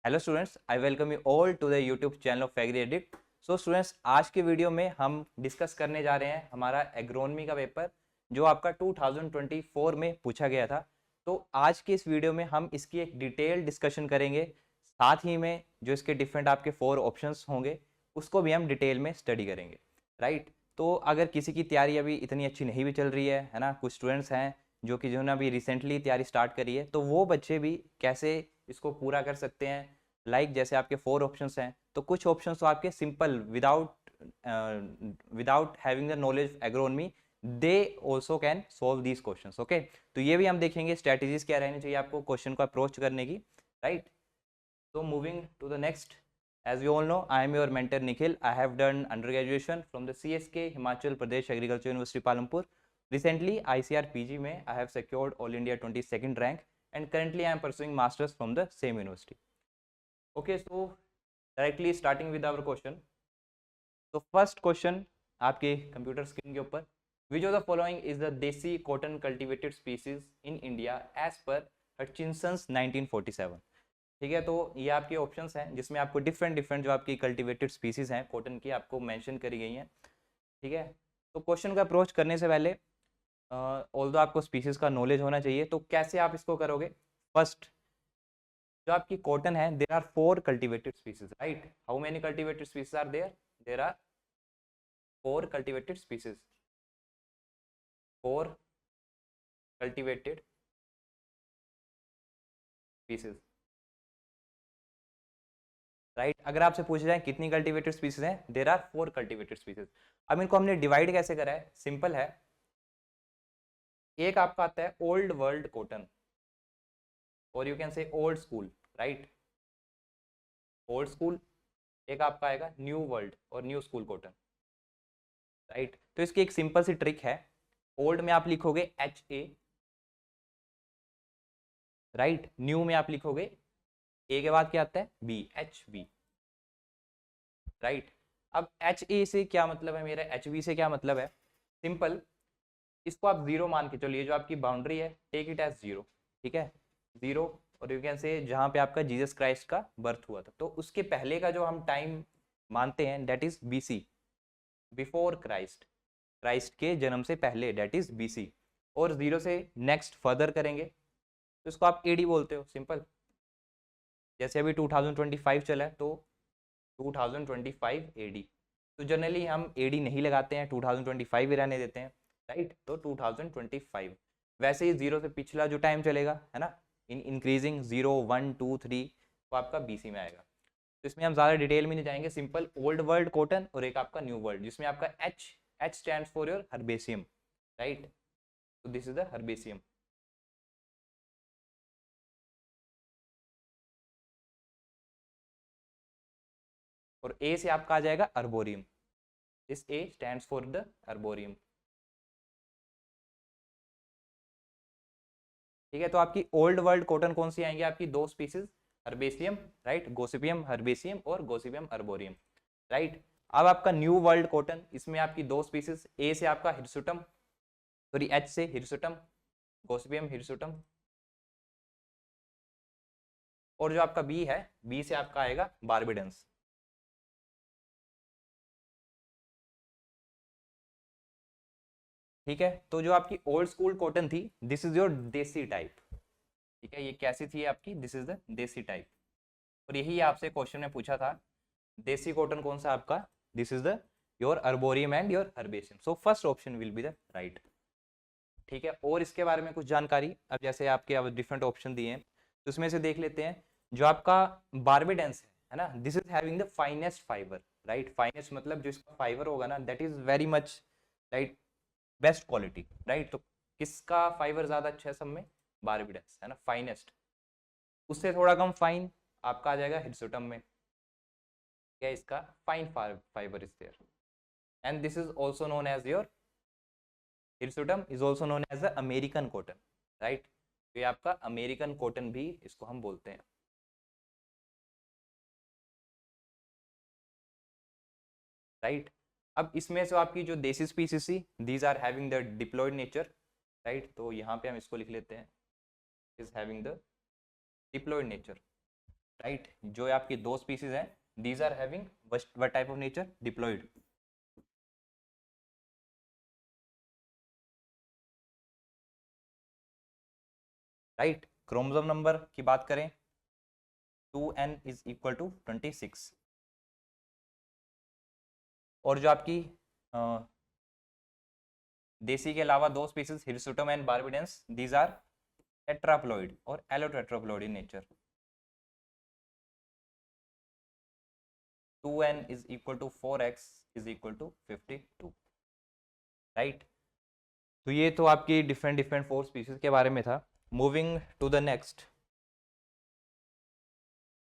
Hello students, I welcome you all to the YouTube channel of Agri Addict. So students, आज के video में हम discuss करने जा रहे हैं हमारा एग्रोनॉमी का पेपर जो आपका 2024 में पूछा गया था। तो आज के इस वीडियो में हम इसकी एक डिटेल डिस्कशन करेंगे, साथ ही में जो इसके डिफरेंट आपके 4 ऑप्शंस होंगे उसको भी हम डिटेल में स्टडी करेंगे, राइट। तो अगर किसी की तैयारी अभी इतनी अच्छी नहीं भी चल रही है ना, कुछ स्टूडेंट्स हैं जो ने अभी रिसेंटली तैयारी स्टार्ट करी है, तो वो बच्चे भी कैसे इसको पूरा कर सकते हैं। जैसे आपके 4 ऑप्शंस हैं, तो कुछ ऑप्शंस तो आपके simple without having the knowledge agronomy they also can solve these questions. Okay, तो ये भी हम देखेंगे स्ट्रेटेजीज क्या रहनी चाहिए आपको क्वेश्चन को अप्रोच करने की, right. So moving to the next, as we all know, I am your mentor Nikhil. I have done undergraduation from the CSK Himachal Pradesh Agriculture University Palampur. Recently, ICR PG में I have secured All India 22nd rank, and currently I am pursuing masters from the same university. Okay, so directly starting with our question. So first question आपके computer screen के ऊपर, which of the following is the देसी cotton cultivated species in India as per Hutchinson's 1947? ठीक है, तो ये आपके options हैं जिसमें आपको डिफरेंट डिफरेंट जो आपकी कल्टीवेटेड स्पीसीज हैं कॉटन की आपको मेंशन करी गई हैं, ठीक है। तो क्वेश्चन का अप्रोच करने से पहले ऑल्दो आपको स्पीसीज का नॉलेज होना चाहिए, तो कैसे आप इसको करोगे। फर्स्ट, जो आपकी कॉटन है, there are 4 cultivated species, right. How many cultivated species are there? There are 4 cultivated species, 4 cultivated species, right. अगर आपसे पूछा जाए कितनी कल्टीवेटेड स्पीसीज हैं, देयर आर 4 कल्टीवेटेड स्पीसीज। अब इनको हमने डिवाइड कैसे करा है, सिंपल है। एक आपका आता है ओल्ड वर्ल्ड कॉटन, और यू कैन से old school, right, old school. एक आपका आएगा न्यू वर्ल्ड और न्यू स्कूल कॉटन, राइट। तो इसकी एक सिंपल सी ट्रिक है, ओल्ड में आप लिखोगे HA, राइट। न्यू में आप लिखोगे ए के बाद क्या आता है B, HB, राइट। अब HA से क्या मतलब है मेरा, HB से क्या मतलब है, सिंपल, इसको आप 0 मान के चलिए, जो आपकी बाउंड्री है टेक इट एज 0, ठीक है, 0। और यू कैन से जहाँ पे आपका जीसस क्राइस्ट का बर्थ हुआ था, तो उसके पहले का जो हम टाइम मानते हैं that is BC, before Christ, Christ के जन्म से पहले, दैट इज BC। और 0 से नेक्स्ट फर्दर करेंगे तो इसको आप AD बोलते हो, सिंपल। जैसे अभी 2025 चला है तो 2025 AD, तो जनरली हम AD नहीं लगाते हैं, 2025 ही रहने देते हैं, राइट। तो 2025, वैसे ही 0 से पिछला जो टाइम चलेगा है ना, इन इंक्रीजिंग 0 1 2 3, वो आपका BC में आएगा। तो इसमें हम ज़्यादा डिटेल में नहीं जाएंगे, सिंपल ओल्ड वर्ल्ड कॉटन और एक आपका न्यू वर्ल्ड, जिसमें आपका H stands for your herbaceum, right. तो दिस इज द हर्बेसियम। और A से आपका आ जाएगा arboreum, this A stands for the arboreum, ठीक है। तो आपकी ओल्ड वर्ल्ड कॉटन कौन सी आएंगी, आपकी 2 स्पीसीज, हर्बेसियम, राइट, गोसिपियम हर्बेसियम और गोसिपियम अर्बोरियम, राइट। अब आपका न्यू वर्ल्ड कॉटन, इसमें आपकी 2 स्पीसीज, ए से आपका हिरसुटम, सॉरी H से हिरसुटम, गोसिपियम हिरसुटम, और जो आपका B है, B से आपका आएगा बारबेडेंस, ठीक है। तो जो आपकी ओल्ड स्कूल कॉटन थी, दिस इज योर देसी टाइप, ठीक है। ये कैसी थी आपकी, दिस इज द देसी टाइप। और यही आपसे क्वेश्चन में पूछा था, देसी कॉटन कौन सा आपका, this is the your arboreum and your herbaceum. So first option will be the right, ठीक है। और इसके बारे में कुछ जानकारी, अब जैसे आपके अब डिफरेंट ऑप्शन दिए हैं, तो उसमें से देख लेते हैं। जो आपका बारबेडेंस है ना, this is having the finest fibre, right. Finest मतलब जो इसका फाइबर होगा ना, that is very much, right, best quality, right. तो किसका फाइबर ज्यादा अच्छा है सब में, बारबेडेंस है ना, फाइनेस्ट। उससे थोड़ा कम फाइन आपका आ जाएगा हिरसुटम में, क्या इसका fine fibre is there, and this is also known as your hirsutum is also known as the American cotton, right. तो ये आपका अमेरिकन कॉटन भी इसको हम बोलते हैं, राइट। अब इसमें से आपकी जो देसी स्पीसीज थी, these are having the diploid nature, right. तो यहाँ पे हम इसको लिख लेते हैं, is having the diploid nature, right जो आपकी दो स्पीसीज हैं, these are having what type of nature, diploid. Right chromosome number की बात करें 2n इज इक्वल टू 26। और जो आपकी देसी के अलावा दो species hirsutum and barbadense, these are tetraploid और allotetraploid in nature. 2n is equal to 4x is equal to 52। Right तो ये तो आपकी डिफरेंट डिफरेंट फोर स्पीसीज के बारे में था। मूविंग टू द नेक्स्ट,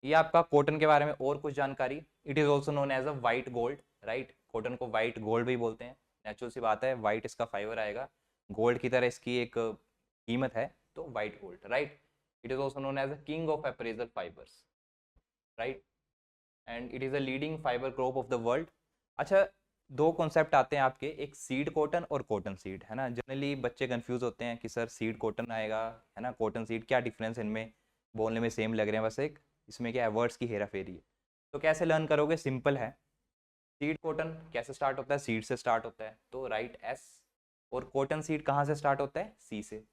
ये आपका कॉटन के बारे में और कुछ जानकारी। It is also known as a white gold. Right cotton को वाइट गोल्ड भी बोलते हैं, नेचुरल सी बात है, वाइट इसका फाइबर आएगा, गोल्ड की तरह इसकी एक कीमत है, तो white gold. Right it is also known as a king of appraisal fibres. Right and it is a leading fibre crop of the world. अच्छा दो कॉन्सेप्ट आते हैं आपके, एक सीड कॉटन और कॉटन सीड, है ना। जनरली बच्चे कंफ्यूज होते हैं कि सर सीड कॉटन आएगा, है ना, कॉटन सीड, क्या डिफरेंस है इनमें, बोलने में सेम लग रहे हैं, बस एक इसमें क्या है, वर्ड्स की हेरा फेरी है। तो कैसे लर्न करोगे, सिंपल है। सीड कॉटन कैसे स्टार्ट होता है, सीड से स्टार्ट होता है, तो राइट एस। और कॉटन सीड कहाँ से स्टार्ट होता है, सी से।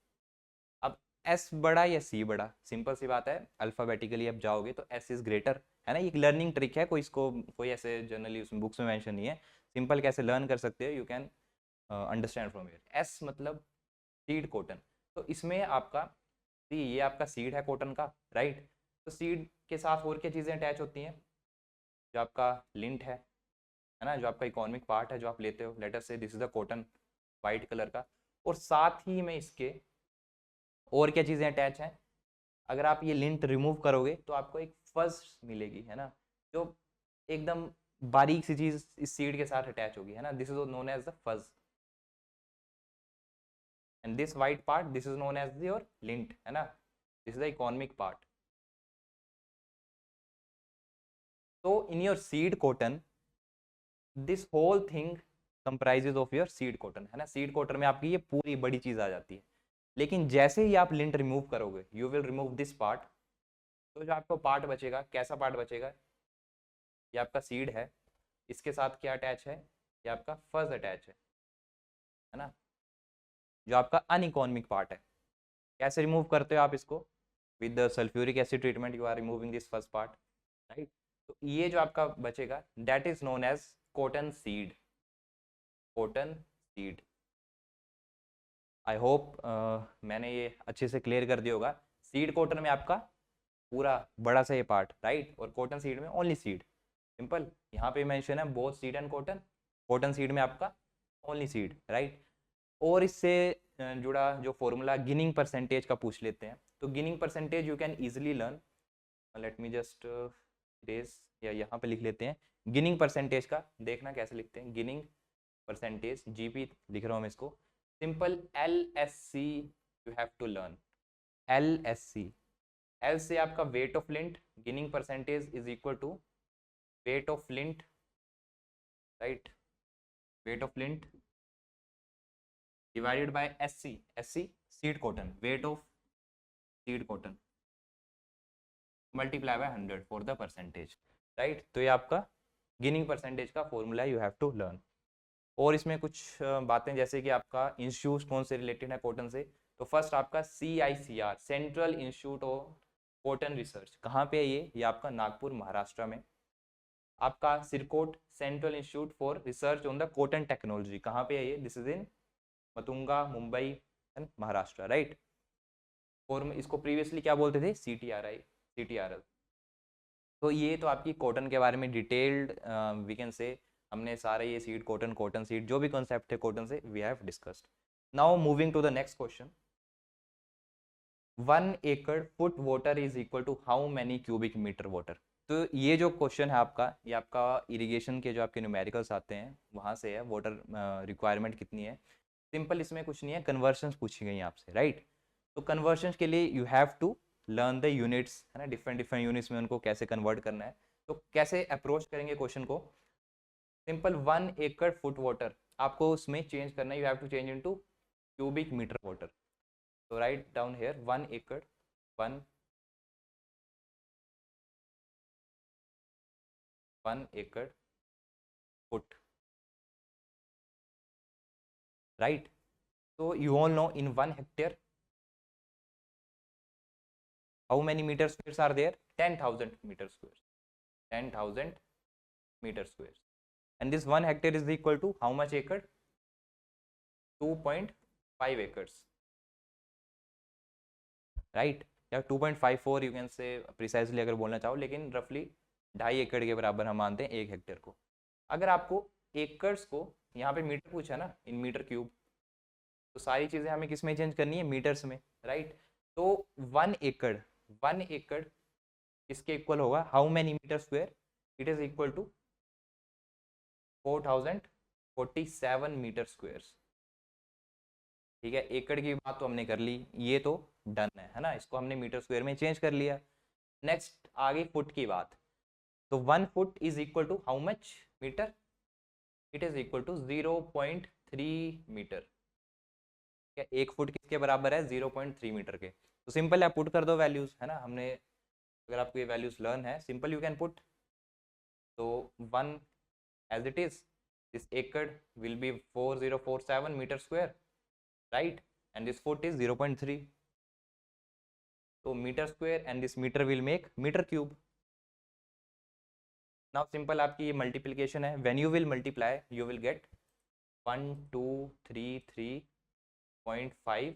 अब एस बड़ा या सी बड़ा, सिंपल सी बात है, अल्फाबेटिकली अब जाओगे तो एस इज ग्रेटर, है ना। ये एक लर्निंग ट्रिक है, कोई इसको कोई ऐसे जनरली उसमें बुक्स में मेंशन नहीं है, सिंपल कैसे लर्न कर सकते हो, you can understand from here. S मतलब सीड कॉटन, तो इसमें आपका सी, ये आपका सीड है कॉटन का, राइट। तो सीड के साथ और क्या चीज़ें अटैच होती हैं, जो आपका लिंट है ना, जो आपका इकोनॉमिक पार्ट है जो आप लेते हो, लेटर से this is the cotton, white colour का। और साथ ही में इसके और क्या चीज़ें अटैच हैं, अगर आप ये लिंट रिमूव करोगे तो आपको एक फज मिलेगी, है ना, जो एकदम बारीक सी चीज इस सीड के साथ अटैच होगी, है ना, this is known as the fuzz. And this white part, this is known as your lint, है ना, this is the economic part. तो in your seed cotton, this whole thing comprises of your seed cotton, है ना, seed cotton में आपकी ये पूरी बड़ी चीज आ जाती है। लेकिन जैसे ही आप लिंट रिमूव करोगे, you will remove this part, तो जो आपको पार्ट बचेगा, कैसा पार्ट बचेगा, ये आपका सीड है, इसके साथ क्या अटैच है, ये आपका फज अटैच है ना, जो आपका अनइकोनॉमिक पार्ट है। कैसे रिमूव करते हो आप इसको, with the sulphuric acid treatment you are removing this first part, right. तो ये जो आपका बचेगा, that is known as cotton seed, cotton seed. I hope मैंने ये अच्छे से क्लियर कर दिया होगा। सीड कॉटन में आपका पूरा बड़ा सा ये पार्ट, राइट, और कॉटन सीड में ओनली सीड, सिंपल। यहाँ पे मेंशन है both seed and cotton, cotton seed में आपका ओनली सीड, राइट। और इससे जुड़ा जो फॉर्मूला गिनिंग परसेंटेज का पूछ लेते हैं, तो ginning percentage you can easily learn. Let me just erase, या यहाँ पे लिख लेते हैं गिनिंग परसेंटेज का, देखना कैसे लिखते हैं, गिनिंग परसेंटेज, जीपी लिख रहा हूँ मैं इसको, simple LSC you have to learn. LSC, L से आपका weight of lint, ginning percentage is equal to weight of lint, right, weight of lint divided by SC, SC seed cotton, weight of seed cotton, multiply by 100 for the percentage, right. तो ये आपका ginning percentage का formula you have to learn. और इसमें कुछ बातें, जैसे कि आपका इंस्टीट्यूट कौन से रिलेटेड है कॉटन से, तो फर्स्ट आपका CICR, Central institute of Cotton Research, कहाँ पे है ये आपका नागपुर महाराष्ट्र में। आपका CIRCOT, Central Institute for Research on the Cotton Technology, कहाँ पे है ये, this is in Matunga, Mumbai and Maharashtra, right. और इसको प्रीवियसली क्या बोलते थे, CTRL। तो ये तो आपकी कॉटन के बारे में डिटेल्ड वी कैन से, हमने सारे ये सीड कॉटन, कॉटन सीड, जो भी कॉन्सेप्ट है कॉटन से, we have discussed. Now moving to the next question, 1 एकड़ foot water is equal to how many cubic metre water. तो ये जो क्वेश्चन है आपका, ये आपका इरिगेशन के जो आपके न्यूमेरिकल्स आते हैं वहाँ से है, वाटर रिक्वायरमेंट कितनी है। सिंपल, इसमें कुछ नहीं है, कन्वर्शंस पूछी गई हैं आपसे, राइट। तो कन्वर्शंस के लिए you have to learn the units, है ना, डिफरेंट डिफरेंट यूनिट्स में उनको कैसे कन्वर्ट करना है। तो कैसे अप्रोच करेंगे क्वेश्चन को, सिंपल 1 एकड़ फुट वाटर आपको उसमें चेंज करना है, you have to change into cubic metre water. तो राइट डाउन हेयर 1 एकड़, 1 1 एकड़ foot, right. So you all know in 1 hectare how many meter squares are there? 10,000 meter squares. 10,000 meter squares. And this 1 hectare is equal to how much acre? 2.5 acres. Right? या 2.54 you can say precisely अगर बोलना चाहो, लेकिन roughly 2.5 एकड़ के बराबर हम मानते हैं 1 हेक्टेयर को. अगर आपको एकर्स को यहाँ पे मीटर पूछा ना, इन मीटर क्यूब, तो सारी चीजें हमें किस में चेंज करनी है? मीटर्स में, राइट. तो 1 एकड़ इसके इक्वल होगा how many metre square? It is equal to 4047 metre squares. ठीक है, एकड़ की बात तो हमने कर ली, ये तो डन है ना, इसको हमने मीटर स्क्वायर में चेंज कर लिया. नेक्स्ट आगे फुट की बात. तो 1 foot is equal to how much metre? It is equal to 0.3 metre. क्या 1 फुट किसके बराबर है? 0.3 मीटर के. तो सिंपल आप पुट कर दो वैल्यूज, है ना. हमने अगर आपको ये वैल्यूज लर्न है, सिंपल यू कैन पुट. तो 1 as it is, this acre will be 4047 meter square, right, and this foot is 0.3. so meter square and this meter will make meter cube. now simple आपकी ये multiplication है, when you will multiply you will get 1233.5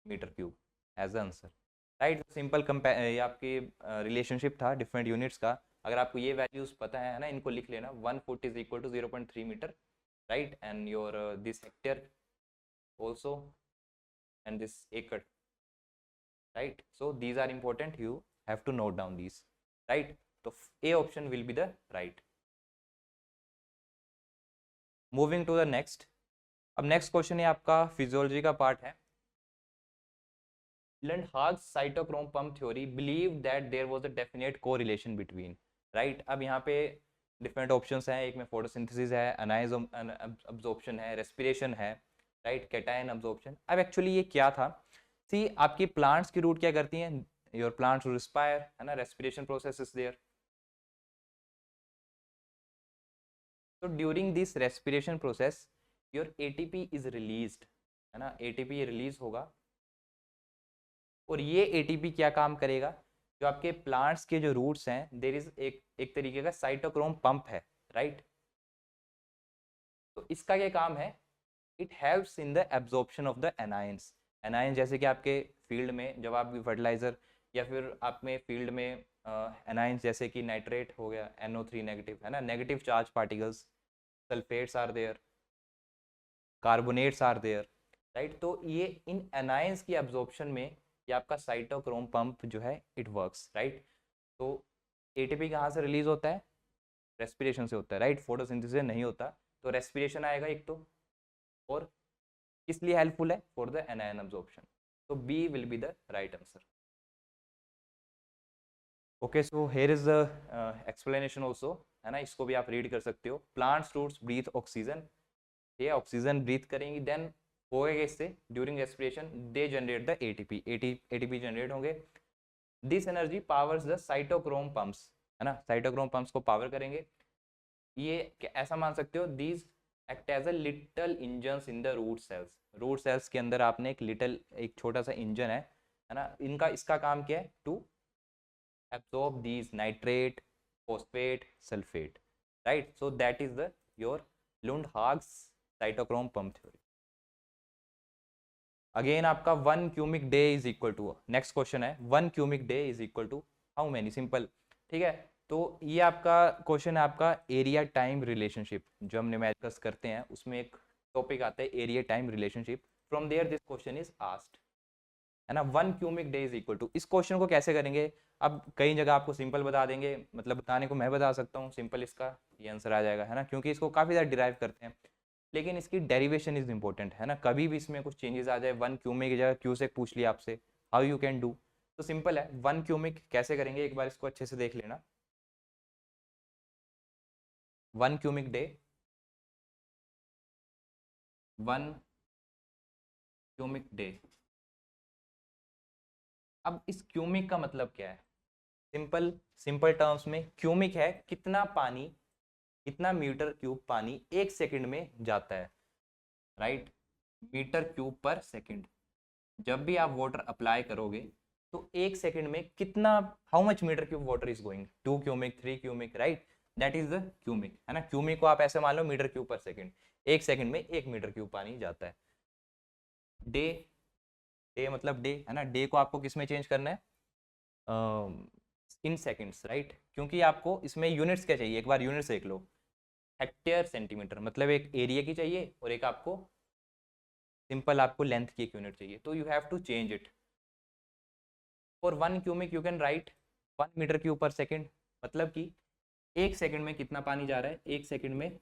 meter cube as the answer, right. simple ये आपकी relationship था different units का. अगर आपको ये वैल्यूज पता है ना, इनको लिख लेना. 1 foot is equal to 0.3 metre, right, and your this hectare also and this acre, right. so these are important, you have to note down these, right. so A option will be the right. moving to the next. अब next question है आपका physiology का part है. Lundhag's cytochrome pump theory believed that there was a definite correlation between, right. अब यहाँ पे different options हैं. एक में फोटोसिंथेसिस है, अनायन अब्जॉर्प्शन है, रेस्पिरेशन है, राइट, कैटायन अब्जॉर्प्शन. अब एक्चुअली ये क्या था? सी आपकी प्लांट्स की रूट क्या करती हैं? योर प्लांट्स रिस्पायर, है ना, रेस्पिरेशन प्रोसेस इज देयर. तो during this respiration process your ATP is released, है ना, एटीपी रिलीज होगा. और ये एटीपी क्या काम करेगा? जो आपके प्लांट्स के जो रूट्स हैं, देयर इज एक तरीके का साइटोक्रोम पंप है, राइट. तो इसका क्या काम है? It helps in the absorption of the anions. Anion जैसे कि आपके फील्ड में जब आप फर्टिलाइजर या फिर आप में फील्ड में एनायंस जैसे कि नाइट्रेट हो गया, NO3 नेगेटिव, है ना, negative charge particles, sulphates are there, carbonates are there, right. तो ये इन एनायंस की एब्जॉर्प्शन में ये आपका साइटोक्रोम पंप जो है इट वर्क्स, राइट. तो एटीपी कहाँ से रिलीज होता है? रेस्पिरेशन से होता है, राइट. फोटोसिंथेसिस से नहीं होता. तो रेस्पिरेशन आएगा एक तो, और किस लिए हेल्पफुल है? For the anion absorption. तो B will be the right answer. Okay, so here is the explanation also, है ना, इसको भी आप रीड कर सकते हो. प्लांट्स रूट्स ब्रीथ ऑक्सीजन, ये ऑक्सीजन ब्रीथ करेंगी, देन होएगा इससे during respiration they generate the ATP, ATP generate होंगे. This energy powers the cytochrome pumps, है ना, साइटोक्रोम पंप्स को पावर करेंगे. ये ऐसा मान सकते हो, these act as a little engines in the root cells. Root cells के अंदर आपने एक छोटा सा इंजन है ना, इनका इसका काम क्या है? To absorb these nitrate, phosphate, sulphate, right. So that is the your Lundegardh's cytochrome pump theory. Again आपका 1 cumec day is equal to, next question है 1 cumec day is equal to how many? Simple, ठीक है. तो ये आपका question है आपका area time relationship. जो हम न्यूमेरिकल्स करते हैं उसमें एक टॉपिक आता है area time relationship. From there this question is asked, है ना. 1 cumec day is equal to, इस क्वेश्चन को कैसे करेंगे? अब कई जगह आपको सिंपल बता देंगे, मतलब बताने को मैं बता सकता हूँ सिंपल, इसका ये आंसर आ जाएगा, है ना, क्योंकि इसको काफ़ी ज़्यादा डिराइव करते हैं. लेकिन इसकी डेरिवेशन इज इंपॉर्टेंट, है ना. कभी भी इसमें कुछ चेंजेस आ जाए, 1 क्यूमिक की जगह क्यूसेक पूछ लिया आपसे, हाउ यू कैन डू? तो सिंपल है, 1 क्यूमिक कैसे करेंगे, एक बार इसको अच्छे से देख लेना. 1 क्यूमिक डे, 1 क्यूमिक डे. अब इस क्यूमिक का मतलब क्या है? सिंपल सिंपल टर्म्स में क्यूमिक है कितना पानी, कितना मीटर क्यूब पानी एक सेकंड में जाता है, right, metre cube per second. जब भी आप वाटर अप्लाई करोगे तो एक सेकंड में कितना, how much metre cube water is going, 2 cumec 3 cumec, right, that is the cumec, है ना। क्यूमिक को आप ऐसे मान लो मीटर क्यूब पर सेकंड, एक सेकंड में 1 मीटर क्यूब पानी जाता है। डे, डे मतलब डे, है ना, डे को आपको किस में चेंज करना है, इन सेकंड्स, राइट, क्योंकि आपको इसमें यूनिट्स क्या चाहिए, एक बार यूनिट्स देख लो, हेक्टेयर सेंटीमीटर, मतलब एक एरिया की चाहिए और एक आपको सिंपल आपको लेंथ की एक यूनिट चाहिए, तो you have to change it. For 1 cumec you can write 1 metre cube per second, मतलब कि एक सेकंड में कितना पानी जा रहा है, एक सेकंड में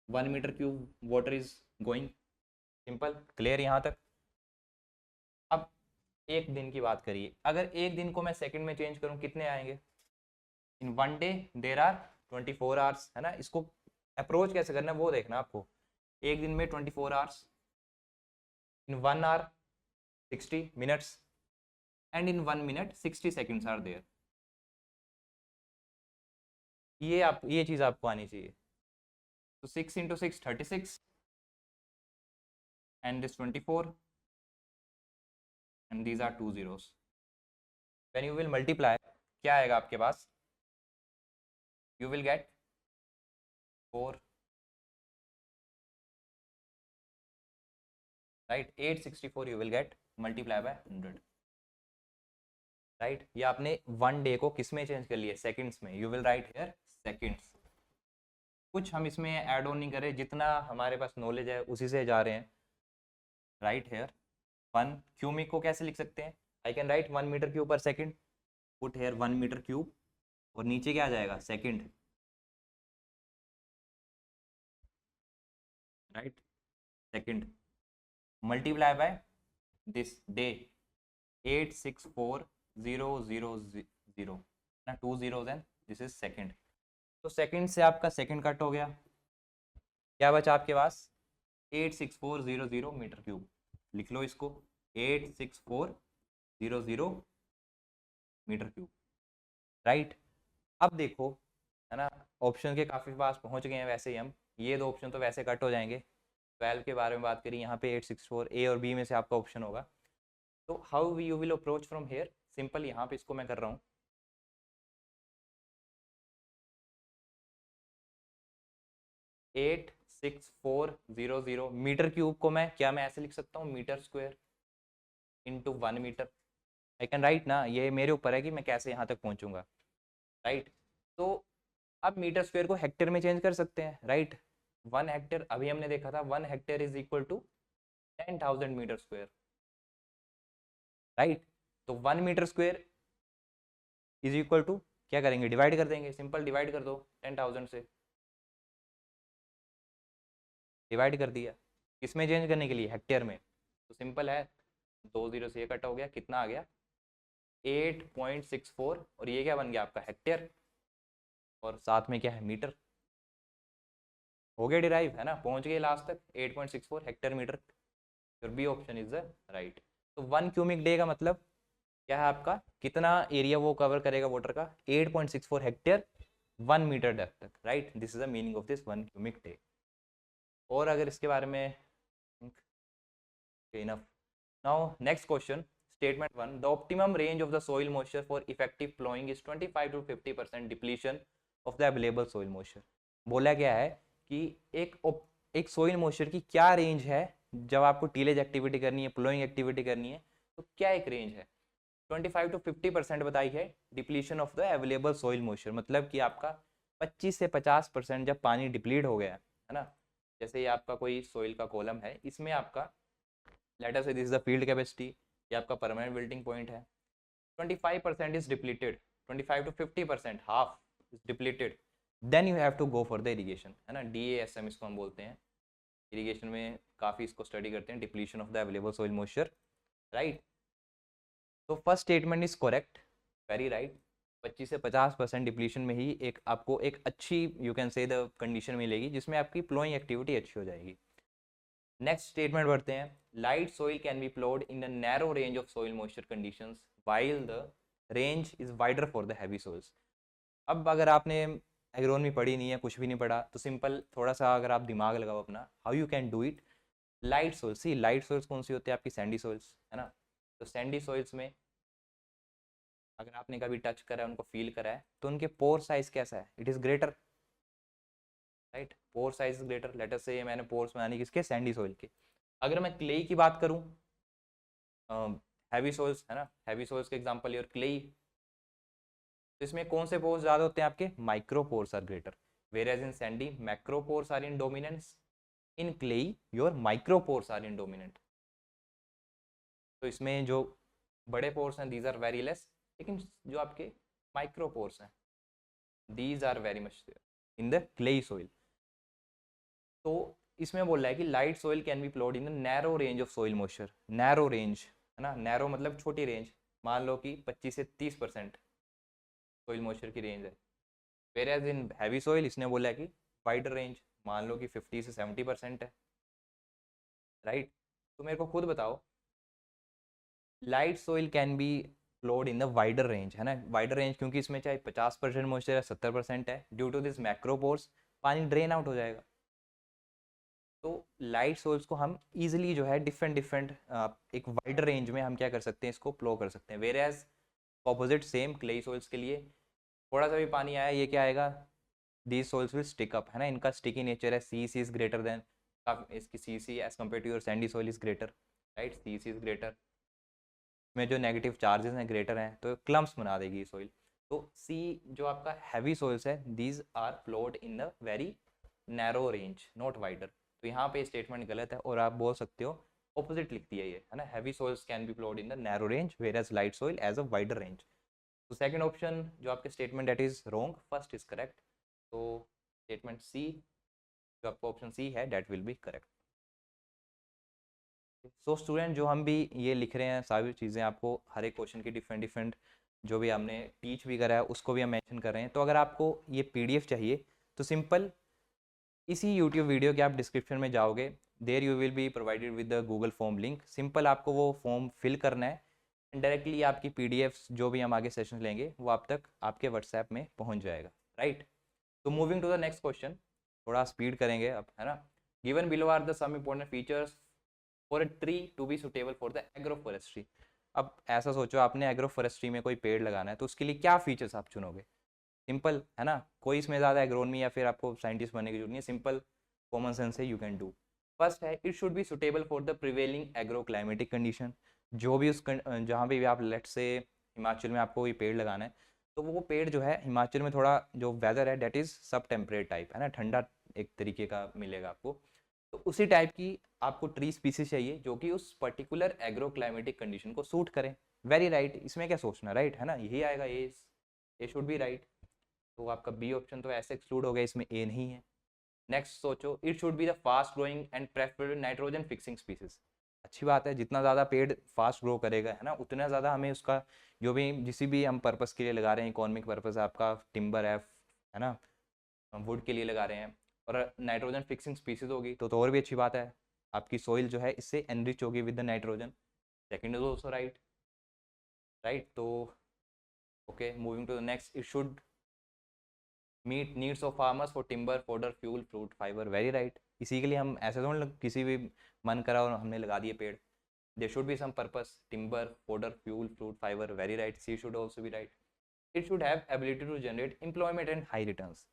1 metre cube water is going. Simple, clear यहाँ तक। अब एक दिन की बात करिए, अगर एक दिन को मैं सेकंड में चेंज करूं कितने आएंगे, इन 1 डे देर आर 24 आवर्स, है ना। इसको अप्रोच कैसे करना है वो देखना आपको, एक दिन में 24 hours, in 1 hour 60 minutes and in 1 minute 60 seconds are there. ये चीज आपको आनी चाहिए। तो 6 into 6 36 and this 24 and these are 2 zeros। when you will multiply क्या आएगा आपके पास, you will get 4, right, 864 you will get multiply by 100, right। ये आपने 1 डे को किस में चेंज कर लिया, सेकंड्स में, you will write here seconds। कुछ हम इसमें ऐड ऑन नहीं करें, जितना हमारे पास नॉलेज है उसी से जा रहे हैं, राइट हेयर 1 क्यूमिक को कैसे लिख सकते हैं, I can write 1 metre cube per second, put here 1 metre cube और नीचे क्या आ जाएगा, second, right, second multiply by this day 864000 ना, 2 zeros and this is second. तो सेकंड से आपका सेकंड कट हो गया, क्या बचा आपके पास 86400 मीटर क्यूब, लिख लो इसको 86400 मीटर क्यूब, राइट। अब देखो, है ना, ऑप्शन के काफ़ी पास पहुंच गए हैं वैसे ही हम, ये दो ऑप्शन तो वैसे कट हो जाएंगे। 12 के बारे में बात करी, यहाँ पे 864 ए और बी में से आपका ऑप्शन होगा। तो how you will approach from here, simple यहाँ पे इसको मैं कर रहा हूँ 86400 मीटर क्यूब को मैं क्या, मैं ऐसे लिख सकता हूँ metre square into 1 metre, I can write ना, ये मेरे ऊपर है कि मैं कैसे यहाँ तक पहुँचूंगा, राइट। तो अब मीटर स्क्वायर को हेक्टेयर में चेंज कर सकते हैं, राइट। 1 हेक्टेयर अभी हमने देखा था, 1 hectare is equal to 10,000 metre square, right. तो 1 metre square is equal to क्या करेंगे, डिवाइड कर देंगे, सिंपल डिवाइड कर दो 10,000 से, डिवाइड कर दिया, किसमें चेंज करने के लिए, हेक्टेयर में। तो सिंपल है, 2 जीरो से ये कट हो गया, कितना आ गया 8.64 और ये क्या बन गया आपका हेक्टेयर, और साथ में क्या है मीटर, हो गया डिराइव, है ना, पहुंच गए लास्ट तक 8.64 हेक्टेयर मीटर, फिर B option is the right. तो 1 क्यूमिक डे का मतलब क्या है आपका, कितना एरिया वो कवर करेगा वाटर का, 8.64 हेक्टेयर 1 मीटर डेप्थ तक, right. This is the meaning of this 1 cumec day. और अगर इसके बारे में enough. Now next question, statement 1, the optimum range of the soil moisture for effective plowing is 25 to 50% depletion of the available soil moisture। बोला गया है कि एक सोइल मॉइस्चर की क्या रेंज है जब आपको टीलेज एक्टिविटी करनी है, प्लोइंग एक्टिविटी करनी है, तो क्या एक रेंज है, 25 to 50% बताई है depletion of the available soil moisture, मतलब कि आपका 25 से 50% जब पानी डिप्लीट हो गया है ना, जैसे ये आपका कोई सोइल का कॉलम है, इसमें आपका let us say this is the field capacity, ये आपका परमानेंट विल्टिंग पॉइंट है, 25% is depleted, 25 to 50% half is depleted, then you have to go for the irrigation, है ना, DASM इसको हम बोलते हैं, इरीगेशन में काफ़ी इसको स्टडी करते हैं, depletion of the available soil moisture, right. तो first statement is correct, very right, 25 से 50% डिप्लीशन में ही एक आपको एक अच्छी यू कैन से द कंडीशन मिलेगी जिसमें आपकी प्लोइंग एक्टिविटी अच्छी हो जाएगी। नेक्स्ट स्टेटमेंट बढ़ते हैं, light soil can B प्लोड in the narrow range of soil moisture conditions while the range is wider for the heavy soils. अब अगर आपने एग्रोनॉमी पढ़ी नहीं है, कुछ भी नहीं पढ़ा, तो सिंपल थोड़ा सा अगर आप दिमाग लगाओ अपना, how you can do it. Light soils, see light soils कौन सी होती है आपकी, सैंडी सोइल्स, है ना। तो सैंडी सोइल्स में अगर आपने कभी टच करा है, उनको फील करा है, तो उनके पोर साइज कैसा है, it is greater, right. Pore size is greater, later से मैंने पोर्स बनानी किसके, सैंडी सोइल के। अगर मैं क्ले की बात करूं, हैवी सोइल्स है ना, हैवी सोइल्स के एग्जांपल और क्ले, तो इसमें कौन से पोर्स ज्यादा होते हैं आपके, micropores are greater, where in sandy macropores are in dominance, in clay your micropores are in dominant. तो इसमें जो बड़े पोर्स हैं दीज आर वेरी लेस, लेकिन जो आपके माइक्रोपोर्स हैं these are very much in the clay soil. तो इसमें बोल रहा है कि light soil can be plot in the narrow range of soil moisture, narrow range है ना, नैरो मतलब छोटी रेंज, मान लो कि 25 से 30% सोइल मॉइस्चर की रेंज है। Whereas in heavy soil इसने बोला है कि वाइडर रेंज, मान लो कि 50 से 70% है, राइट। तो मेरे को खुद बताओ, light soil can be flowed in the wider range, है ना, वाइडर रेंज, क्योंकि इसमें चाहे 50% मॉइस्चर है, 70% है, ड्यू टू दिस मैक्रोपोर्स पानी ड्रेन आउट हो जाएगा। तो लाइट सोर्स को हम इजीली जो है डिफरेंट डिफरेंट एक वाइडर रेंज में हम क्या कर सकते हैं, इसको फ्लो कर सकते हैं। Whereas opposite same clay soils के लिए थोड़ा सा भी पानी आया, ये क्या आएगा, these soils will stick up, है ना, इनका स्टिकी नेचर है, सी इज ग्रेटर देन, इसकी C as compare to your sandy soil is greater, right, C is greater, में जो नेगेटिव चार्जेस हैं ग्रेटर हैं, तो क्लम्स बना देगी सोइल। तो सी जो आपका हैवी सोइल्स है, these are flowed in the very narrow range not wider. तो यहाँ पे स्टेटमेंट गलत है और आप बोल सकते हो ऑपोजिट लिख दिया ये, है ना, heavy soils can be flowed in the narrow range whereas light soil as a wider range. तो सेकंड ऑप्शन जो आपके statement that is wrong, first is correct. तो स्टेटमेंट सी जो आपका ऑप्शन सी है that will be correct. So student जो हम भी ये लिख रहे हैं सारी चीज़ें आपको हर एक क्वेश्चन की डिफरेंट डिफरेंट जो भी हमने टीच भी करा है उसको भी हम मेंशन कर रहे हैं। तो अगर आपको ये पीडीएफ चाहिए तो सिंपल इसी यूट्यूब वीडियो के आप डिस्क्रिप्शन में जाओगे, there you will be provided with the Google form link, simple आपको वो फॉर्म फिल करना है एंड डायरेक्टली आपकी पीडीएफ्स जो भी हम आगे सेशन लेंगे वो आप तक आपके व्हाट्सएप में पहुंच जाएगा, राइट। तो moving to the next question, थोड़ा स्पीड करेंगे अब, है ना। Given below are the some important features for a tree to be suitable for the agro forestry. अब ऐसा सोचो आपने एग्रो फॉरेस्ट्री में कोई पेड़ लगाना है, तो उसके लिए क्या फीचर्स आप चुनोगे, सिंपल है ना, कोई इसमें ज़्यादा एग्रोनमी या फिर आपको साइंटिस्ट बनने की जरूरत नहीं है, सिंपल कॉमन सेंस है, यू कैन डू। फर्स्ट है it should be suitable for the prevailing agro climatic condition, जो भी उस जहाँ भी आप लेट से हिमाचल में आपको कोई पेड़ लगाना है, तो वो पेड़ जो है हिमाचल में थोड़ा जो वेदर है डेट इज़ सब टेम्परेट टाइप, है ना, ठंडा एक तरीके का मिलेगा आपको। तो उसी टाइप की आपको ट्री स्पीसीज चाहिए जो कि उस पर्टिकुलर एग्रो क्लाइमेटिक कंडीशन को सूट करें। वेरी राइट, इसमें क्या सोचना, राइट, है ना, यही आएगा, ए शुड बी राइट। तो आपका बी ऑप्शन तो ऐसे एक्सक्लूड हो गया, इसमें ए नहीं है। नेक्स्ट सोचो, it should be the fast growing and preferable nitrogen fixing species. अच्छी बात है, जितना ज़्यादा पेड़ फास्ट ग्रो करेगा, है ना, उतना ज़्यादा हमें उसका जो भी जिस भी हम पर्पस के लिए लगा रहे हैं, इकोनॉमिक पर्पस है आपका, टिम्बर है ना, वुड के लिए लगा रहे हैं, और नाइट्रोजन फिक्सिंग स्पीसीज होगी तो और भी अच्छी बात है, आपकी सोइल जो है इससे एनरिच होगी with the nitrogen. Second is also right, right. तो okay, moving to the next, it should meet needs of farmers for timber fodder fuel fruit fibre, very right. इसी के लिए हम ऐसे तो किसी भी मन करा और हमने लगा दिए पेड़, there should be some purpose, timber fodder fuel fruit fibre, very right, C should also be right. It should have ability to generate employment and high returns,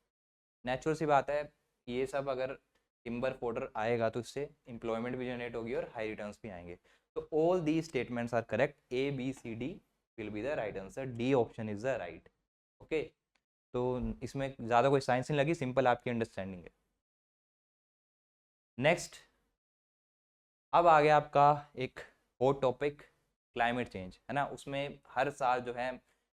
natural सी बात है, ये सब अगर टिम्बर फोडर आएगा तो इससे एम्प्लॉयमेंट भी जनरेट होगी और हाई रिटर्न्स भी आएंगे। तो all the statements are correct, A B C D will be the right answer, D option is the right. Okay, तो इसमें ज़्यादा कोई साइंस नहीं लगी, सिंपल आपकी अंडरस्टैंडिंग है। नेक्स्ट, अब आ गया आपका एक और टॉपिक, क्लाइमेट चेंज, है ना, उसमें हर साल जो है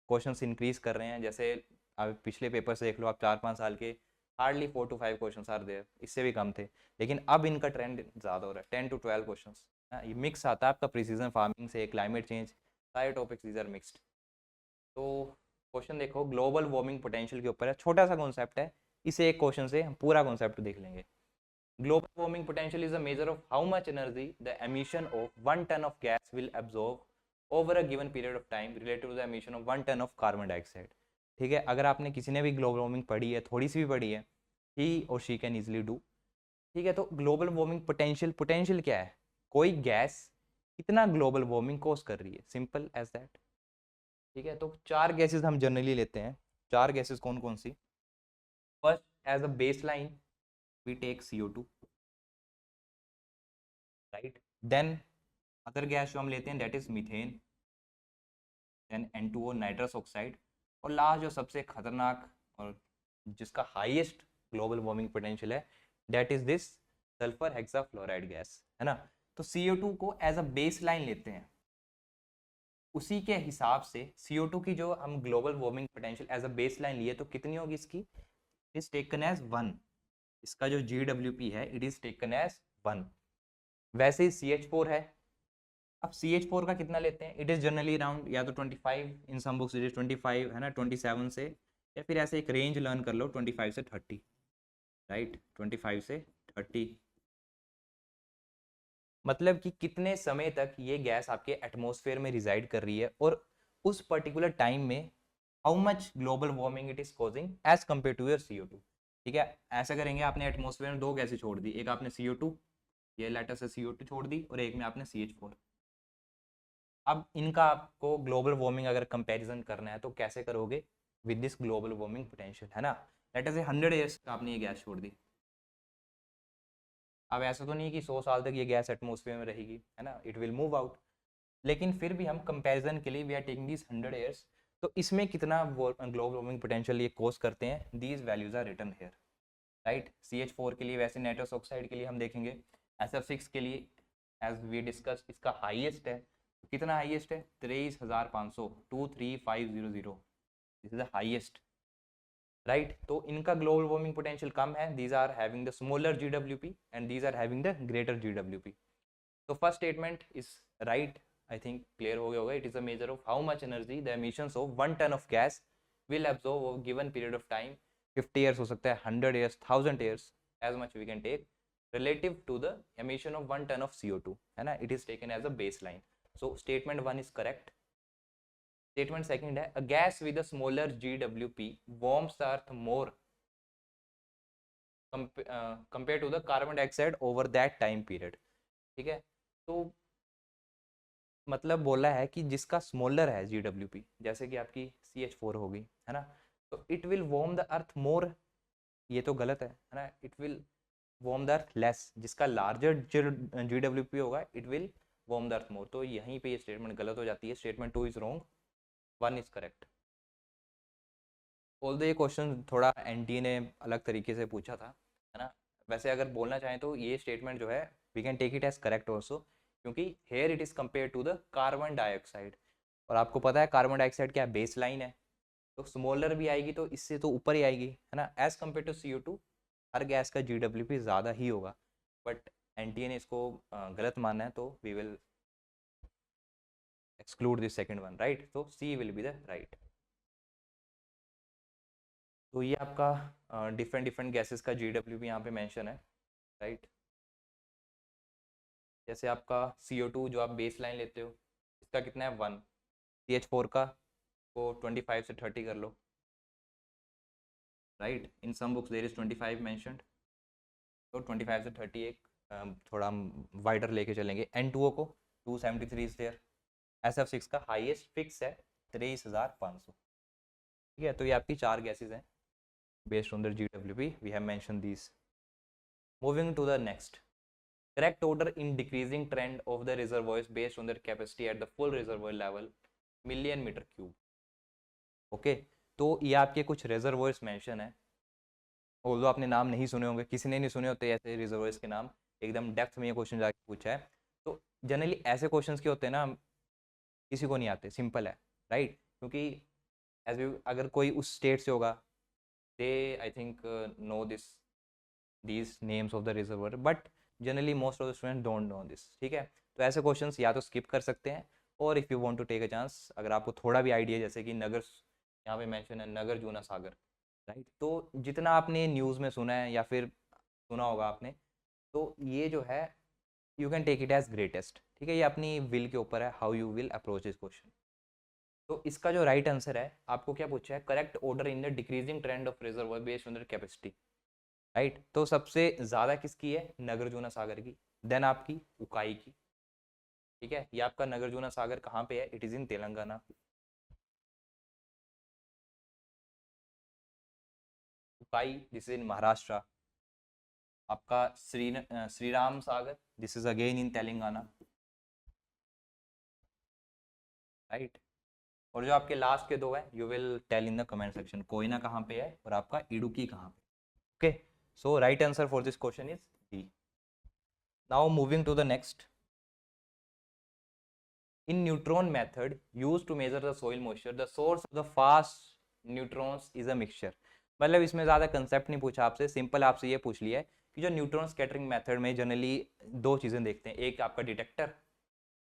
क्वेश्चंस इंक्रीज कर रहे हैं, जैसे अब पिछले पेपर से देख लो आप, 4-5 साल के hardly 4 to 5 question are there, इससे भी कम थे, लेकिन अब इनका ट्रेंड ज़्यादा हो रहा है, 10 to 12 क्वेश्चन। ये मिक्स आता है आपका प्रिसीजन फार्मिंग से, क्लाइमेट चेंज, सारे टॉपिक्स दीज आर मिक्स्ड। तो क्वेश्चन देखो, ग्लोबल वार्मिंग पोटेंशियल के ऊपर है, छोटा सा कॉन्सेप्ट है, इसे एक क्वेश्चन से हम पूरा कॉन्सेप्ट देख लेंगे। Global warming potential is a measure of how much energy the emission of 1 ton of gas will absorb over a given period of time related to the emission of 1 ton of carbon dioxide. ठीक है, अगर आपने किसी ने भी global warming पढ़ी है, थोड़ी सी भी पढ़ी है, ही और शी कैन इजिली डू। ठीक है, तो ग्लोबल वार्मिंग पोटेंशियल, पोटेंशियल क्या है, कोई गैस कितना ग्लोबल वार्मिंग कॉज कर रही है, सिंपल एज दैट। ठीक है, तो 4 गैसेस हम जनरली लेते हैं। 4 गैसेस कौन कौन सी? First, as a base line we take CO2, right. Then other gas जो हम लेते हैं that is methane, then N2O nitrous oxide, और लास्ट जो सबसे खतरनाक और जिसका हाईएस्ट ग्लोबल वार्मिंग पोटेंशियल है that is this sulphur hexafluoride gas, है ना। तो CO2 को एज अ बेस लाइन लेते हैं, उसी के हिसाब से CO2 की जो हम global warming potential as a base line लिए तो कितनी होगी इसकी, इज टेकन एज 1। इसका जो GWP है इट इज टेकन एज 1। वैसे ही CH4 है। अब CH4 का कितना लेते हैं, इट इज जनरली अराउंड या तो 25, इन सम बुक्स इट इज 25, है ना, 27 से, या फिर ऐसे एक रेंज लर्न कर लो 25 से 30, राइट, 25 से 30। मतलब कि कितने समय तक ये गैस आपके एटमॉस्फेयर में रिजाइड कर रही है, और उस पर्टिकुलर टाइम में how much global warming it is causing as compare to your CO2। ठीक है, ऐसा करेंगे, आपने एटमॉस्फेयर में 2 गैसें छोड़ दी, एक आपने CO2, ये लेटर से CO2 छोड़ दी, और एक में आपने CH4। अब इनका आपको ग्लोबल वार्मिंग अगर कंपैरिजन करना है तो कैसे करोगे, with this global warming potential, है ना। लेट अस से 100 ईयर्स आपने ये गैस छोड़ दी। अब ऐसा तो नहीं कि 100 साल तक ये गैस एटमॉस्फेयर में रहेगी, है ना, इट विल मूव आउट। लेकिन फिर भी हम कंपैरिजन के लिए we are taking this 100 years, तो इसमें कितना ग्लोबल वार्मिंग पोटेंशियल ये कोज करते हैं, these values are written here, right. CH4 के लिए वैसे नाइट्रस ऑक्साइड के लिए हम देखेंगे, SF6 के लिए एज वी डिस्कस इसका हाईएस्ट है, कितना हाईएस्ट है, 23,500, 23500, this is the highest, right. तो इनका ग्लोबल वार्मिंग पोटेंशियल कम है, these are having the smaller GWP and these are having the greater GWP। तो first statement is right, I think clear हो गया होगा। It is a measure of how much energy the emissions of 1 ton of gas will absorb over given period of time, 50 years हो सकता है, 100 years, 1000 years, as much we can take, relative to the emission of 1 ton of CO2, है ना, it is taken as a baseline. So statement 1 is correct. Statement second है, a gas with a smaller GWP warms the earth more compared to the carbon dioxide over that time period. ठीक है, तो मतलब बोला है कि जिसका smaller है GWP, जैसे कि आपकी CH4 होगी, है ना, तो it will warm the earth more, ये तो गलत है ना, it will warm the earth less, जिसका लार्जर GWP होगा it will warm the earth more. तो यहीं पे ये स्टेटमेंट गलत हो जाती है, statement 2 is wrong, 1 is correct. Although ये क्वेश्चन थोड़ा NTA ने अलग तरीके से पूछा था, है ना। वैसे अगर बोलना चाहें तो ये स्टेटमेंट जो है we can take it as correct also, क्योंकि here it is compare to the carbon dioxide, और आपको पता है कार्बन डाइऑक्साइड क्या बेस लाइन है, तो स्मॉलर भी आएगी तो इससे तो ऊपर ही आएगी, है ना, एज कम्पेयर टू CO2 हर गैस का GWP ज़्यादा ही होगा, बट NTA ने इसको गलत माना है, तो we will exclude this second one, right. तो C will be the right. तो ये आपका डिफरेंट डिफरेंट गैसेस का GWP यहाँ पे मेंशन है, राइट। जैसे आपका CO2 जो आप बेस लाइन लेते हो, इसका कितना है 1, CH4 का को 25 से 30 कर लो, right. In some books there is 25 mentioned, तो 25 से 30 एक थोड़ा हम वाइडर लेके चलेंगे। N2O को 273 इज देयर, SF6 का हाईएस्ट फिक्स है 23,500। ठीक है, तो ये आपकी 4 गैसेस हैं based on their GWP, we have mentioned these. Moving to the next, correct order in decreasing trend of the reservoirs based on their capacity at the full reservoir level, million meter cube. Okay, तो ये आपके कुछ reservoirs mention है, although आपने नाम नहीं सुने होंगे, किसी ने नहीं सुने होते ऐसे रिजर्वोयर्स के नाम, एकदम डेप्थ में ये क्वेश्चन जाके पूछा है। तो जनरली ऐसे क्वेश्चंस के होते हैं ना, किसी को नहीं आते, सिंपल है, राइट। क्योंकि एज अगर कोई उस स्टेट से होगा, they I think know this these names of the reservoir, but generally most of the students don't know this। ठीक है, तो ऐसे क्वेश्चंस या तो स्किप कर सकते हैं, और if you want to take a chance, अगर आपको थोड़ा भी आइडिया, जैसे कि नगर, यहाँ पे मेंशन है नगर जूना सागर, राइट। तो जितना आपने न्यूज़ में सुना है या फिर सुना होगा आपने, तो ये जो है you can take it as greatest, ठीक है, ये अपनी विल के ऊपर है, how you will approach this question. तो इसका जो राइट आंसर है, आपको क्या पूछा है, correct order in the decreasing trend of reservoir based on the capacity, right. तो सबसे ज्यादा किसकी है, नागार्जुना सागर की, देन आपकी उकाई की। ठीक है, ये आपका नागार्जुना सागर कहाँ पे है, it is in Telangana. Ukai this is in Maharashtra. आपका Shriram Sagar this is again in Telangana, right. और जो आपके लास्ट के दो है, you will tell in the comment section, Koyna कहाँ पे है और आपका इडुक्की कहाँ पे। Okay, so right answer for this question is D. Now moving to the next, in neutron method used to measure the soil moisture, the source of the fast neutrons is a mixture। मतलब इसमें ज़्यादा concept नहीं पूछा आपसे, simple आपसे ये पूछ लिया है कि जो न्यूट्रॉन स्कैटरिंग मेथड में जनरली दो चीज़ें देखते हैं, एक आपका डिटेक्टर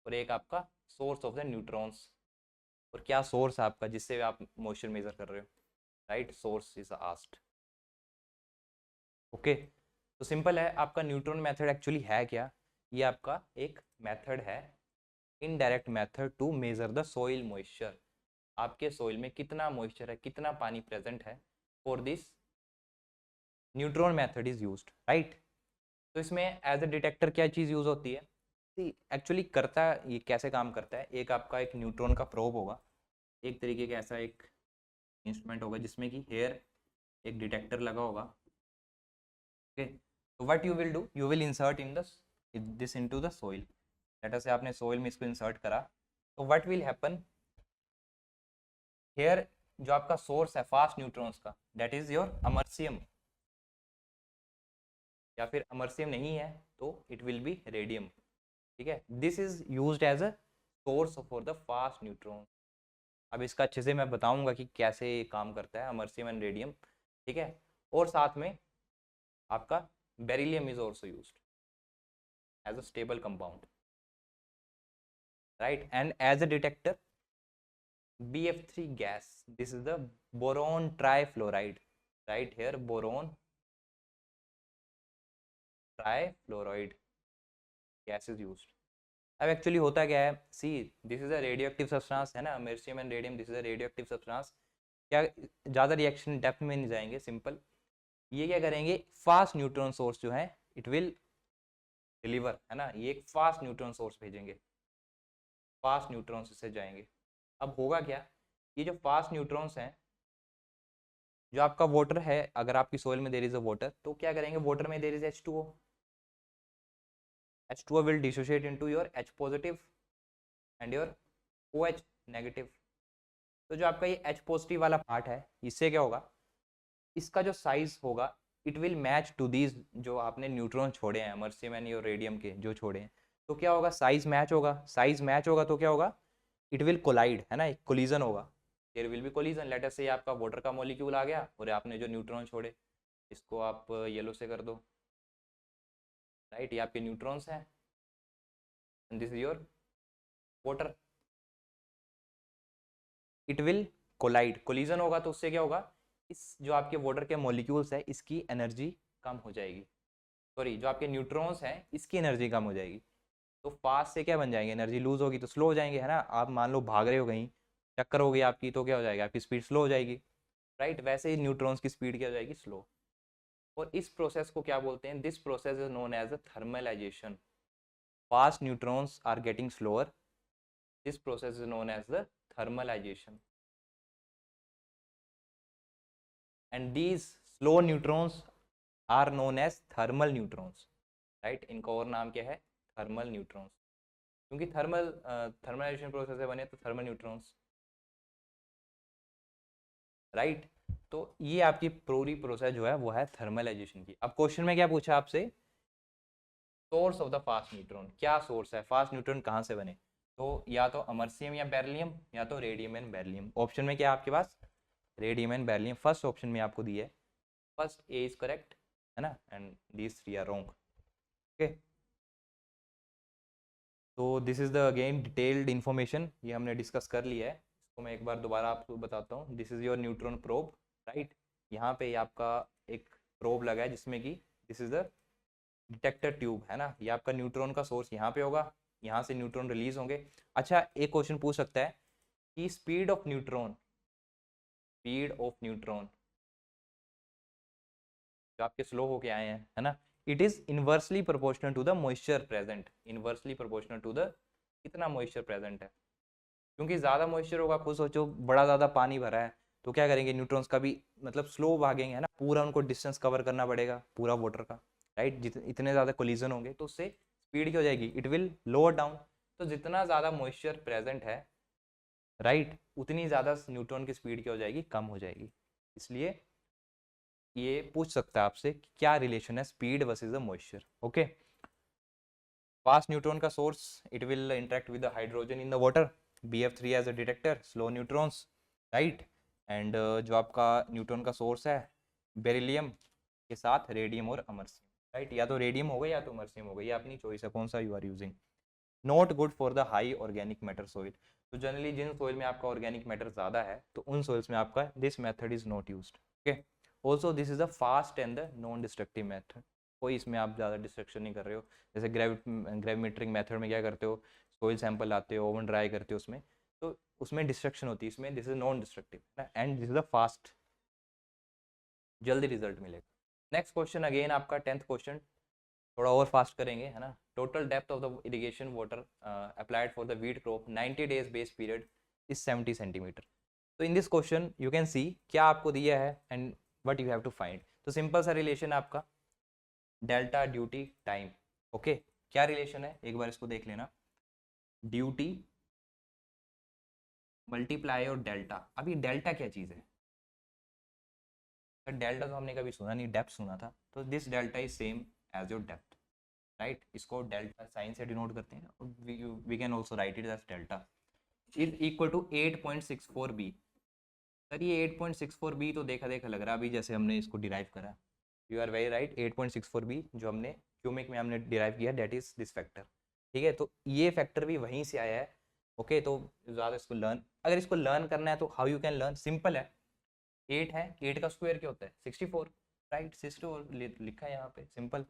और एक आपका सोर्स ऑफ द न्यूट्रॉन्स। और क्या सोर्स है आपका जिससे आप मॉइस्चर मेजर कर रहे हो, right, source is asked. Okay, तो सिंपल है, आपका न्यूट्रॉन मेथड एक्चुअली है क्या, ये आपका एक मेथड है, indirect method to measure the soil moisture. आपके सोइल में कितना मॉइस्चर है, कितना पानी प्रेजेंट है, for this neutron method is used, right. तो इसमें एज अ डिटेक्टर क्या चीज़ यूज होती है, एक्चुअली करता ये कैसे काम करता है, एक आपका एक न्यूट्रॉन का प्रोब होगा, एक तरीके का ऐसा एक इंस्ट्रूमेंट होगा जिसमें कि हेयर एक डिटेक्टर लगा होगा। ओके, तो what you will do, you will insert in this into the soil. Late us से आपने सोइल में इसको इंसर्ट करा, तो व्हाट विल हैपन हेयर, जो आपका सोर्स है फास्ट न्यूट्रॉन्स का, दैट इज योर अमर्सियम, या फिर अमर्सियम नहीं है तो इट विल बी रेडियम। ठीक है, this is used as a source for the fast neutron. अब इसका अच्छे से मैं बताऊंगा कि कैसे काम करता है अमर्सियम एंड रेडियम। ठीक है, और साथ में आपका beryllium is also used as a stable compound, right, and as a detector BF3 gas, this is the boron trifluoride, right here, boron trifluoride gas is used। अब एक्चुअली होता क्या है, see this is a radioactive substance है ना, americium and radium, this is a radioactive substance. क्या, ज़्यादा reaction depth में नहीं जाएंगे, सिंपल ये क्या करेंगे, फास्ट न्यूट्रॉन सोर्स जो है इट विल डिलीवर, है ना, ये एक फास्ट न्यूट्रॉन सोर्स भेजेंगे, फास्ट न्यूट्रॉन्स से जाएंगे। अब होगा क्या, ये जो फास्ट न्यूट्रॉन्स हैं, जो आपका वाटर है, अगर आपकी सोइल में देर इज अ वाटर, तो क्या करेंगे, वाटर में there is H2O, H2O will dissociate into your H positive and your OH negative. तो जो आपका ये H पॉजिटिव वाला पार्ट है, इससे क्या होगा, इसका जो साइज होगा it will match to these, जो आपने न्यूट्रॉन छोड़े हैं अमर्सियम एंड योर रेडियम के जो छोड़े हैं, तो क्या होगा, साइज मैच होगा, साइज मैच होगा तो क्या होगा, इट विल कोलाइड, है ना, एक कोलिजन होगा, there will be collision. Let us say आपका वाटर का मॉलिक्यूल आ गया और आपने जो न्यूट्रॉन छोड़े, इसको आप येलो से कर दो, राइट, ये आपके न्यूट्रॉन्स हैं and this is your water, it will collide, collision होगा तो उससे क्या होगा, इस जो आपके वाटर के मॉलिक्यूल्स है इसकी एनर्जी कम हो जाएगी, सॉरी जो आपके न्यूट्रॉन्स हैं इसकी एनर्जी कम हो जाएगी, तो फास्ट से क्या बन जाएंगे, एनर्जी लूज होगी तो स्लो हो जाएंगे, है ना। आप मान लो भाग रहे हो कहीं, चक्कर हो गई आपकी, तो क्या हो जाएगा, आपकी स्पीड स्लो हो जाएगी, राइट, वैसे ही न्यूट्रॉन्स की स्पीड क्या हो जाएगी, स्लो। और इस प्रोसेस को क्या बोलते हैं, this process is known as a thermalisation. Fast neutrons are getting slower, this process is known as the thermalisation, and these slow neutrons are known as thermal neutrons, right, इनका और नाम क्या है, थर्मल न्यूट्रॉन्स, क्योंकि थर्मलाइजेशन process से बने तो thermal neutrons, right. तो ये आपकी पूरी प्रोसेस जो है वो है थर्मलाइजेशन की। अब क्वेश्चन में क्या पूछा आपसे, source of the fast neutron, क्या सोर्स है, फास्ट न्यूट्रॉन कहाँ से बने, तो या तो अमर्सियम या बेरिलियम, या तो रेडियम एंड बेरिलियम। ऑप्शन में क्या है आपके पास, radium and beryllium, first option में आपको दिया है, फर्स्ट ए इज करेक्ट, है ना, and these three are wrong. Okay, तो this is the again detailed information, ये हमने डिस्कस कर लिया है, इसको मैं एक बार दोबारा आपको बताता हूँ। This is your neutron probe, right, यहाँ पे आपका एक प्रोब लगा है जिसमें कि this is the detector tube, है ना, ये आपका न्यूट्रॉन का सोर्स यहाँ पे होगा, यहाँ से न्यूट्रॉन रिलीज होंगे। अच्छा, एक क्वेश्चन पूछ सकता है कि स्पीड ऑफ न्यूट्रॉन जो आपके स्लो होके आए हैं, है ना, it is inversely proportional to the moisture present. Inversely proportional to the कितना मॉइस्चर प्रेजेंट है, क्योंकि ज़्यादा मॉइस्चर होगा, आपको सोचो बड़ा ज़्यादा पानी भरा है तो क्या करेंगे, न्यूट्रॉन्स का भी मतलब स्लो भागेंगे, है ना, पूरा उनको डिस्टेंस कवर करना पड़ेगा पूरा वाटर का, राइट। इतने ज़्यादा कोलिजन होंगे तो उससे स्पीड क्या हो जाएगी, इट विल लोअर डाउन। तो जितना ज़्यादा मॉइस्चर प्रेजेंट है, राइट, उतनी ज़्यादा न्यूट्रॉन की स्पीड क्या हो जाएगी, कम हो जाएगी। इसलिए ये पूछ सकता है आपसे कि क्या रिलेशन है speed versus the moisture. Okay, fast neutron का source, it will interact with the hydrogen in the water, BF3 as a detector, slow neutrons, right. And जो आपका न्यूट्रॉन का सोर्स है बेरिलियम के साथ रेडियम और अमरसियम, राइट। या तो रेडियम हो गया या तो अमरसियम हो गया, ये अपनी चॉइस है कौन सा you are using. Not good for the high organic matter soil, तो जनरली जिन सॉइल में आपका ऑर्गेनिक मैटर ज़्यादा है तो उन सॉइल्स में आपका this method is not used. Okay, also this is a fast and the non destructive method, कोई इसमें आप ज़्यादा डिस्ट्रक्शन नहीं कर रहे हो। जैसे ग्रेविमेट्रिक मेथड में क्या करते हो, सॉइल सैंपल लाते हो, ओवन ड्राई करते हो उसमें, तो उसमें डिस्ट्रक्शन होती है, इसमें दिस इज नॉन डिस्ट्रक्टिव ना, and this is a fast, जल्दी रिजल्ट मिलेगा। नेक्स्ट क्वेश्चन अगेन आपका 10th क्वेश्चन, थोड़ा और फास्ट करेंगे, है ना। Total depth of the irrigation water applied for the wheat crop 90 days base period is 70 centimetre. तो in this question you can see क्या आपको दिया है and what you have to find. तो सिंपल सा रिलेशन है आपका, डेल्टा ड्यूटी टाइम। ओके, क्या रिलेशन है एक बार इसको देख लेना, ड्यूटी मल्टीप्लाई और डेल्टा। अभी डेल्टा क्या चीज़ है, डेल्टा तो हमने कभी सुना नहीं, डेप्थ सुना था, तो this delta is same as your depth, right. इसको डेल्टा साइन से डिनोट करते हैं, we can also write it as delta is equal to 8.64 B. Sir ये 8.64 बी तो देखा देखा लग रहा है अभी जैसे हमने इसको डिराइव करा। You are very right, 8.64 B जो हमने क्यूमिक में हमने डिराइव किया, डेट इज दिस फैक्टर, ठीक है। तो ये फैक्टर भी वहीं से आया है। ओके, तो ज़्यादा इसको लर्न, अगर इसको लर्न करना है तो how you can learn, simple है, 8 है, 8 का स्क्वायर क्या होता है 64, राइट, 64 लिखा है यहाँ पे, सिंपल।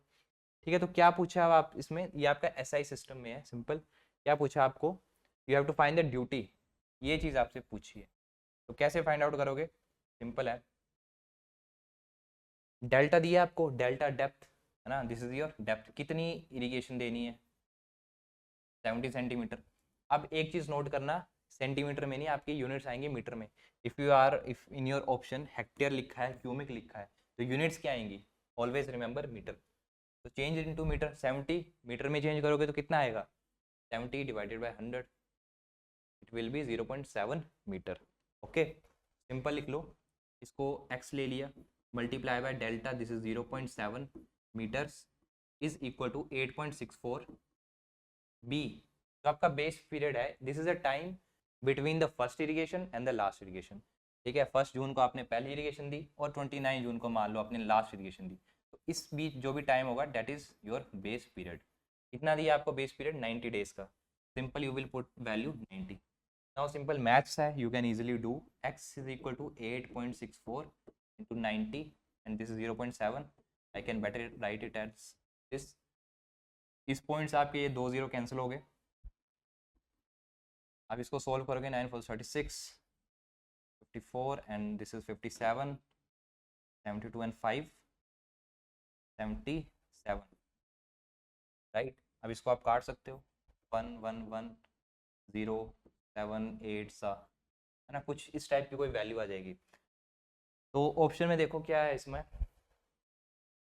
ठीक है, तो क्या पूछा अब आप इसमें, ये आपका SI सिस्टम में है, सिंपल। क्या पूछा आपको, you have to find the duty, ये चीज़ आपसे पूछी है। तो कैसे फाइंड आउट करोगे, सिंपल है, डेल्टा दिया आपको, डेल्टा डेप्थ, है ना, दिस इज योर डेप्थ, कितनी इरिगेशन देनी है 70 सेंटीमीटर। अब एक चीज़ नोट करना, सेंटीमीटर में नहीं, आपकी यूनिट्स आएंगे मीटर में। If in your option hectare लिखा है, क्यूमिक लिखा है, तो यूनिट्स क्या आएंगी, ऑलवेज रिमेंबर मीटर। तो चेंज इनटू मीटर, 70 मीटर में चेंज करोगे तो कितना आएगा, 70 divided by 100, it will be 0.7 metre. Okay, simple लिख लो, इसको x ले लिया, multiply by delta, this is 0.7 metres is equal to 8.64 B. जो आपका बेस पीरियड है, this is a time between the first irrigation and the last irrigation, ठीक है। 1 जून को आपने पहली इरिगेशन दी और 29 जून को मान लो आपने लास्ट इरिगेशन दी, तो इस बीच जो भी टाइम होगा that is your base period. कितना दिया आपको बेस पीरियड, 90 डेज का, simple you will put value 90। Now simple maths है, you can easily do, x is equal to 8.64 into 90 and this is 0.7, I can better write it as this। इस points आपके ये 2 0 cancel हो गए। आप इसको solve करोगे, 9 4 36 54 and this is 57 72 and 5 77, right. अब इसको आप काट सकते हो, 1 1 1 0 7 8 सा, है ना, कुछ इस टाइप की कोई वैल्यू आ जाएगी। तो ऑप्शन में देखो क्या है इसमें,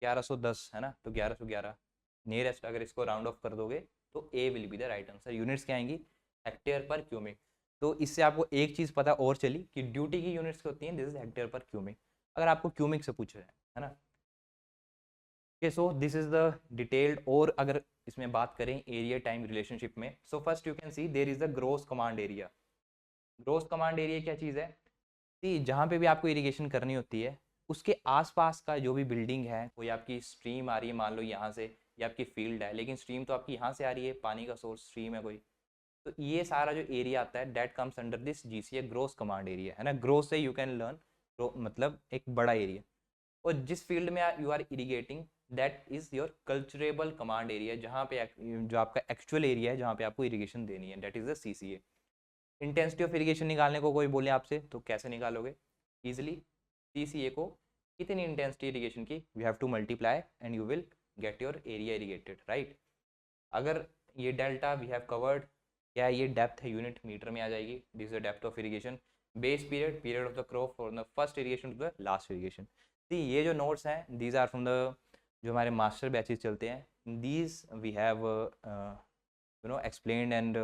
1110 है ना, तो 1111 नियरेस्ट, अगर इसको राउंड ऑफ कर दोगे तो A will be the right answer. Units क्या आएंगी, हेक्टेयर पर क्यूमिक। तो इससे आपको एक चीज़ पता और चली कि ड्यूटी की यूनिट्स होती हैं, दिस इज हेक्टेयर पर क्यूमिक, अगर आपको क्यूमिक से पूछा जाए, है ना। Okay, so this is the detailed. और अगर इसमें बात करें एरिया टाइम रिलेशनशिप में, so first you can see there is the gross command area. Gross command area क्या चीज़ है, सी जहाँ पे भी आपको इरिगेशन करनी होती है उसके आसपास का जो भी बिल्डिंग है, कोई आपकी स्ट्रीम आ रही है मान लो यहाँ से, ये आपकी फील्ड है लेकिन स्ट्रीम तो आपकी यहाँ से आ रही है, पानी का सोर्स स्ट्रीम है कोई, तो ये सारा जो एरिया आता है that comes under this GCA gross command area, है ना। ग्रोस से यू कैन लर्न, मतलब एक बड़ा एरिया। और जिस फील्ड में you are irrigating that is your culturable command area, जहाँ पे जो आपका एक्चुअल एरिया है जहाँ पे आपको इरिगेशन देनी है, that is the CCA। Intensity of irrigation निकालने को कोई बोले आपसे तो कैसे निकालोगे इजिली? CCA को कितनी इंटेंसिटी इरिगेशन की, you have to multiply and you will get your area irrigated, right. अगर ये डेल्टा वी हैव कवर्ड, क्या ये डेप्थ है यूनिट मीटर में आ जाएगी, this is the depth of irrigation. Base period, period of the crop from the first irrigation to the last irrigation. See ये जो नोट्स हैं दीज आर फ्रॉम द जो हमारे मास्टर बैचेस चलते हैं, these we have explained and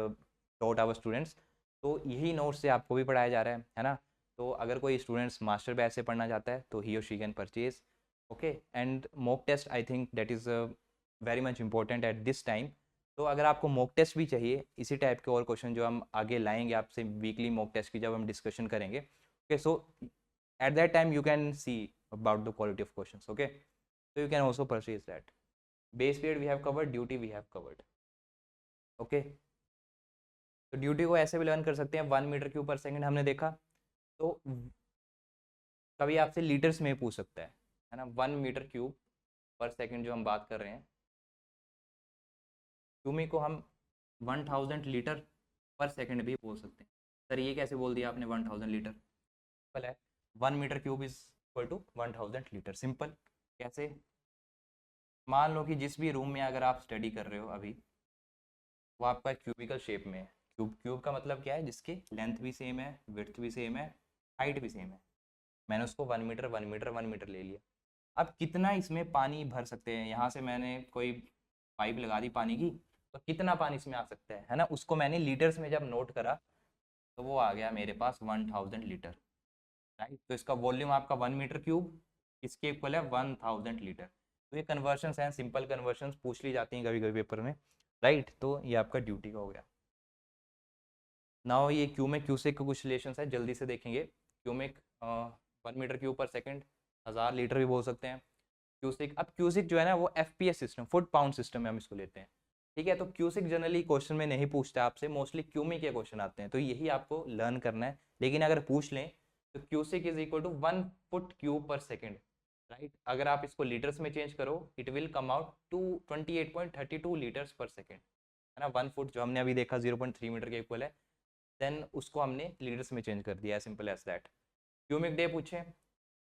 taught our students. तो यही notes से आपको भी पढ़ाया जा रहा है ना। तो अगर कोई स्टूडेंट्स मास्टर बैच से पढ़ना चाहता है तो ही और she can purchase, okay. And mock test I think that is very much important at this time. तो अगर आपको मॉक टेस्ट भी चाहिए इसी टाइप के और क्वेश्चन जो हम आगे लाएंगे आपसे वीकली मॉक टेस्ट की जब हम डिस्कशन करेंगे, okay. So at that time you can see about the quality of questions, okay. so you can also purchase that. Base period we have covered, duty we have covered, okay। तो duty को ऐसे भी learn कर सकते हैं, 1 metre cube per second हमने देखा। तो कभी आपसे लीटर्स में पूछ सकता है ना, 1 मीटर क्यूब पर सेकंड जो हम बात कर रहे हैं, क्यूमी को हम 1000 लीटर पर सेकंड भी बोल सकते हैं। सर ये कैसे बोल दिया आपने 1000 लीटर? सिंपल है, 1 metre cube is equal to 1000 litre. Simple कैसे? मान लो कि जिस भी रूम में अगर आप स्टडी कर रहे हो अभी, वो आपका क्यूबिकल शेप में है। क्यूब का मतलब क्या है? जिसकी लेंथ भी सेम है, विड्थ भी सेम है, हाइट भी सेम है। मैंने उसको 1 मीटर 1 मीटर 1 मीटर ले लिया। अब कितना इसमें पानी भर सकते हैं, यहाँ से मैंने कोई पाइप लगा दी पानी की, तो कितना पानी इसमें आ सकता है ना, उसको मैंने लीटर्स में जब नोट करा तो वो आ गया मेरे पास 1000 लीटर, राइट। तो इसका वॉल्यूम आपका 1 मीटर क्यूब इसके इक्वल है 1000 लीटर। तो ये कन्वर्शंस हैं, सिंपल कन्वर्शंस पूछ ली जाती हैं कभी कभी पेपर में, राइट। तो ये आपका ड्यूटी का हो गया। नाउ ये क्यूमिक क्यूसिक का कुछ रिलेशन है, जल्दी से देखेंगे। क्यूमिक 1 metre cube per second, 1000 litre भी बोल सकते हैं। क्यूसिक, अब क्यूसिक जो है ना वो FPS system, foot pound system में हम इसको लेते हैं, ठीक है। तो क्यूसिक जनरली क्वेश्चन में नहीं पूछता आपसे, मोस्टली क्यूमिक के क्वेश्चन आते हैं, तो यही आपको लर्न करना है। लेकिन अगर पूछ लें तो cusec is equal to 1 foot cube per second, right. अगर आप इसको लीटर्स में चेंज करो it will come out to 28.32 litres per second, है ना। 1 फुट जो हमने अभी देखा 0.3 मीटर के इक्वल है, देन उसको हमने लीटर्स में चेंज कर दिया है, सिंपल एज दैट। क्यूमिक डे पूछे,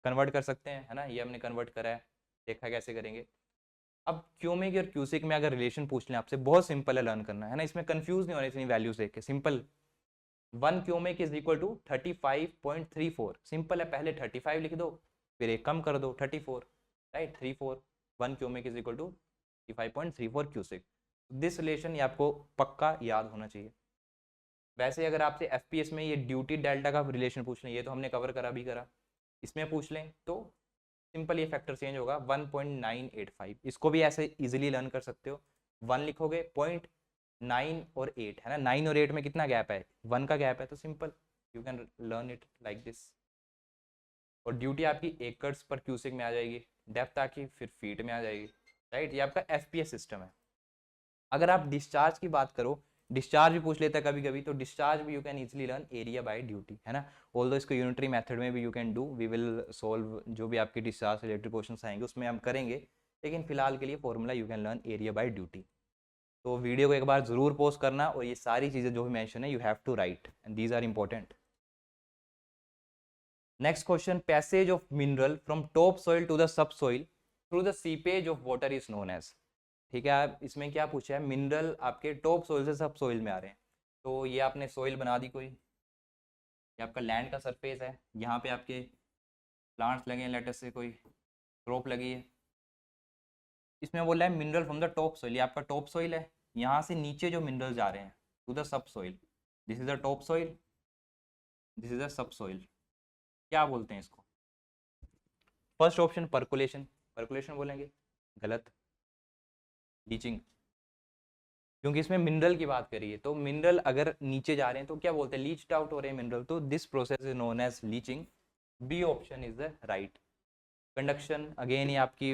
कन्वर्ट कर सकते हैं, है ना, ये हमने कन्वर्ट करा है, देखा कैसे करेंगे। अब क्यूमिक और क्यूसिक में अगर रिलेशन पूछ लें आपसे, बहुत सिंपल है लर्न करना, है ना, इसमें कंफ्यूज नहीं होने चाहिए वैल्यूज देख के, simple. 1 cumec is equal to 35.34, simple है, पहले 35 लिख दो फिर एक कम कर दो 34, right, 34। 1 cumec is equal to 35.34 cusec. This relation ये आपको पक्का याद होना चाहिए। वैसे अगर आपसे FPS में ये ड्यूटी डेल्टा का रिलेशन पूछ लें, ये तो हमने कवर करा भी करा, इसमें पूछ लें तो सिंपल ये फैक्टर चेंज होगा 1.985। इसको भी ऐसे इजीली लर्न कर सकते हो, 1 लिखोगे 0.9 और 8, है ना, 9 और 8 में कितना गैप है? 1 का गैप है, तो simple you can learn it like this. और ड्यूटी आपकी एकर्स पर क्यूसिक में आ जाएगी, डेप्थ आके फिर फीट में आ जाएगी, राइट। ये आपका FPS सिस्टम है। अगर आप डिस्चार्ज की बात करो, डिस्चार्ज भी पूछ लेता है कभी कभी, तो डिस्चार्ज भी you can easily learn area by duty, है ना। ऑल्दो इसको यूनिटरी मेथड में भी you can do, we will solve जो भी आपके डिस्चार्ज रिलेटेड क्वेश्चंस आएंगे उसमें हम करेंगे, लेकिन फिलहाल के लिए formula you can learn area by duty. तो वीडियो को एक बार जरूर पोस्ट करना, और ये सारी चीज़ें जो भी मेंशन है you have to write and these are important. Next question, passage of mineral from top soil to the sub soil through the seepage of water is known as, ठीक है। आप इसमें क्या पूछा है, मिनरल आपके टॉप सॉइल से सब सॉइल में आ रहे हैं। तो ये आपने सॉइल बना दी कोई, ये आपका लैंड का सरफेस है, यहाँ पे आपके प्लांट्स लगे हैं, लेटस से कोई क्रॉप लगी है। इसमें बोला है mineral from the top soil, ये आपका टॉप सॉइल है, यहाँ से नीचे जो मिनरल जा रहे हैं to the sub soil, this is the top soil, this is the sub soil. क्या बोलते हैं इसको? फर्स्ट ऑप्शन परकुलेशन, परकुलेशन बोलेंगे, गलत। लीचिंग, क्योंकि इसमें मिनरल की बात करिए, तो मिनरल अगर नीचे जा रहे हैं तो क्या बोलते हैं, लीच्ड आउट हो रहे हैं मिनरल, तो this process is known as leaching. B option is the right. Conduction, again ये आपकी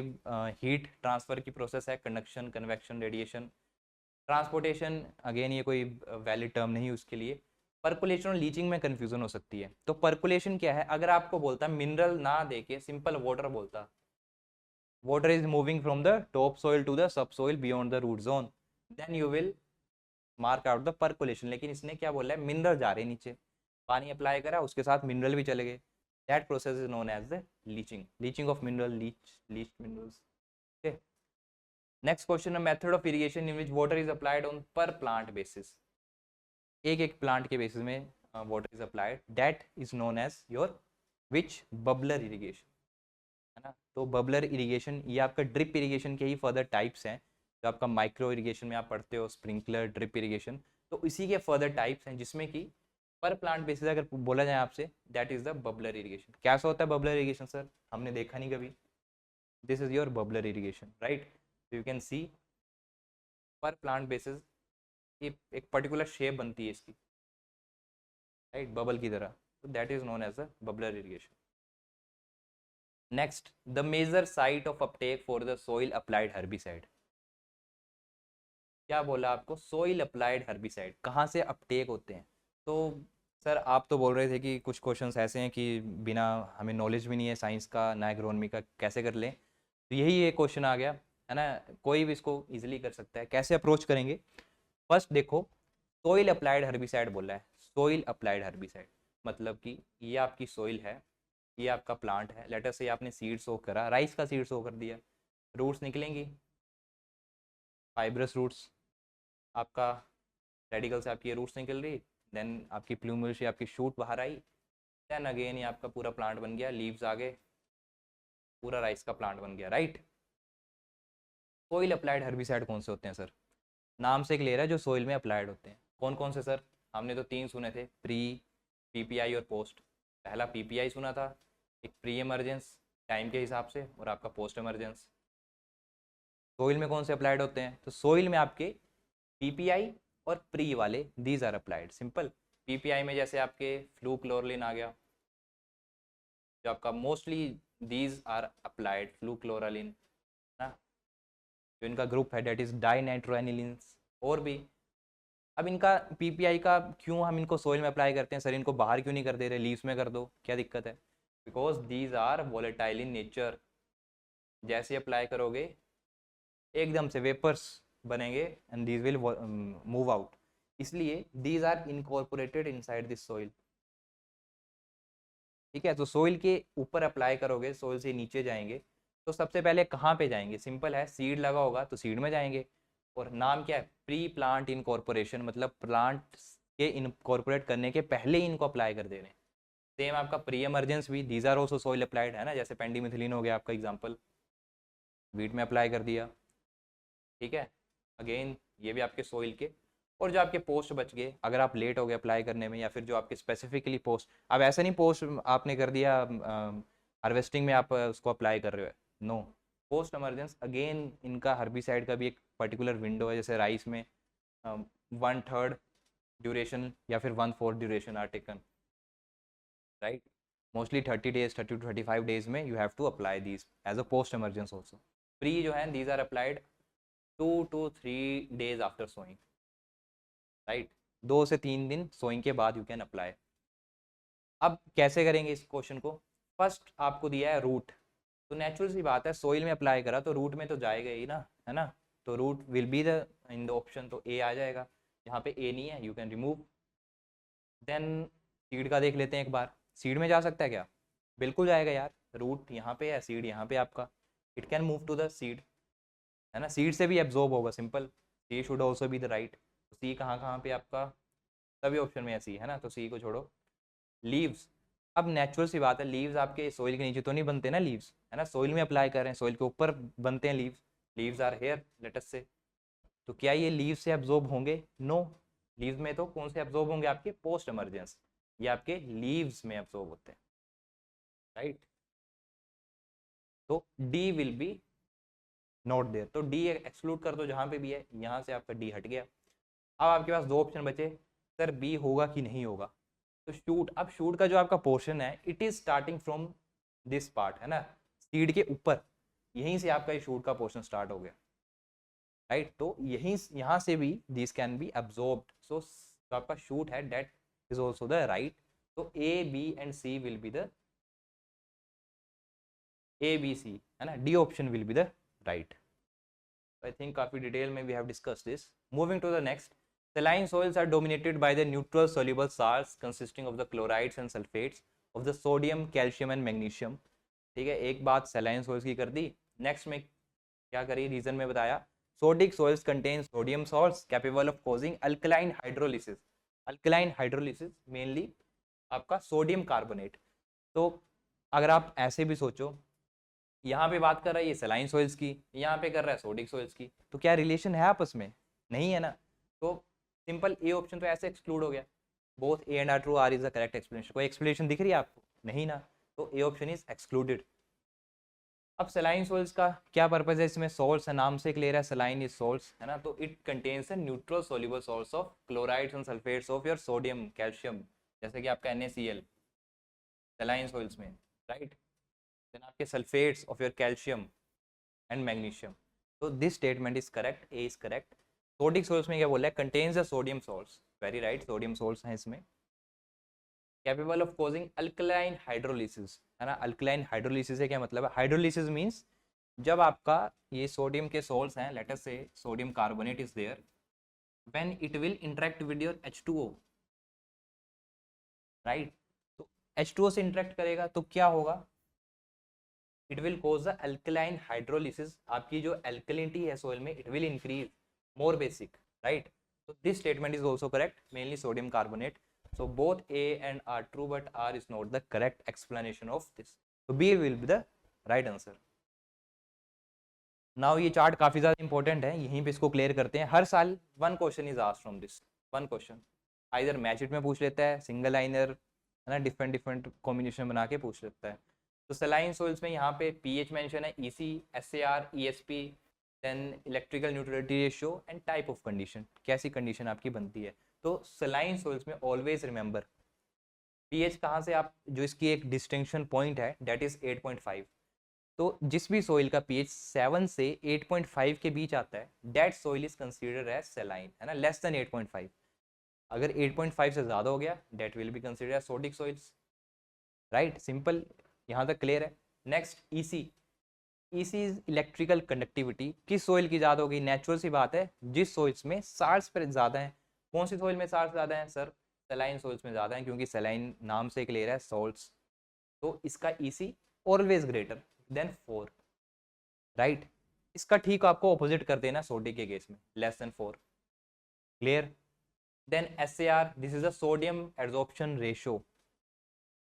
हीट ट्रांसफर की प्रोसेस है, conduction, convection, radiation. Transportation, again ये कोई वैलिड टर्म नहीं उसके लिए। परकुलेशन और लीचिंग में कंफ्यूजन हो सकती है। तो परकुलेशन क्या है, अगर आपको बोलता मिनरल ना देके सिंपल वाटर बोलता water is moving from the top soil to the subsoil beyond the root zone, then you will mark out the percolation. लेकिन इसने क्या बोला है, मिनरल जा रहे हैं नीचे, पानी अप्लाई करा उसके साथ मिनरल भी चले गए, that process is known as the leaching of mineral, leach minerals. Okay, next question है method of irrigation in which water is applied on per plant basis, एक एक प्लांट के बेसिस में water is applied, that is known as your which bubbler irrigation, है ना। तो bubbler irrigation ये आपका ड्रिप इरिगेशन के ही फर्दर टाइप्स हैं, जो आपका माइक्रो इरिगेशन में आप पढ़ते हो, स्प्रिंकलर, ड्रिप इरिगेशन, तो इसी के फर्दर टाइप्स हैं, जिसमें कि पर प्लांट बेसिस अगर बोला जाए आपसे, that is the bubbler irrigation. कैसा होता है बबलर इरिगेशन सर, हमने देखा नहीं कभी, this is your bubbler irrigation, right. You can see per plant basis एक पर्टिकुलर शेप बनती है इसकी, राइट, बबल की तरह, तो that is known as the bubbler irrigation. Next, the major site of uptake for the soil applied herbicide, क्या बोला आपको, सोइल अप्लाइड हर्बिसाइड कहाँ से अपटेक होते हैं। तो सर आप तो बोल रहे थे कि कुछ क्वेश्चंस ऐसे हैं कि बिना हमें नॉलेज भी नहीं है साइंस का ना एग्रोनॉमी का, कैसे कर लें, तो यही एक क्वेश्चन आ गया, है ना। कोई भी इसको इजीली कर सकता है, कैसे अप्रोच करेंगे। फर्स्ट देखो, सोइल अप्लाइड हर्बिसाइड बोला है, सोइल अप्लाइड हर्बिसाइड मतलब कि ये आपकी सोइल है, ये आपका प्लांट है, लेटर से आपने सीड सो करा, राइस का सीड सो कर दिया, रूट्स निकलेंगी, फाइब्रस रूट्स, आपका रेडिकल से आपकी रूट्स निकल रही, देन आपकी प्लूमल से आपकी शूट बाहर आई, देन अगेन ये आपका पूरा प्लांट बन गया, लीव्स आ गए, पूरा राइस का प्लांट बन गया, राइट। सोइल अप्लाइड हर्बिसाइड कौन से होते हैं सर, नाम से क्लियर है, जो सोइल में अप्लाइड होते हैं। कौन कौन से सर, हमने तो तीन सुने थे, प्री, पीपीआई और पोस्ट। पहला पीपीआई सुना था, एक प्री इमरजेंस टाइम के हिसाब से, और आपका पोस्ट इमरजेंस। सोइल में कौन से अप्लाइड होते हैं, तो सोइल में आपके पीपीआई और प्री वाले, these are applied, simple. PPI में जैसे आपके फ्लूक्लोरलिन आ गया, जो आपका mostly these are applied, fluchloralin ना, जो इनका ग्रुप है डेट इज डाइनाइट्रोएनिलीन्स। और भी, अब इनका पीपीआई का क्यों हम इनको सोइल में अप्लाई करते हैं सर, इनको बाहर क्यों नहीं कर दे रहे, लीव्स में कर दो, क्या दिक्कत है, because these are volatile in nature, जैसे अप्लाई करोगे एकदम से वेपर्स बनेंगे and these will move out, इसलिए these are incorporated inside this soil, ठीक है। तो सोइल के ऊपर अप्लाई करोगे, सोइल से नीचे जाएंगे, तो सबसे पहले कहाँ पे जाएंगे, सिंपल है, सीड लगा होगा तो सीड में जाएंगे, और नाम क्या है, प्री प्लांट इनकॉर्पोरेशन, मतलब प्लांट के इनकॉर्पोरेट करने के पहले ही इनको अप्लाई कर दे रहे हैं। सेम आपका प्री इमरजेंस भी, these are also soil applied, है ना, जैसे पेंडिमिथिलिन हो गया आपका एग्जाम्पल, वीट में अप्लाई कर दिया, ठीक है। अगेन ये भी आपके सोइल के, और जो आपके पोस्ट बच गए, अगर आप लेट हो गए अप्लाई करने में, या फिर जो आपके स्पेसिफिकली पोस्ट, अब ऐसा नहीं पोस्ट आपने कर दिया हार्वेस्टिंग में आप उसको अप्लाई कर रहे हो, नो, पोस्ट इमरजेंस अगेन इनका हर्बिसाइड का भी एक पर्टिकुलर विंडो है, जैसे राइस में 1/3 ड्यूरेशन या फिर 1/4 duration are taken, right, mostly 30 days, 30 to 35 days में you have to apply these as a post emergence also. Pre जो है these are applied 2 to 3 days after sowing, right, 2 से 3 दिन सोइंग के बाद यू कैन अप्लाई। अब कैसे करेंगे इस क्वेश्चन को, फर्स्ट आपको दिया है रूट, तो नेचुरल सी बात है, सोइल में अप्लाई करा तो रूट में तो जाएगा ही ना, है ना, तो root will be the in the option, तो ए आ जाएगा, यहाँ पे ए नहीं है, you can remove. Then seed का देख लेते हैं एक बार, सीड में जा सकता है क्या, बिल्कुल जाएगा यार, रूट यहाँ पे है, सीड यहाँ पे आपका, it can move to the seed, है ना, सीड से भी एब्जॉर्ब होगा, simple, C should also be the right, C कहाँ कहाँ पे आपका, सभी ऑप्शन में है सी, है ना, तो सी को छोड़ो। लीव्स, अब नेचुरल सी बात है, लीव्स आपके सोइल के नीचे तो नहीं बनते ना लीव्स, है ना, सोइल में अप्लाई कर रहे हैं, सोइल के ऊपर बनते हैं leaves, leaves are hairless से, तो क्या ये लीव्स से एब्जॉर्ब होंगे, नो, लीव्स में तो कौन से एब्जॉर्ब होंगे, आपके पोस्ट इमरजेंस, ये आपके लीव्स में एब्जॉर्ब होते हैं, राइट, तो D will be not there, तो डी एक्सक्लूड कर दो जहां पे भी है, यहाँ से आपका डी हट गया। अब आपके पास दो ऑप्शन बचे, सर बी होगा कि नहीं होगा, तो शूट, अब शूट का जो आपका पोर्शन है, it is starting from this part, है ना, सीड के ऊपर, यहीं से आपका ये शूट का पोर्शन स्टार्ट हो गया, राइट, तो यहीं यहाँ से भी this can be absorbed, so जो आपका शूट है that is also the right, तो A B and C will be the A B C, है ना, D option will be the right. I think काफी डिटेल में we have discuss this. Moving to the next, saline soils are dominated by the neutral soluble salts consisting of the chlorides and sulfates of the sodium, calcium and magnesium। ठीक है, एक बात saline soils की कर दी। Next में क्या करी, reason में बताया, sodic soils contain sodium salts capable of causing alkaline hydrolysis। alkaline hydrolysis mainly आपका सोडियम कार्बोनेट। तो अगर आप ऐसे भी सोचो, यहाँ पे बात कर रहा है ये सलाइन सोइल्स की, यहाँ पे कर रहा है सोडिक सोइल्स की, तो क्या रिलेशन है आपस में? नहीं है ना। तो सिंपल ए ऑप्शन तो ऐसे एक्सक्लूड हो गया। Both A and R true, R is the correct explanation. कोई एक्सप्लेनेशन दिख रही है आपको? नहीं ना, तो ए ऑप्शन इज एक्सक्लूडेड। अब सलाइन सोल्स का क्या पर्पज है, इसमें सोल्स है, नाम से क्लियर है, सलाइन इज सोल्स, है ना। तो it contains neutral soluble salts of chlorides and sulphates of your sodium, calcium, जैसे कि आपका NaCl सलाइन सोल्स में, राइट। देन आपके sulphates of your calcium and magnesium. तो this statement is correct, A is correct. Sodic soils में क्या बोला है, contains the sodium salts, very right, sodium salts हैं इसमें। Capable of causing alkaline hydrolysis, है ना। अल्कलाइन हाइड्रोलिसिस से क्या मतलब है, हाइड्रोलिसिस मींस जब आपका ये सोडियम के सोल्स हैं, let us say sodium carbonate is there, when it will interact with your H2O, right. तो H2O से इंटरेक्ट करेगा तो क्या होगा, it will cause the alkaline hydrolysis. आपकी जो अल्कलिनिटी है सोइल में, it will increase, more basic, right. So this statement is also correct, mainly sodium carbonate. So both A and R true, but R is not the correct explanation of this. So B will be the right answer. Now ये chart काफी ज्यादा important है, यहीं पे इसको clear करते हैं। हर साल one question is asked from this, one question either match it में पूछ लेता है, सिंगल लाइनर, है ना, डिफरेंट डिफरेंट कॉम्बिनेशन बना के पूछ लेता है। तो सलाइन सोइल्स में यहाँ पे पीएच मेंशन है, EC, SAR, ESP, then electrical neutrality ratio and type of condition, कैसी कंडीशन आपकी बनती है। तो सलाइन सोइल्स में ऑलवेज रिमेंबर पीएच कहाँ से, आप जो इसकी एक डिस्टिंक्शन पॉइंट है दैट इज 8.5। तो जिस भी सोइल का पीएच 7 से 8.5 के बीच आता है, that soil is considered as saline, है ना, लेस देन 8.5। अगर 8.5 से ज्यादा हो गया, that will be considered as sodic soils, right. Simple, यहाँ तक क्लियर है। Next EC, EC is electrical conductivity. किस सोइल की ज़्यादा होगी, नेचुरल सी बात है, जिस सोइल्स में साल्ट्स पर ज़्यादा है। कौन सी सोइल में साल्ट्स ज़्यादा है सर, सलाइन सोइल्स में ज़्यादा है, क्योंकि सलाइन नाम से क्लियर है, सॉल्ट्स। तो इसका EC always greater than 4, right. इसका ठीक आपको ऑपोजिट कर देना सोडिक के केस में, less than 4, clear. Then SAR, this is a sodium adsorption ratio,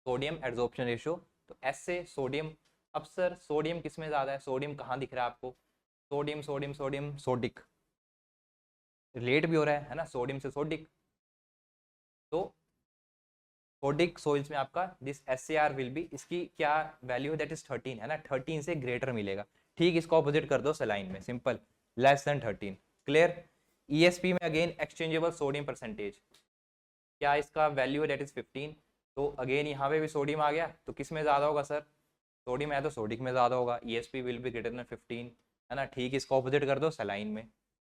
sodium adsorption ratio. तो S से सोडियम, अब सर सोडियम किस में ज़्यादा है, सोडियम कहाँ दिख रहा है आपको, sodium sodium sodium sodic, relate भी हो रहा है ना, सोडियम से सोडिक। तो सोडिक सोइल्स में आपका दिस SAR विल बी, इसकी क्या वैल्यू है, दैट इज 13, है ना, 13 से ग्रेटर मिलेगा। ठीक इसको ऑपोजिट कर दो सलाइन में, simple, less than 13, clear. ESP में अगेन एक्सचेंजेबल सोडियम परसेंटेज, क्या इसका वैल्यू है, दैट इज 15। तो अगेन यहाँ पे भी सोडियम आ गया, तो किस में ज़्यादा होगा सर, सोडियम है तो सोडिक में ज़्यादा होगा, ESP will be greater than 15, है ना। ठीक इसको ऑपोजिट कर दो सलाइन में,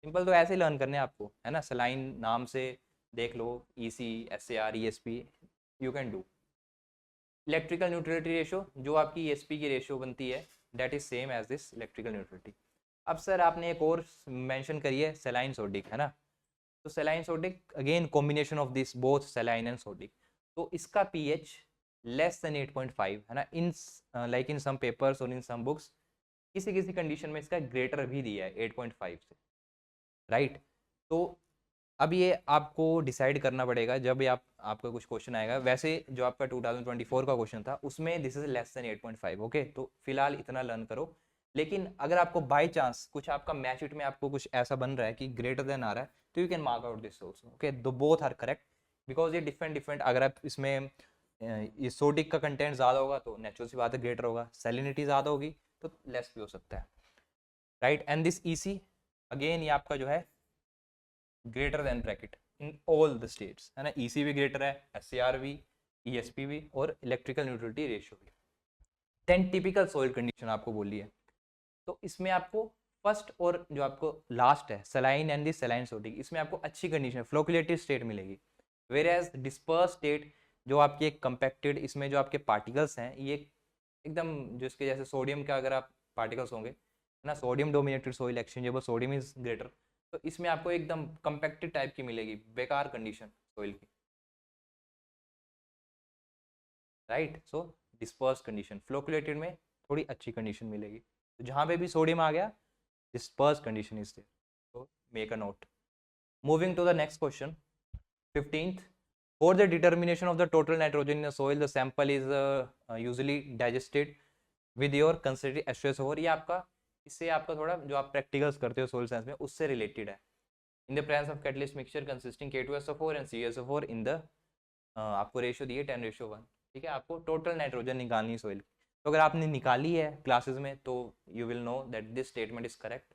सिंपल। तो ऐसे लर्न करने आपको, है ना, सलाइन नाम से देख लो, EC, SAR, ESP, you can do. Electrical neutrality ratio, जो आपकी ESP की रेशियो बनती है, that is same as this electrical neutrality. अब सर आपने एक और मेंशन करी है, सलाइन सोडिक, है ना। तो saline sodic again combination of this both saline and sodic. तो इसका पीएच लेस देन 8.5, है ना, in like in some papers और इन सम बुक्स किसी किसी कंडीशन में इसका ग्रेटर भी दिया है 8.5 से, राइट। तो अब ये आपको डिसाइड करना पड़ेगा जब ये आपका कुछ क्वेश्चन आएगा। वैसे जो आपका 2024 का क्वेश्चन था उसमें this is less than 8.5, okay. तो फिलहाल इतना लर्न करो। लेकिन अगर आपको बाय चांस कुछ आपका मैच इट में आपको कुछ ऐसा बन रहा है कि ग्रेटर देन आ रहा है, तो you can mark out this also, okay. दो बोथ आर करेक्ट, बिकॉज ये डिफरेंट डिफरेंट, अगर आप इसमें ये सोडिक का कंटेंट ज़्यादा होगा तो नेचुरल सी बात है ग्रेटर होगा, सैलिनिटी ज़्यादा होगी तो लेस भी हो सकता है, right. And this EC again ये आपका जो है greater than bracket in all the states, है ना। EC भी ग्रेटर है, SAR भी, ESP भी, और इलेक्ट्रिकल न्यूट्रलिटी रेशियो भी। देन टिपिकल सॉइल कंडीशन आपको बोली है, तो इसमें आपको फर्स्ट और जो आपको लास्ट है saline and this saline sodic, इसमें आपको अच्छी कंडीशन फ्लोकुलेटिव स्टेट मिलेगी। वेयर एज डिस्पर्स स्टेट, जो आपकी एक कंपैक्टेड, इसमें जो आपके पार्टिकल्स हैं ये एकदम जिसके जैसे सोडियम का अगर आप पार्टिकल्स होंगे है ना, sodium dominated soil exchangeable sodium is greater, तो इसमें आपको एकदम कंपैक्टेड टाइप की मिलेगी, बेकार कंडीशन सोइल की, राइट। सो डिस्पर्स कंडीशन, फ्लोकुलेटेड में थोड़ी अच्छी कंडीशन मिलेगी, तो जहाँ पे भी सोडियम आ गया disperse condition is there, so make a note. Moving to the next question, 15th. For the determination of the total nitrogen in the soil, the sample is usually digested with your considered H2SO4. ये आपका इससे आपका थोड़ा जो आप practicals करते हो soil science में उससे रिलेटेड है. In the presence of catalyst mixture consisting K2SO4 and CSO4 in the आपको रेशियो दिए 10:1, ठीक है. आपको टोटल नाइट्रोजन निकालनी है सोइल की, तो अगर आपने निकाली है क्लासेस में तो you will know that this statement is correct.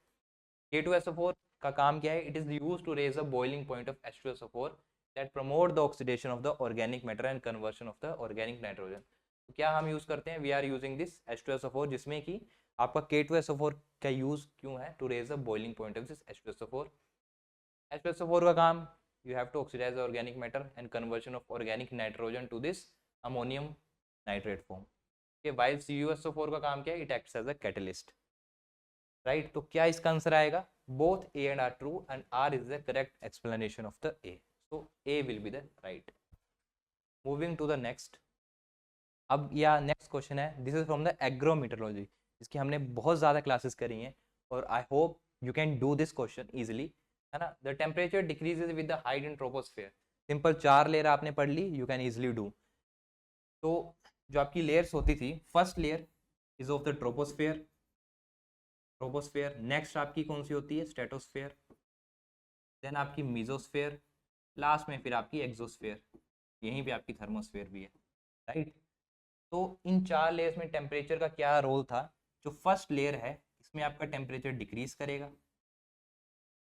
K2SO4 का काम क्या है? It is used to raise the boiling point of H2SO4 that promote the oxidation of the organic matter and conversion of the organic nitrogen. तो क्या हम use करते हैं? We are using this H2SO4, जिसमें कि आपका K2SO4 का use क्यों है? To raise the boiling point of this H2SO4. H2SO4 का काम, you have to oxidize the organic matter and conversion of organic nitrogen to this ammonium nitrate form. Okay, while CuSO4 का काम क्या है? It acts as a catalyst. Right? तो क्या इसका answer आएगा? Both A and R true and R is the correct explanation of the A. So A will be the right. Moving to the next. अब या next question है, this is from the एग्रोमीटरोलॉजी, इसकी हमने बहुत ज़्यादा classes करी हैं और I hope you can do this question easily, है ना. The temperature decreases with the height in troposphere. Simple 4 layer आपने पढ़ ली, यू कैन इजिली डू. तो जो आपकी लेयर्स होती थी, first layer is of the troposphere, troposphere. Next आपकी कौन सी होती है? स्ट्रेटोस्फेयर. देन आपकी मीजोस्फेयर, लास्ट में फिर आपकी एक्सोस्फेयर, यहीं पे आपकी थर्मोस्फेयर भी है, राइट. तो इन 4 लेयर्स में टेम्परेचर का क्या रोल था? जो फर्स्ट लेयर है इसमें आपका टेम्परेचर डिक्रीज करेगा,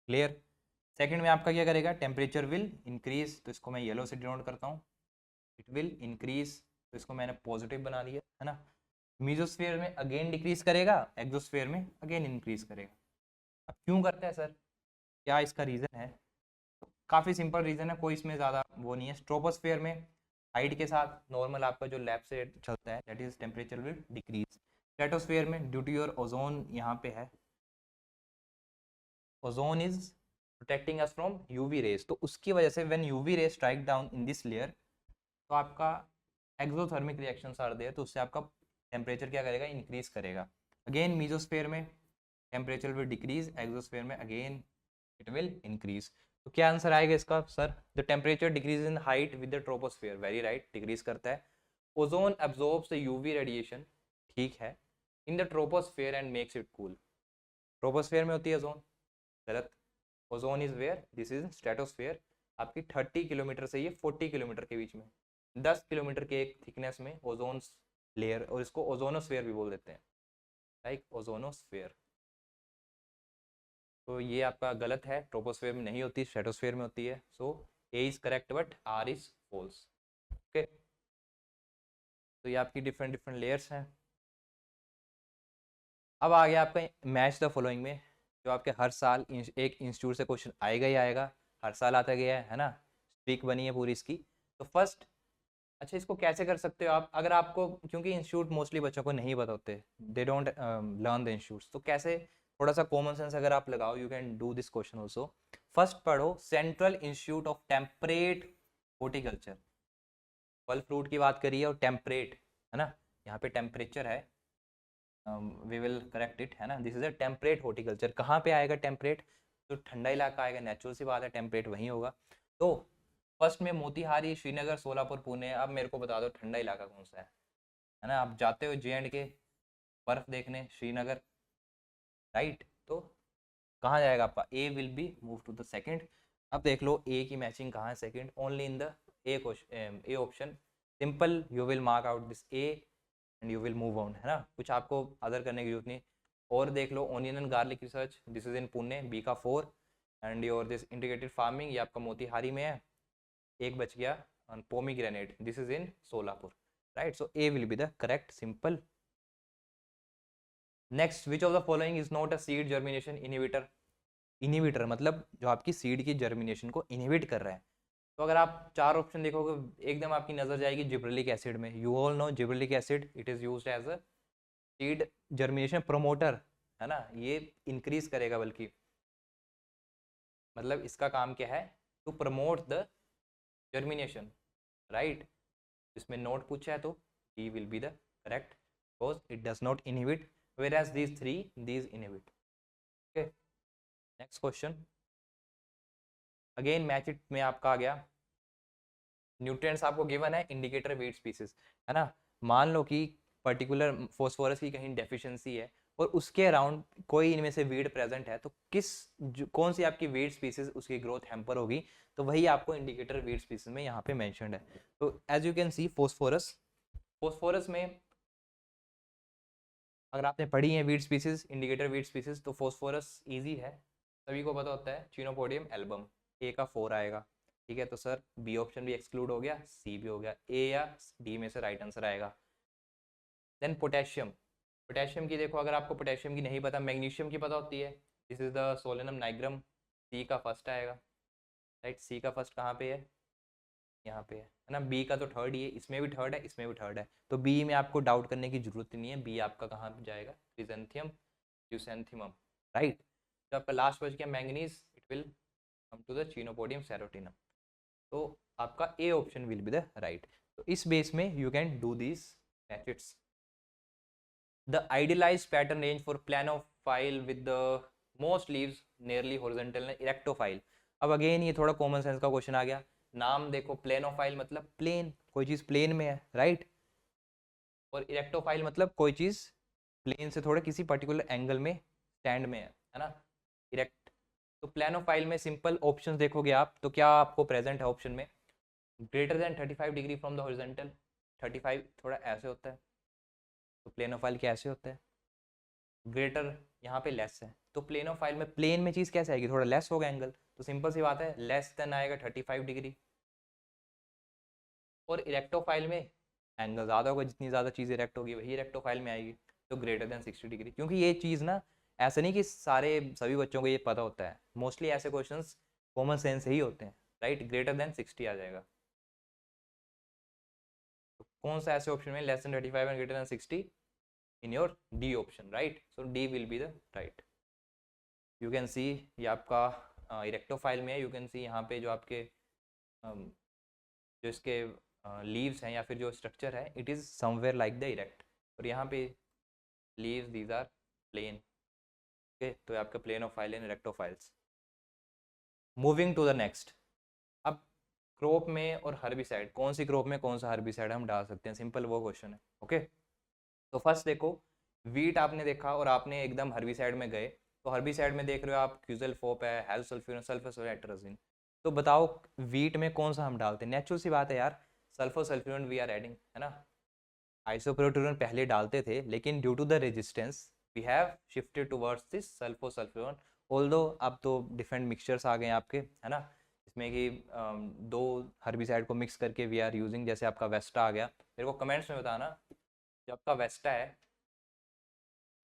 क्लियर. सेकंड में आपका क्या करेगा? टेम्परेचर विल इंक्रीज, तो इसको मैं येलो से डिनोट करता हूँ, इट विल इंक्रीज, तो इसको मैंने पॉजिटिव बना लिया, है ना. मीजोस्फेयर में अगेन डिक्रीज करेगा, एक्सोस्फेयर में अगेन इंक्रीज करेगा. अब क्यों करता है सर? क्या इसका रीज़न है? तो काफ़ी सिंपल रीज़न है, कोई इसमें ज़्यादा वो नहीं है. ट्रोपोस्फेयर में हाइट के साथ नॉर्मल आपका जो लैब से चलता है, that is temperature will decrease. Stratosphere में ड्यू टू योर ओजोन, यहाँ पे है ozone is protecting us from UV rays, तो उसकी वजह से when UV rays strike down in this layer, तो आपका एक्सोथर्मिक रिएक्शंस आर देयर, तो उससे आपका टेम्परेचर क्या करेगा? इंक्रीज करेगा. अगेन मीजोस्फेयर में टेम्परेचर विल डिक्रीज, एक्सोस्फेयर में अगेन इट विल इंक्रीज. तो क्या आंसर आएगा इसका? Sir the temperature decrease in height with the troposphere, very right, decrease करता है. Ozone absorbs the UV radiation, ठीक है, in the troposphere and makes it cool. Troposphere में होती है ओजोन, गलत. Ozone is where? This is stratosphere. आपकी 30 kilometre से ये 40 किलोमीटर के बीच में, 10 किलोमीटर के एक थिकनेस में ओजोन लेयर, और इसको ओजोनोस्फेयर भी बोल देते हैं, लाइक ओजोनोस्फेयर. तो ये आपका गलत है, ट्रोपोस्फेयर में नहीं होती, स्ट्रेटोस्फेयर में होती है. So A is correct but R is false. Okay, तो ये आपकी डिफरेंट डिफरेंट लेयर्स हैं. अब आ गया आपका मैच द फॉलोइंग में, जो आपके हर साल एक इंस्टीट्यूट से क्वेश्चन आएगा ही आएगा, हर साल आता गया है ना, स्ट्रीक बनी है पूरी इसकी. तो फर्स्ट, अच्छा इसको कैसे कर सकते हो आप? अगर आपको, क्योंकि इंस्टीट्यूट मोस्टली बच्चों को नहीं पता होते, they don't learn the institutes, तो कैसे थोड़ा सा कॉमन सेंस अगर आप लगाओ, you can do this question also. First पढ़ो central institute of temperate horticulture. फल फ्रूट की बात करिए और टेम्परेट, है ना, यहाँ पे टेम्परेचर है, वी विल करेक्ट इट, है ना. This is a temperate horticulture. कहाँ पे आएगा टेम्परेट? तो ठंडा इलाका आएगा, नेचुरल सी बात है, टेम्परेट वहीं होगा. तो फर्स्ट में मोतीहारी, श्रीनगर, सोलापुर, पुणे. अब मेरे को बता दो ठंडा इलाका कौन सा है ना. आप जाते हो JNK बर्फ देखने, श्रीनगर, राइट. तो कहाँ जाएगा आपका? A will be move to the second. अब देख लो ए की मैचिंग कहाँ है? Second, only in the A option. Simple, you will mark out this A and you will move on, है ना. कुछ आपको अदर करने की जरूरत नहीं. और देख लो onion and garlic research, this is in Pune, B का 4. And your this integrated farming, ये आपका मोतीहारी में है. एक बच गया, pomegranate, this is in Solapur, right. So A will be the correct, simple. Next, which of the following is not a seed germination inhibitor. Inhibitor मतलब जो आपकी सीड की जर्मिनेशन को इनहिबिट कर रहा है. तो अगर आप चार ऑप्शन देखोगे एकदम आपकी नजर जाएगी जिब्रेलिक एसिड में। You all know gibberellic acid, it is used as a seed germination promoter, है ना, ये इंक्रीज करेगा, बल्कि मतलब इसका काम क्या है, to promote the germination, right. इसमें नोट पूछा है तो D will be the correct, because it does not inhibit, whereas these three these inhibit. Okay, next question. Again match it में आपका आ गया, न्यूट्रिएंट्स आपको गिवन है, इंडिकेटर वीट स्पीसीज, है ना। मान लो कि पर्टिकुलर फॉस्फोरस की कहीं डेफिशिएंसी है और उसके अराउंड कोई इनमें से वीड प्रेजेंट है, तो कौन सी आपकी वीड स्पीसीज उसकी ग्रोथ हैम्पर होगी, तो वही आपको इंडिकेटर वीड स्पीसीज में यहाँ पे मेंशन्ड है। तो as you can see phosphorus में अगर आपने पढ़ी है weed species, indicator weed species, तो फोस्फोरस इजी है, सभी को पता होता है, चिनोपोडियम एल्बम, ए का 4 आएगा, ठीक है। तो सर बी ऑप्शन भी एक्सक्लूड हो गया, सी भी हो गया, ए या डी में से राइट आंसर आएगा। देन पोटेशियम, पोटेशियम की देखो, अगर आपको पोटेशियम की नहीं पता, मैग्नीशियम की पता होती है, this is the solanum nigrum, C का फर्स्ट आएगा, राइट। सी का फर्स्ट कहाँ पे है, यहाँ पे है ना। बी का तो थर्ड ही है, इसमें भी थर्ड है, इसमें भी थर्ड है, तो बी में आपको डाउट करने की जरूरत नहीं है, बी आपका कहाँ पे जाएगा, क्रिजेंथियम यूसेंथियम, राइट। तो आपका लास्ट बच गया manganese, it will come to the chenopodium serotinum, तो आपका A option will be the right. तो इस बेस में you can do these methods. The idealised pattern range for planophile with the most leaves nearly horizontal, erectophile. अब अगेन ये थोड़ा common sense का क्वेश्चन आ गया, नाम देखो, प्लेनोफाइल मतलब प्लेन, कोई चीज प्लेन में है, राइट, और इरेक्टोफाइल मतलब कोई चीज प्लेन से थोड़ा किसी पर्टिकुलर एंगल में स्टैंड में है ना, इरेक्ट। तो प्लेनोफाइल में सिंपल ऑप्शंस देखोगे आप, तो क्या आपको प्रेजेंट है ऑप्शन में, greater than 35 degree from the horizontal, 35 थोड़ा ऐसे होता है, तो प्लेनोफाइल कैसे होता है, ग्रेटर यहाँ पे लेस है, तो प्लेनोफाइल में प्लेन में चीज कैसे आएगी, थोड़ा लेस होगा एंगल, तो सिंपल सी बात है, लेस देन आएगा 35 डिग्री। और इरेक्टोफाइल में एंगल ज़्यादा होगा, जितनी ज़्यादा चीज़ इरेक्ट होगी वही इरेक्टोफाइल में आएगी, तो ग्रेटर देन 60 डिग्री। क्योंकि ये चीज़ ना, ऐसा नहीं कि सारे सभी बच्चों को ये पता होता है, मोस्टली ऐसे क्वेश्चंस कॉमन सेंस ही होते हैं, राइट। ग्रेटर देन 60 आ जाएगा, तो कौन सा ऐसे ऑप्शन में less then 35 and greater than 60, in your D option, right. So D will be the right. You can see ये आपका इरेक्टोफाइल में है, यू कैन सी यहाँ पे जो आपके जो इसके लीव्स हैं या फिर जो स्ट्रक्चर है, it is somewhere like the erect, और यहाँ पे leaves these are plane, okay. तो ये आपका planophile and erectophiles. Moving to the next, अब क्रॉप में और हर्बिसाइड, कौन सी क्रॉप में कौन सा हर्बिसाइड हम डाल सकते हैं, सिंपल वो क्वेश्चन है, ओके। तो फर्स्ट देखो, वीट आपने देखा और आपने एकदम हर्बिसाइड में गए, तो हर्बिसाइड में देख रहे हो आप क्यूजलफोप है, हेलसल्फ्यूरिन, सल्फोसल्फेट्राजिन, तो बताओ वीट में कौन सा हम डालते हैं, नेचुरल सी बात है यार, सल्फोसल्फ्यूरिन वी आर एडिंग, है ना। आइसोप्रोटोन पहले डालते थे, लेकिन due to the resistance we have shifted towards this sulfosulfuron, although अब तो डिफरेंट मिक्सचर्स आ गए हैं आपके, है ना, इसमें कि दो हर्बिसाइड को मिक्स करके वी आर यूजिंग, जैसे आपका वेस्टा आ गया। मेरे को कमेंट्स में बताना, जो आपका वेस्टा है,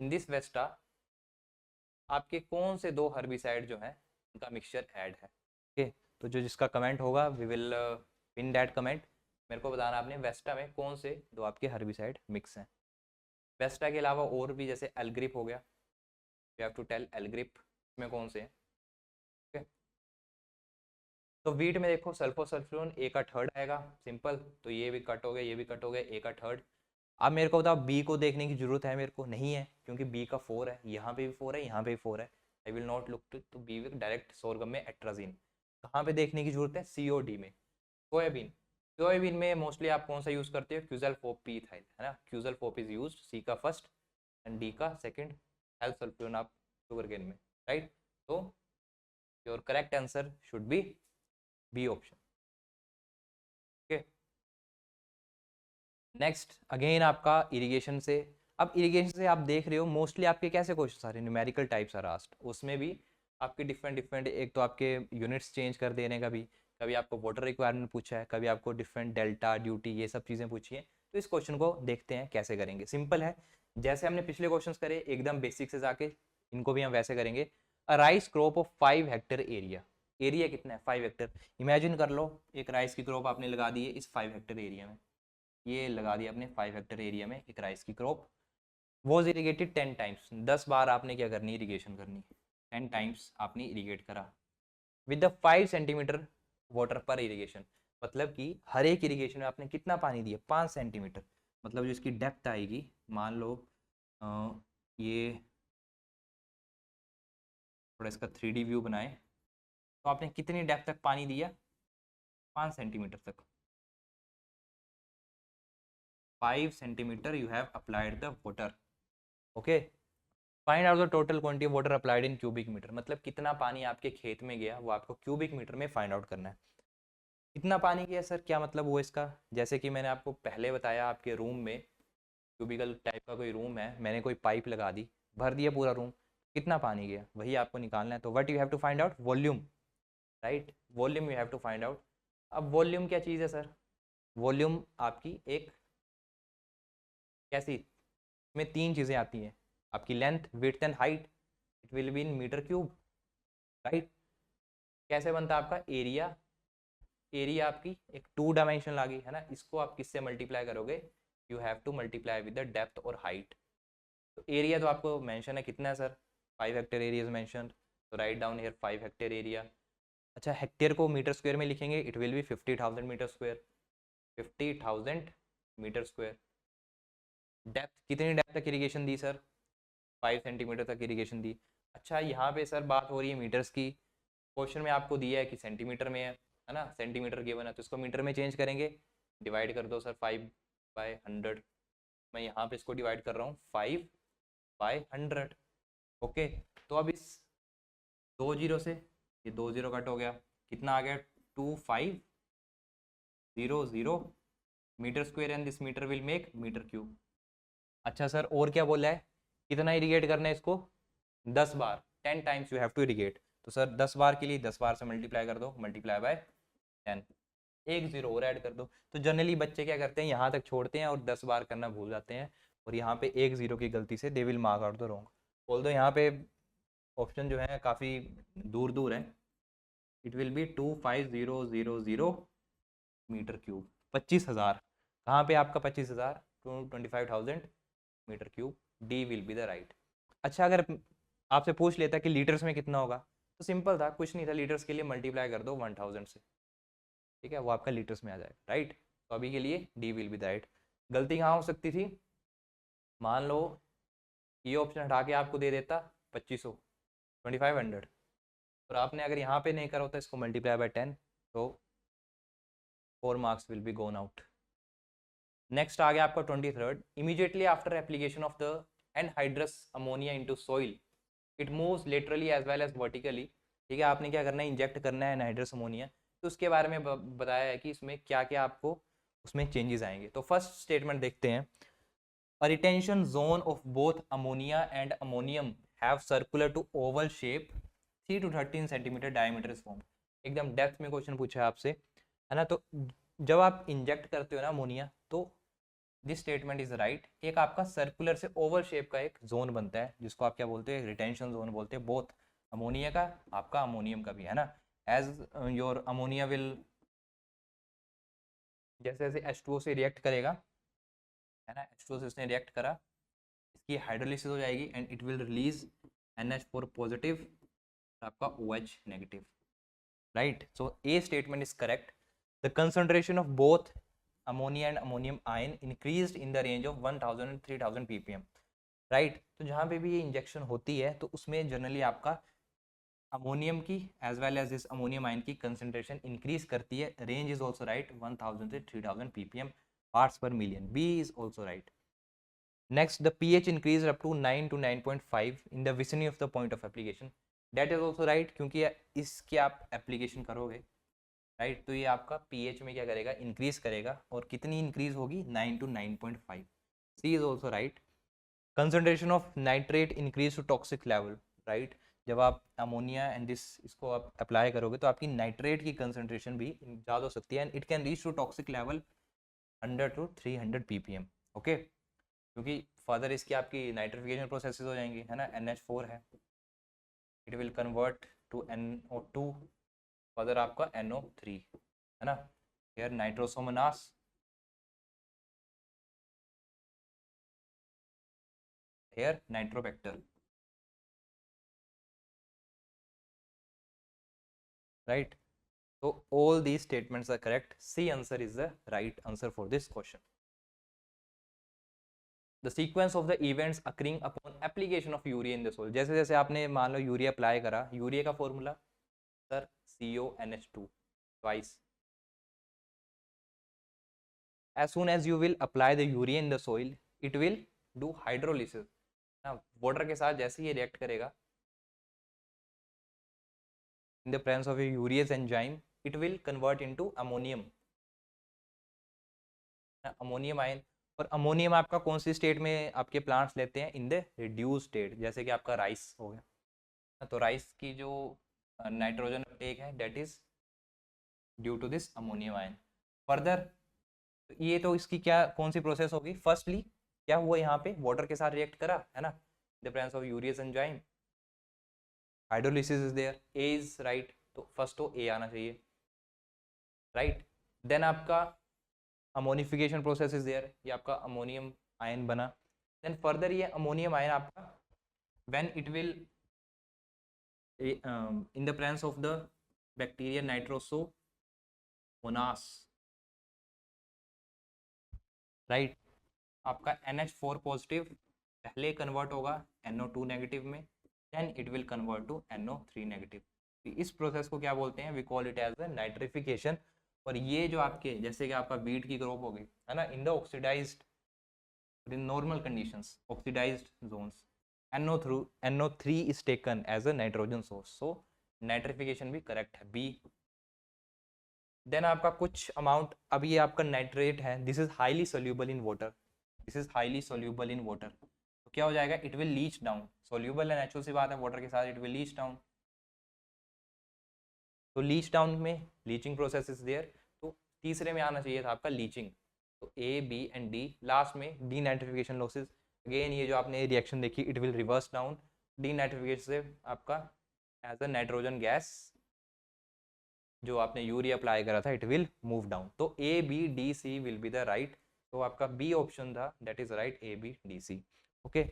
इन दिस वेस्टा आपके कौन से दो हर्बिसाइड जो हैं उनका मिक्सचर ऐड है, ओके। तो जो जिसका कमेंट होगा we will pin that comment, मेरे को बताना आपने वेस्टा में कौन से दो आपके हर्बिसाइड मिक्स हैं। वेस्टा के अलावा और भी, जैसे एलग्रिप हो गया, यू हैव टू टेल एलग्रिप में कौन से हैं, ओके। तो वीट में देखो सल्फोसल्फ्यूरिन ए का थर्ड आएगा, सिंपल, तो ये भी कट हो गया, ये भी कट हो गया, ए का थर्ड। अब मेरे को बताओ बी को देखने की जरूरत है, मेरे को नहीं है, क्योंकि बी का 4 है, यहाँ पे भी 4 है, यहाँ पे भी 4 है, I will not look to be with direct sorghum में एट्राजीन। कहाँ पे देखने की जरूरत है, सी ओ डी में। सोयाबीन, सोयाबीन में मोस्टली आप कौन सा यूज करते हो, क्यूजलफोपीथाइल, है ना, क्यूजलफोप इज यूज्ड, सी का फर्स्ट एंड डी का सेकंड, हेल्सल्फ्यूरिन आप शुगर केन में, राइट। तो your correct answer should be B option, okay. Next again आपका इरिगेशन से, अब इरिगेशन से आप देख रहे हो मोस्टली आपके कैसे क्वेश्चन सारे न्यूमेरिकल टाइप्स आर आस्क्ड, उसमें भी आपके डिफरेंट डिफरेंट, एक तो आपके यूनिट्स चेंज कर देने का भी, कभी आपको वाटर रिक्वायरमेंट पूछा है, कभी आपको डिफरेंट डेल्टा ड्यूटी ये सब चीज़ें पूछी हैं। तो इस क्वेश्चन को देखते हैं कैसे करेंगे, सिंपल है, जैसे हमने पिछले क्वेश्चन करे एकदम बेसिक से जाके इनको भी हम वैसे करेंगे। A rice crop of 5 hectare area, area कितना है 5 हेक्टेयर। इमेजिन कर लो एक राइस की क्रॉप आपने लगा दी है इस 5 हेक्टेयर एरिया में, ये लगा दिया आपने 5 हेक्टेयर एरिया में एक राइस की क्रॉप, वॉज इरीगेटेड 10 टाइम्स, 10 बार आपने क्या करनी, इरीगेशन करनी, 10 टाइम्स आपने इरीगेट करा विद द 5 सेंटीमीटर वाटर पर इरीगेशन, मतलब कि हर एक इरीगेशन में आपने कितना पानी दिया 5 सेंटीमीटर, मतलब जो इसकी डेप्थ आएगी, मान लो ये थोड़ा इसका 3D व्यू बनाए, तो आपने कितनी डेप्थ तक पानी दिया 5 सेंटीमीटर तक, 5 centimetre you have applied the water. Okay, find out the total quantity of water applied in cubic metre, मतलब कितना पानी आपके खेत में गया वो आपको क्यूबिक मीटर में फाइंड आउट करना है। कितना पानी गया सर, क्या मतलब वो इसका, जैसे कि मैंने आपको पहले बताया आपके रूम में क्यूबिकल टाइप का कोई रूम है, मैंने कोई पाइप लगा दी, भर दिया पूरा रूम, कितना पानी गया वही आपको निकालना है। तो what you have to find out, volume, right, volume you have to find out. अब वॉल्यूम क्या चीज़ है सर, वॉल्यूम आपकी एक कैसी, में 3 चीज़ें आती हैं, आपकी length, width and height, it will be in metre cube, right. कैसे बनता है आपका एरिया, एरिया आपकी एक 2 डायमेंशनल आ गई है ना, इसको आप किससे मल्टीप्लाई करोगे, you have to multiply with the depth और हाइट। तो एरिया तो आपको मेंशन है कितना है sir, 5 hectare area is mention, तो write down here 5 hectare area. अच्छा हेक्टेयर को मीटर स्क्वायर में लिखेंगे, it will be 50,000 metre square, 50,000 metre square. Depth, कितनी डेप्थ तक इरीगेशन दी सर, 5 सेंटीमीटर तक इरीगेशन दी। अच्छा यहाँ पे सर बात हो रही है मीटर्स की, क्वेश्चन में आपको दिया है कि सेंटीमीटर में है ना, सेंटीमीटर गिवन है तो इसको मीटर में चेंज करेंगे, डिवाइड कर दो सर 5/100, मैं यहाँ पे इसको डिवाइड कर रहा हूँ 5/100। ओके, तो अब इस 2 जीरो से ये 2 जीरो कट हो गया, कितना आ गया 2500 metre square, and this metre will make metre cube. अच्छा सर और क्या बोला है, कितना इरीगेट करना है इसको, 10 बार, 10 times you have to irrigate. तो सर 10 बार के लिए 10 बार से मल्टीप्लाई कर दो, मल्टीप्लाई बाय 10, एक जीरो और ऐड कर दो। तो जनरली बच्चे क्या करते हैं यहाँ तक छोड़ते हैं और 10 बार करना भूल जाते हैं, और यहाँ पे एक जीरो की गलती से they will mark out the wrong. बोल दो यहाँ पे ऑप्शन जो है काफ़ी दूर दूर है, it will be 25,000 metre cube, 25,000, कहाँ पे आपका 25,000, 25,000 metre cube, D will be the right. अच्छा अगर आपसे पूछ लेता कि लीटर्स में कितना होगा, तो सिंपल था, कुछ नहीं था, लीटर्स के लिए मल्टीप्लाई कर दो 1000 से, ठीक है, वो आपका लीटर्स में आ जाएगा, राइट। तो अभी के लिए D will be the right. गलती कहाँ हो सकती थी, मान लो ये ऑप्शन हटा के आपको दे देता 2500, 2500, और आपने अगर यहाँ पे नहीं करा होता इसको मल्टीप्लाई बाय 10, तो 4 marks will be gone out. Next आ गया आपका 23rd, immediately after application of the anhydrous ammonia into soil it moves laterally as well as vertically, ठीक है, आपने क्या करना है, इंजेक्ट करना है एनहाइड्रस अमोनिया, तो उसके बारे में बताया है कि इसमें क्या क्या आपको उसमें चेंजेस आएंगे। तो फर्स्ट स्टेटमेंट देखते हैं, a retention zone of both ammonia and ammonium have circular to oval shape 3 to 13 centimetre diameter is form, एकदम डेप्थ में क्वेश्चन पूछा है आपसे, है ना। तो जब आप इंजेक्ट करते हो ना अमोनिया, तो दिस स्टेटमेंट इज राइट, एक आपका सर्कुलर से ओवल शेप का एक जोन बनता है जिसको आप क्या बोलते हैं, रिटेंशन जोन बोलते हैं, बोथ अमोनिया का, आपका अमोनियम का भी, है ना। एज योर अमोनिया विल, जैसे जैसे H2O से रिएक्ट करेगा, है ना, H2O से उसने रिएक्ट करा, इसकी हाइड्रोलिसिस हो जाएगी and it will release NH4 positive, आपका OH negative, right. So A statement is correct, the concentration of both ammonia and ammonium ion increased in the range of 1000 and 3000 ppm, right. तो जहाँ पे भी ये injection होती है तो उसमें जनरली आपका अमोनियम की as well as this ammonium ion की कंसंट्रेशन इंक्रीज करती है, रेंज इज ऑल्सो राइट 1000 से 3000 ppm parts per million, B is also right. Next, the pH increased up to 9 to 9.5 in the vicinity of the point of application. That is also right, क्योंकि इसके आप application करोगे, right, तो ये आपका pH में क्या करेगा, इंक्रीज करेगा, और कितनी इंक्रीज होगी 9 to 9.5, C is also right. Concentration of nitrate increase to toxic level, right, जब आप अमोनिया एंड दिस इसको आप अप्लाई करोगे तो आपकी नाइट्रेट की कंसंट्रेशन भी ज़्यादा हो सकती है, and it can reach to toxic level 100 to 300 ppm, okay, क्योंकि फर्दर इसकी आपकी नाइट्रिफिकेशन प्रोसेसेस हो जाएंगी, है ना, NH4 है, it will convert to NO2, further आपका NO3 है ना, here Nitrosomonas, here Nitrobacter, right. So all these statements are correct. C answer is the right answer for this question. The sequence of the events occurring upon application of urea in the soil. जैसे जैसे आपने मान लो urea apply करा, urea का formula sir CONH2 twice. As soon as you will apply the urea in the soil, it will do hydrolysis. ना water के साथ जैसे ही रिएक्ट करेगा, in the presence of a urease enzyme, it will convert into ammonium. Ammonium ion. और ammonium आपका कौन सी state में आपके प्लांट्स लेते हैं? इन द रिड्यूस स्टेट, जैसे कि आपका राइस हो गया. तो राइस की जो नाइट्रोजन अपटेक है that is due to this ammonium ion. Further ये तो इसकी क्या कौन सी प्रोसेस होगी? फर्स्टली क्या हुआ यहाँ पे? वाटर के साथ रिएक्ट करा है ना, the presence of urease enzyme, hydrolysis is there, A is right. तो फर्स्ट तो ए आना चाहिए, राइट. देन आपका अमोनिफिकेशन प्रोसेस इज देयर, ये आपका अमोनियम आयन बना. देन फर्दर ये अमोनियम आयन आपका when it will in the presence of the bacteria Nitrosomonas, right, आपका NH4 पॉजिटिव पहले कन्वर्ट होगा NO2 नेगेटिव में, then it will convert to NO3 negative. इस प्रोसेस को क्या बोलते हैं? We call it as the nitrification. और ये जो आपके जैसे कि आपका वीट की क्रॉप होगी है ना, in the oxidized, in normal conditions oxidized zones, NO3 is taken as a nitrogen source. So nitrification भी करेक्ट है, बी. देन आपका कुछ अमाउंट, अब ये आपका नाइट्रेट है, this is highly soluble in water, this is highly soluble in water. तो क्या हो जाएगा? It will leach down. Soluble है, नेचुरल सी बात है, वाटर के साथ इट विल लीच डाउन. तो लीच डाउन में लीचिंग प्रोसेस इज देयर. तो तीसरे में आना चाहिए था आपका लीचिंग. तो A, B and D. Last में डी नाइट्रिफिकेशन लॉसेस. अगेन ये जो आपने रिएक्शन देखी, it will reverse down. D nitrification से आपका एज अ नाइट्रोजन गैस जो आपने यूरिया अप्लाई करा था, इट विल मूव डाउन. तो A, B, D, C will be the right. तो आपका बी ऑप्शन था, that is right, A, B, D, C. Okay,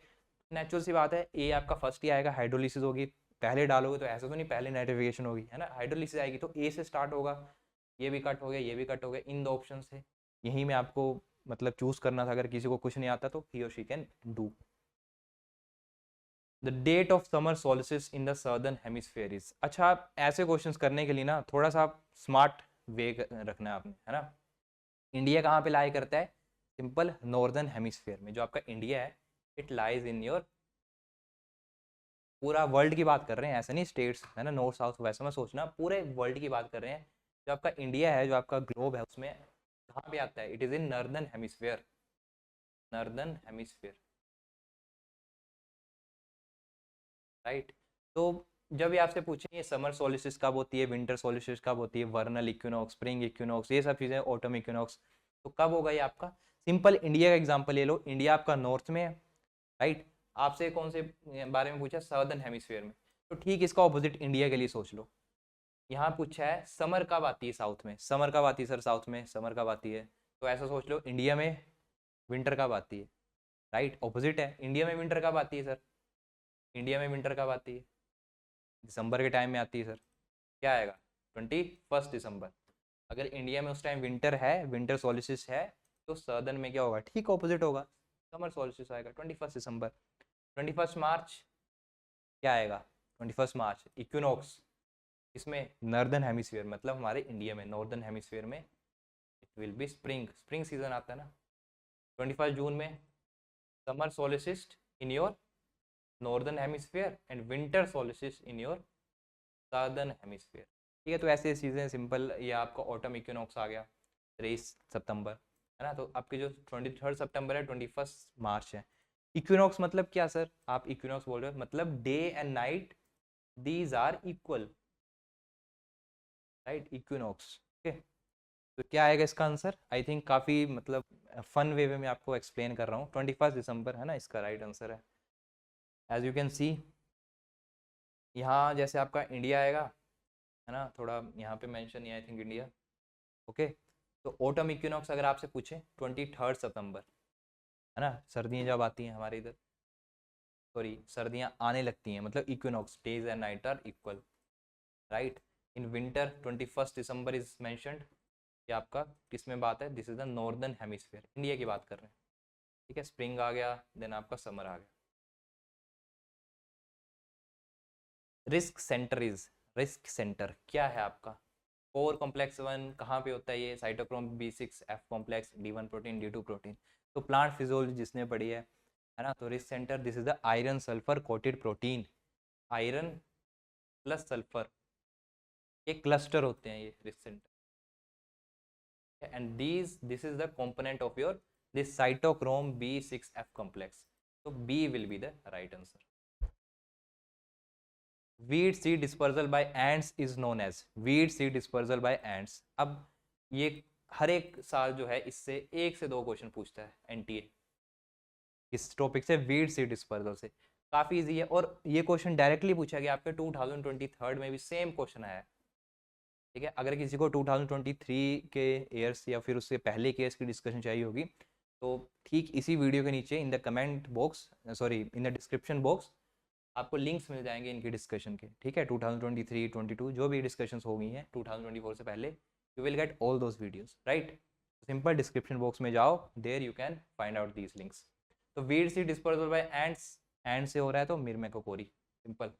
natural सी बात है, ए आपका फर्स्ट ही आएगा, हाइड्रोलिसिस होगी. पहले डालोगे तो ऐसा तो नहीं पहले नाइट्रिफिकेशन होगी है ना, हाइड्रोलिसिस आएगी तो ए से स्टार्ट होगा. ये भी कट हो गया, ये भी कट हो गया, इन दो ऑप्शन से यही में आपको मतलब चूज करना था. अगर किसी को कुछ नहीं आता तो ही और she can do. The date of summer solstice in the southern hemisphere is. अच्छा, आप ऐसे क्वेश्चंस करने के लिए ना थोड़ा सा आप स्मार्ट वे रखना है आपने, है ना. इंडिया कहाँ पे लाई करता है? सिंपल, नॉर्दर्न हेमिस्फीयर में. जो आपका इंडिया है, इट लाइज इन योर, पूरा वर्ल्ड की बात कर रहे हैं, ऐसा नहीं स्टेट्स है ना, नॉर्थ साउथ वैसा मत सोचना, पूरे वर्ल्ड की बात कर रहे हैं. जो आपका इंडिया है, जो आपका ग्लोब है, उसमें कहाँ पे आता है? It is in northern hemisphere, northern hemisphere, right. तो जब भी आपसे पूछें ये समर सोलिस्टिस कब होती है, विंटर सोलिस्टिस कब होती है, वर्नल इक्विनॉक्स, स्प्रिंग इक्विनॉक्स, ये सब चीज़ें, ऑटम इक्विनॉक्स, तो कब होगा ये आपका? सिंपल इंडिया का एग्जांपल ले लो. इंडिया आपका नॉर्थ में है, राइट. आपसे कौन से बारे में पूछा? सर्दर्न हेमिस्फीयर में. तो ठीक इसका ऑपोजिट इंडिया के लिए सोच लो. यहाँ पूछा है समर कब आती है साउथ में. समर कब आती है सर साउथ में? समर कब आती है? तो ऐसा सोच लो इंडिया में विंटर कब आती है, राइट. ऑपोजिट है, इंडिया में विंटर कब आती है सर? इंडिया में विंटर कब आती है? दिसंबर के टाइम में आती है सर. क्या आएगा? 21 दिसंबर. अगर इंडिया में उस टाइम विंटर है, विंटर सोलिस्टिस है, तो सर्दर्न में क्या होगा? ठीक ऑपोजिट होगा, समर सोलिस्टिस आएगा 21 दिसंबर. 21 मार्च क्या आएगा? 21 मार्च इक्विनॉक्स. इसमें नॉर्दर्न हेमिस्फीयर, मतलब हमारे इंडिया में नॉर्दर्न हेमिस्फीयर में it will B spring, spring season आता है ना. 21 जून में summer solstice in your northern hemisphere and winter solstice in your southern hemisphere. ठीक है, तो ऐसे चीज़ें सिंपल. ये आपका ऑटम इक्विनॉक्स आ गया 23 सितंबर, है ना. तो आपके जो 23 सितंबर है, 21 मार्च है. इक्विनॉक्स मतलब क्या सर? आप इक्विनॉक्स बोल रहे हो, मतलब day and night these are equal, right, equinox. Okay, तो क्या आएगा इसका आंसर? आई थिंक काफ़ी मतलब फन वे में आपको एक्सप्लेन कर रहा हूँ. 21 दिसंबर है ना इसका राइट आंसर है. एज यू कैन सी यहाँ जैसे आपका इंडिया आएगा, है ना, थोड़ा यहाँ पे मेंशन है आई थिंक इंडिया। ओके, तो ऑटम इक्विनॉक्स अगर आपसे पूछे 23 सितंबर, है ना, सर्दियाँ जब आती हैं हमारे इधर, सॉरी सर्दियाँ आने लगती हैं, मतलब equinox days and night are equal, right. In winter 21 December is mentioned, ये आपका किस में बात है, this is the northern hemisphere, India की बात कर रहे हैं, ठीक है। स्प्रिंग आ गया, देन आपका समर आ गया। Risk centre is, risk centre क्या है आपका, कोर कॉम्प्लेक्स 1 कहाँ पे होता है, ये cytochrome B6 F complex D1 protein D2 protein. तो प्लांट फिजियोलॉजी जिसने पढ़ी है ना, तो risk centre this is the iron sulphur coated protein, iron plus sulphur, ये क्लस्टर होते हैं ये risk centre, and this is the component of your this cytochrome B6F complex, so B will be the right answer. Weed seed dispersal by ants is known as, weed seed dispersal by ants, अब ये हर एक साल जो है इससे 1 से 2 question पूछता है एनटीए इस टॉपिक से, वीड सीड डिस्पर्सल से, काफी इजी है। और ये क्वेश्चन डायरेक्टली पूछा गया आपके 2023 में भी सेम क्वेश्चन आया है, ठीक है। अगर किसी को 2023 के ईयर्स या फिर उससे पहले के ईयर्स की डिस्कशन चाहिए होगी, तो ठीक इसी वीडियो के नीचे इन the comment box, sorry in the description box आपको लिंक्स मिल जाएंगे इनकी डिस्कशन के, ठीक है। 2023, 22 जो भी डिस्कशंस हो गई हैं 2024 से पहले, you will get all those videos, right. Simple description box में जाओ, there you can find out these links. तो weed seed dispersal by ants, ant से हो रहा है तो मिरमेकोकोरी, सिंपल।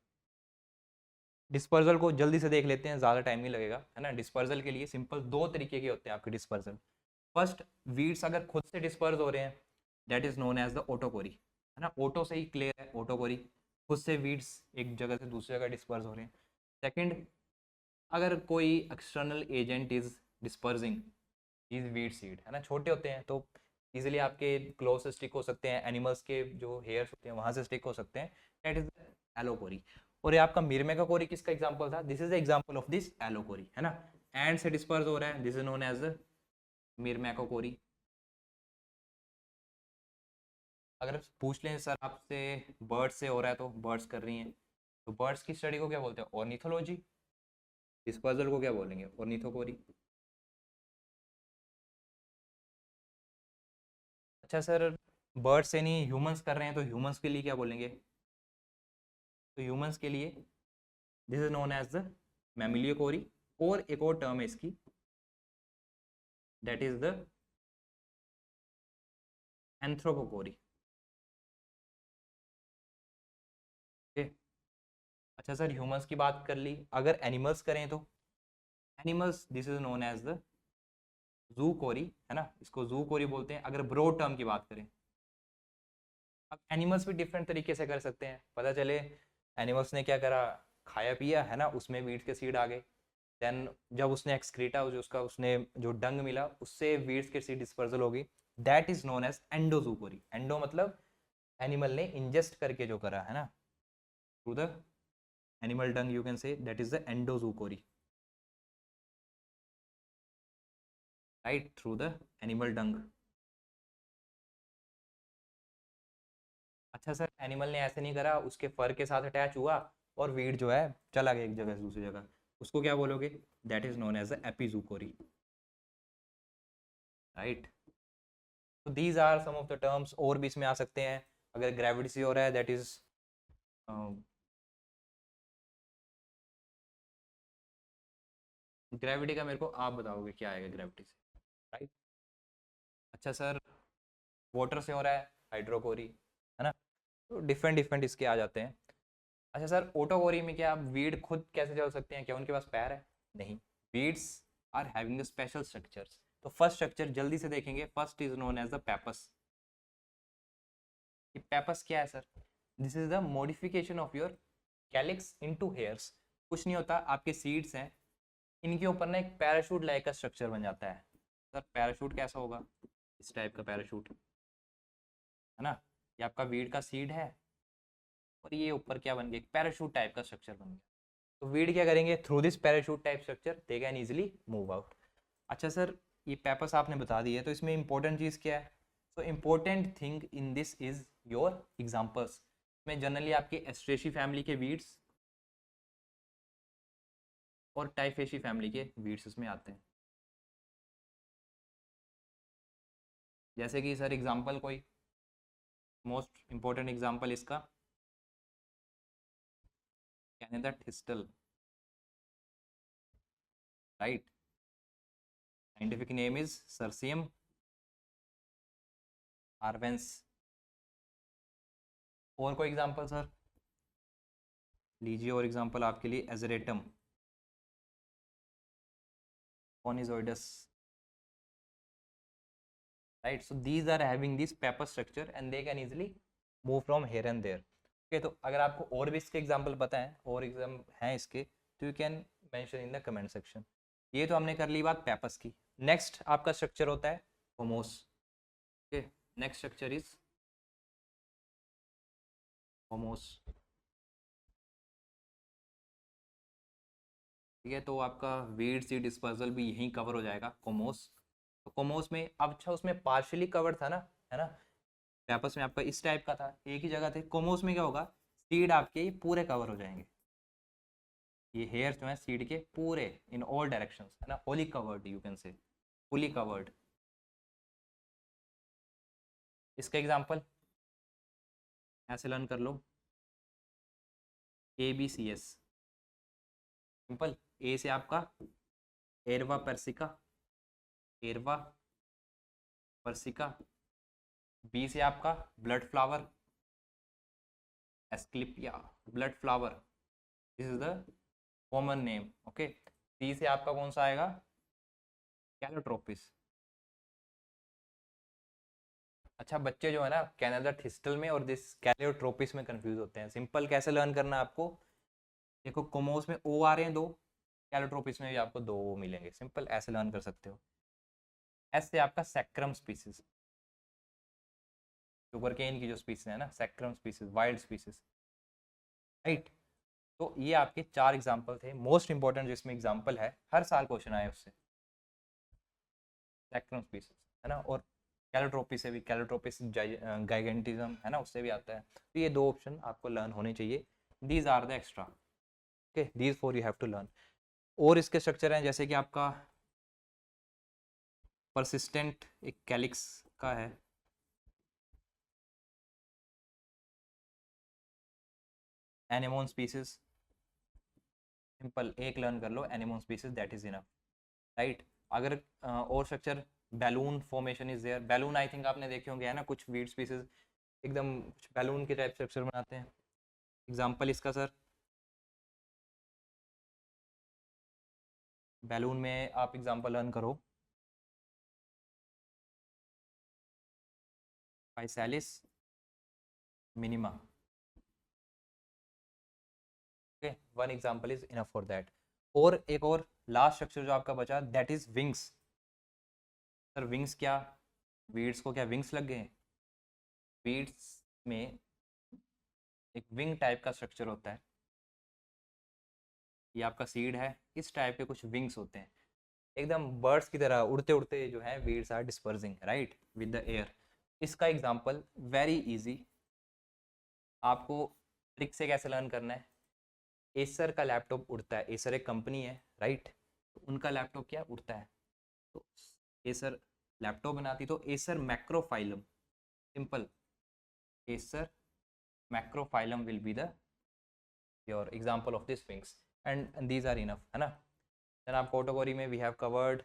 डिस्पर्जल को जल्दी से देख लेते हैं, ज़्यादा टाइम नहीं लगेगा, है ना। डिस्पर्जल के लिए सिंपल 2 तरीके के होते हैं आपके डिस्पर्जल। फर्स्ट, वीड्स अगर खुद से डिस्पर्ज हो रहे हैं, that is known as the autochory, है ना। ऑटो से ही क्लियर है, ऑटोकोरी, खुद से वीड्स एक जगह से दूसरी जगह डिस्पर्ज हो रहे हैं। सेकंड, अगर कोई external agent is dispersing these weed seed, है ना, छोटे होते हैं तो इजीली आपके क्लोज से स्टिक हो सकते हैं, एनिमल्स के जो हेयर्स होते हैं वहां से स्टिक हो सकते हैं, दैट इज एलोकोरी। और ये आपका मिरमेकोकोरी किसका एग्जांपल था, this is the example of this allochory, है ना। एंड से डिस्पर्स हो रहा है, this is known as myrmecochory. अगर पूछ लें सर आपसे बर्ड्स से हो रहा है तो बर्ड्स कर रही हैं, तो बर्ड्स की स्टडी को क्या बोलते हैं, ऑर्निथोलॉजी। डिस्पर्जल को क्या बोलेंगे, ऑर्निथोकोरी। अच्छा सर, बर्ड्स से नहीं ह्यूमंस कर रहे हैं तो ह्यूमंस के लिए क्या बोलेंगे, तो ह्यूमंस के लिए this is known as the mammaliochory. और एक और टर्म है इसकी, that is the anthropochory, okay. अच्छा सर, ह्यूमंस की बात कर ली, अगर एनिमल्स करें तो animals this is known as the zoochory, है ना, इसको जूकोरी बोलते हैं अगर ब्रॉड टर्म की बात करें। अब एनिमल्स भी डिफरेंट तरीके से कर सकते हैं, पता चले एनिमल्स ने क्या करा, खाया पिया, है ना, उसमें वीड्स के सीड आ गए, देन जब उसने एक्सक्रीटा जो उसका उसने जो डंग मिला उससे वीड्स के सीड डिस्पर्सल होगी, that is known as endozoochory. Endo मतलब एनिमल ने इंजेस्ट करके जो करा, है ना, through the animal dung, you can say that is the endozoochory, right, through the animal dung. अच्छा सर, एनिमल ने ऐसे नहीं करा, उसके फर के साथ अटैच हुआ और वीड जो है चला गया एक जगह से दूसरी जगह, उसको क्या बोलोगे, that is known as epizoochory, right. तो these are some of the terms, और भी इसमें आ सकते हैं। अगर ग्रेविटी से हो रहा है दैट इज ग्रेविटी का मेरे को आप बताओगे क्या आएगा ग्रेविटी से, राइट। अच्छा सर, वाटर से हो रहा है हाइड्रोकोरी, है ना। तो डिफरेंट डिफरेंट इसके आ जाते हैं। अच्छा सर, ओटोकोरी में क्या वीड खुद कैसे चल सकते हैं, क्या उनके पास पैर है, नहीं, weeds are having the special structures. तो फर्स्ट स्ट्रक्चर जल्दी से देखेंगे, first is known as the pappus. ये पेपस क्या है sir, this is the modification of your calyx into hairs. कुछ नहीं होता, आपके सीड्स हैं, इनके ऊपर ना एक पैराशूट लाइक का स्ट्रक्चर बन जाता है। सर पैराशूट कैसा होगा, इस टाइप का पैराशूट, है ना, ये आपका वीड का सीड है और ये ऊपर क्या बन गया, एक पैराशूट टाइप का स्ट्रक्चर बन गया। तो वीड क्या करेंगे, through this parachute type structure they can easily move out. अच्छा सर, ये पेपर्स आपने बता दी है, तो इसमें इंपॉर्टेंट चीज़ क्या है, so important thing in this is your examples. में जनरली आपके एस्ट्रेशी फैमिली के वीड्स, और टाइफेसी फैमिली के वीड्स इसमें आते हैं। जैसे कि सर एग्जांपल कोई मोस्ट इंपॉर्टेंट एग्जांपल इसका Canada thistle, right, scientific name is Cirsium arvense. और कोई एग्जांपल सर लीजिए, और एग्जांपल आपके लिए Ageratum conyzoides, right. So these are having this paper structure and they can easily move from here and there. Okay, तो अगर आपको और भी इसके एग्जांपल पता है और एग्जाम हैं इसके, तो you can mention in the comment section. ये तो हमने कर ली बात पेपर्स की। नेक्स्ट आपका स्ट्रक्चर होता है homos. Okay, next structure is homos. ठीक है, तो आपका वीड सीड डिस्पर्सल भी यहीं कवर हो जाएगा कोमोस। तो कोमोस में अब अच्छा उसमें पार्शियली कवर्ड था ना, है ना, पेपर्स में आपका इस टाइप का था, एक ही जगह थे। कोमोस में क्या होगा, सीड आपके पूरे कवर हो जाएंगे, ये हेयर जो है सीड के पूरे इन ऑल डायरेक्शंस, है ना, wholly covered, you can say fully covered. इसका एग्जांपल ऐसे लर्न कर लो, ABCS, सिंपल। ए से आपका Aerva persica, Aerva persica. B से आपका blood flower, Asclepias blood flower, this is the common name. Okay, C से आपका कौन सा आएगा, कैलोट्रोपिस। अच्छा, बच्चे जो है ना कैनेडा थिस्टल में और दिस कैलियोट्रोपिस में कंफ्यूज होते हैं। सिंपल कैसे लर्न करना है आपको, देखो कोमोस में ओ आ रहे हैं दो, कैलोट्रोपिस में भी आपको दो मिलेंगे, सिंपल ऐसे लर्न कर सकते हो। एस से आपका सैक्रम स्पीसीज, शुगर केन की जो स्पीसीज है ना, sacrum species, wild species, right. तो ये आपके चार एग्जाम्पल थे, मोस्ट इंपॉर्टेंट जिसमें एग्जाम्पल है, हर साल क्वेश्चन आए उससे, सैक्रम स्पीसीज, है ना, और कैलोट्रोपिस से भी, कैलोट्रोपिस गाइगेंटिज्म है ना, उससे भी आता है। तो ये दो ऑप्शन आपको लर्न होने चाहिए, these are the extra. Okay, these four you have to learn. और इसके स्ट्रक्चर हैं जैसे कि आपका परसिस्टेंट एक कैलिक्स का है, एनेमोन स्पीसीज, सिंपल एक लर्न कर लो anemone species, that is enough, right. अगर और structure balloon formation is there, balloon I think आपने देखे होंगे, है ना, कुछ वीड स्पीसीज एकदम बैलून के टाइप स्ट्रक्चर बनाते हैं। एग्जाम्पल इसका सर, बैलून में आप एग्जाम्पल लर्न करो, Physalis minima. Okay, one example is enough for that. और एक और लास्ट स्ट्रक्चर जो आपका बचा, that is wings. Sir wings क्या, वीड्स को क्या विंग्स लग गए, वीड्स में एक विंग टाइप का स्ट्रक्चर होता है, ये आपका सीड है, इस टाइप के कुछ विंग्स होते हैं, एकदम बर्ड्स की तरह उड़ते उड़ते जो है weeds are dispersing, right, with the air. इसका एग्जांपल वेरी इजी, आपको ट्रिक से कैसे लर्न करना है, एसर का लैपटॉप उड़ता है, एसर एक कंपनी है, राइट, तो उनका लैपटॉप क्या उड़ता है, तो एसर लैपटॉप बनाती, तो Acer macrophyllum, simple, Acer macrophyllum will be the your example of this wings, and these are enough, है ना। देन आप कैटेगरी में वी हैव कवर्ड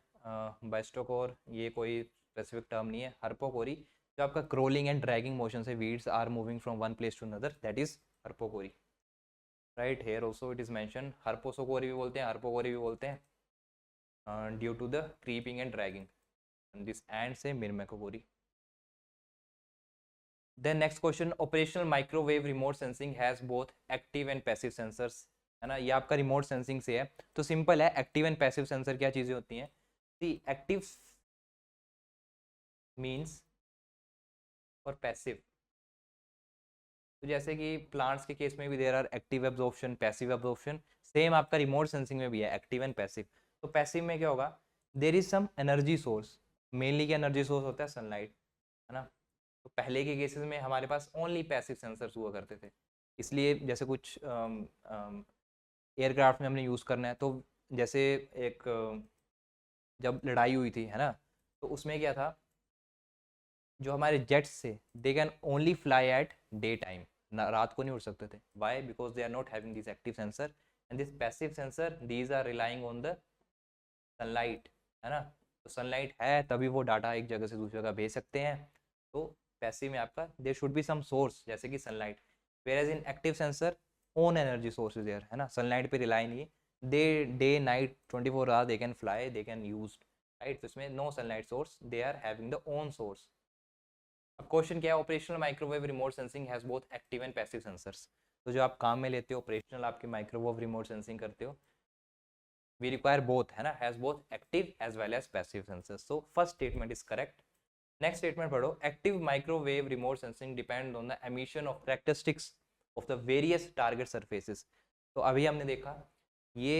बाइस्टोकोर, ये कोई स्पेसिफिक टर्म नहीं है, हर्पोकोरी, जो आपका क्रोलिंग एंड ड्रैगिंग मोशन से weeds are moving from one place to another, that is herpochory, right. Here also it is mention, herposochory भी बोलते हैं, हर्पोकोरी भी बोलते हैं, due to the creeping and dragging, this ant से myrmecochory. Then next question, operational microwave remote sensing has both active and passive sensors, है ना, ये आपका रिमोट सेंसिंग से है, तो सिंपल है, एक्टिव एंड पैसिव सेंसर क्या चीजें होती हैं, सी एक्टिव मीन्स और पैसिव, तो जैसे कि प्लांट्स के केस में भी there are active absorption, passive absorption, same आपका रिमोट सेंसिंग में भी है एक्टिव एंड पैसिव। तो पैसिव में क्या होगा, there is some energy source, mainly क्या एनर्जी सोर्स होता है, सनलाइट, है ना। तो पहले के केसेस में हमारे पास ओनली पैसिव सेंसर्स हुआ करते थे, इसलिए जैसे कुछ एयरक्राफ्ट में हमने यूज़ करना है तो जैसे एक जब लड़ाई हुई थी है ना, तो उसमें क्या था, जो हमारे जेट्स थे they can only fly at day time, रात को नहीं उड़ सकते थे। Why? Because they are not having this active sensor and this passive sensor, these are relying on the sunlight, है ना। तो सनलाइट है तभी वो डाटा एक जगह से दूसरी जगह भेज सकते हैं। तो पैसिव में आपका there should be some source जैसे कि sunlight, whereas in active sensor own energy source is there, है ना, सनलाइट पे रिलाई नहीं, they day night 24 hour they can fly, they can use, right. तो इसमें no sunlight source, they are having the own source. अब question क्या है, operational microwave remote sensing has both active and passive sensors. तो जो आप काम में लेते हो ऑपरेशनल आपके माइक्रोवेव रिमोट सेंसिंग करते हो, we require both, है ना, has both active as well as passive sensors. So first statement is correct. Next statement पढ़ो, active microwave remote sensing depend on the emission of characteristics of the various target surfaces. तो अभी हमने देखा ये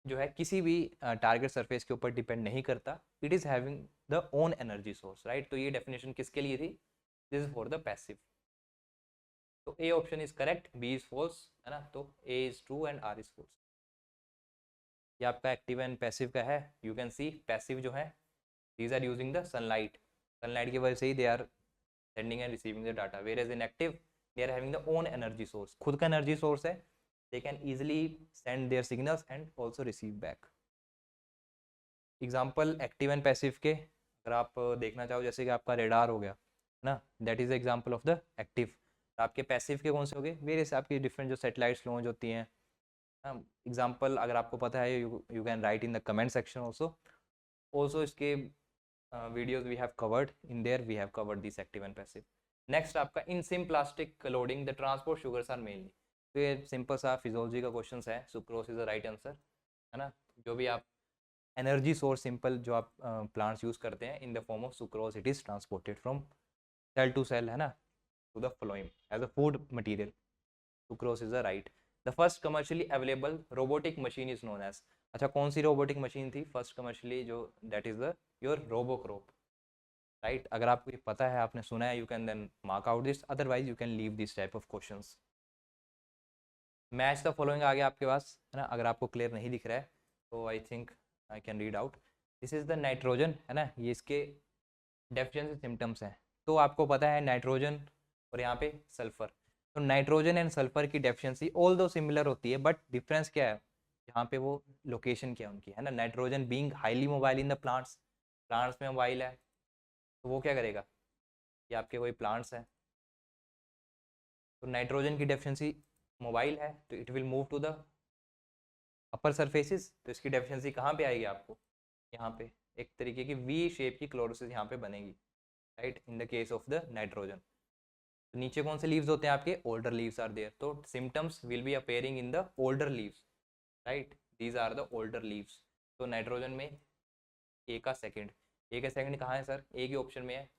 जो है किसी भी टारगेट सरफेस के ऊपर डिपेंड नहीं करता, it is having the own energy source, right. तो ये डेफिनेशन किसके लिए थी, this is for the passive. तो A option is correct, B is false, है ना, तो A is true and R is false. ये आपका एक्टिव एंड पैसिव का है। यू कैन सी पैसिव जो है these are using the sunlight, sunlight की वजह से ही they are sending and receiving the data, whereas in active they are having the own energy source, खुद का एनर्जी सोर्स है, they can easily send their signals and also receive back. Example active and passive के अगर आप देखना चाहो, जैसे कि आपका रेडार हो गया ना, that is example of the active. आपके पैसिव के कौन से हो गए, वेरियस आपकी डिफरेंट जो सैटेलाइट्स लॉन्च होती हैं। एग्जाम्पल अगर आपको पता है you can write in the comment section also इसके videos we have covered in there, we have covered this active and passive. Next आपका in symplastic loading the transport sugars are mainly. तो ये simple सा physiology का question है, sucrose is the right answer, है ना। जो भी आप एनर्जी सोर्स सिंपल जो आप प्लांट्स यूज करते हैं in the form of sucrose, it is transported from cell to cell, है ना, to the phloem as a food material. Sucrose is the right. The first commercially available robotic machine is known as, अच्छा कौन सी robotic machine थी first commercially जो, that is the your robocrop, right. अगर आपको ये पता है, आपने सुना है, you can then mark out this, otherwise you can leave this type of questions. Match the following आ गया आपके पास, है ना, अगर आपको क्लियर नहीं दिख रहा है तो I think I can read out. This is the nitrogen, है ना, ये इसके डेफिशिएंसी सिम्टम्स हैं। तो आपको पता है नाइट्रोजन और यहाँ पे सल्फर, तो नाइट्रोजन एंड सल्फर की डेफिशिएंसी ऑल दो सिमिलर होती है, बट डिफरेंस क्या है, यहाँ पे वो लोकेशन क्या है उनकी, है ना। Nitrogen being highly mobile in the plants, plants में मोबाइल है, तो वो क्या करेगा, ये आपके कोई प्लांट्स है, तो नाइट्रोजन की डेफिशिएंसी मोबाइल है, तो it will move to the upper surfaces, तो इसकी डेफिशिएंसी कहाँ पे आएगी आपको, यहाँ पे एक तरीके की वी शेप की क्लोरोसिस यहाँ पे बनेगी, right, in the case of the nitrogen. तो नीचे कौन से लीव्स होते हैं आपके, ओल्डर लीव्स आर देयर, तो symptoms will be appearing in the older leaves, right, these are the older leaves. तो नाइट्रोजन में ए का सेकंड, ए का सेकंड कहाँ है सर, ए के ऑप्शन में है,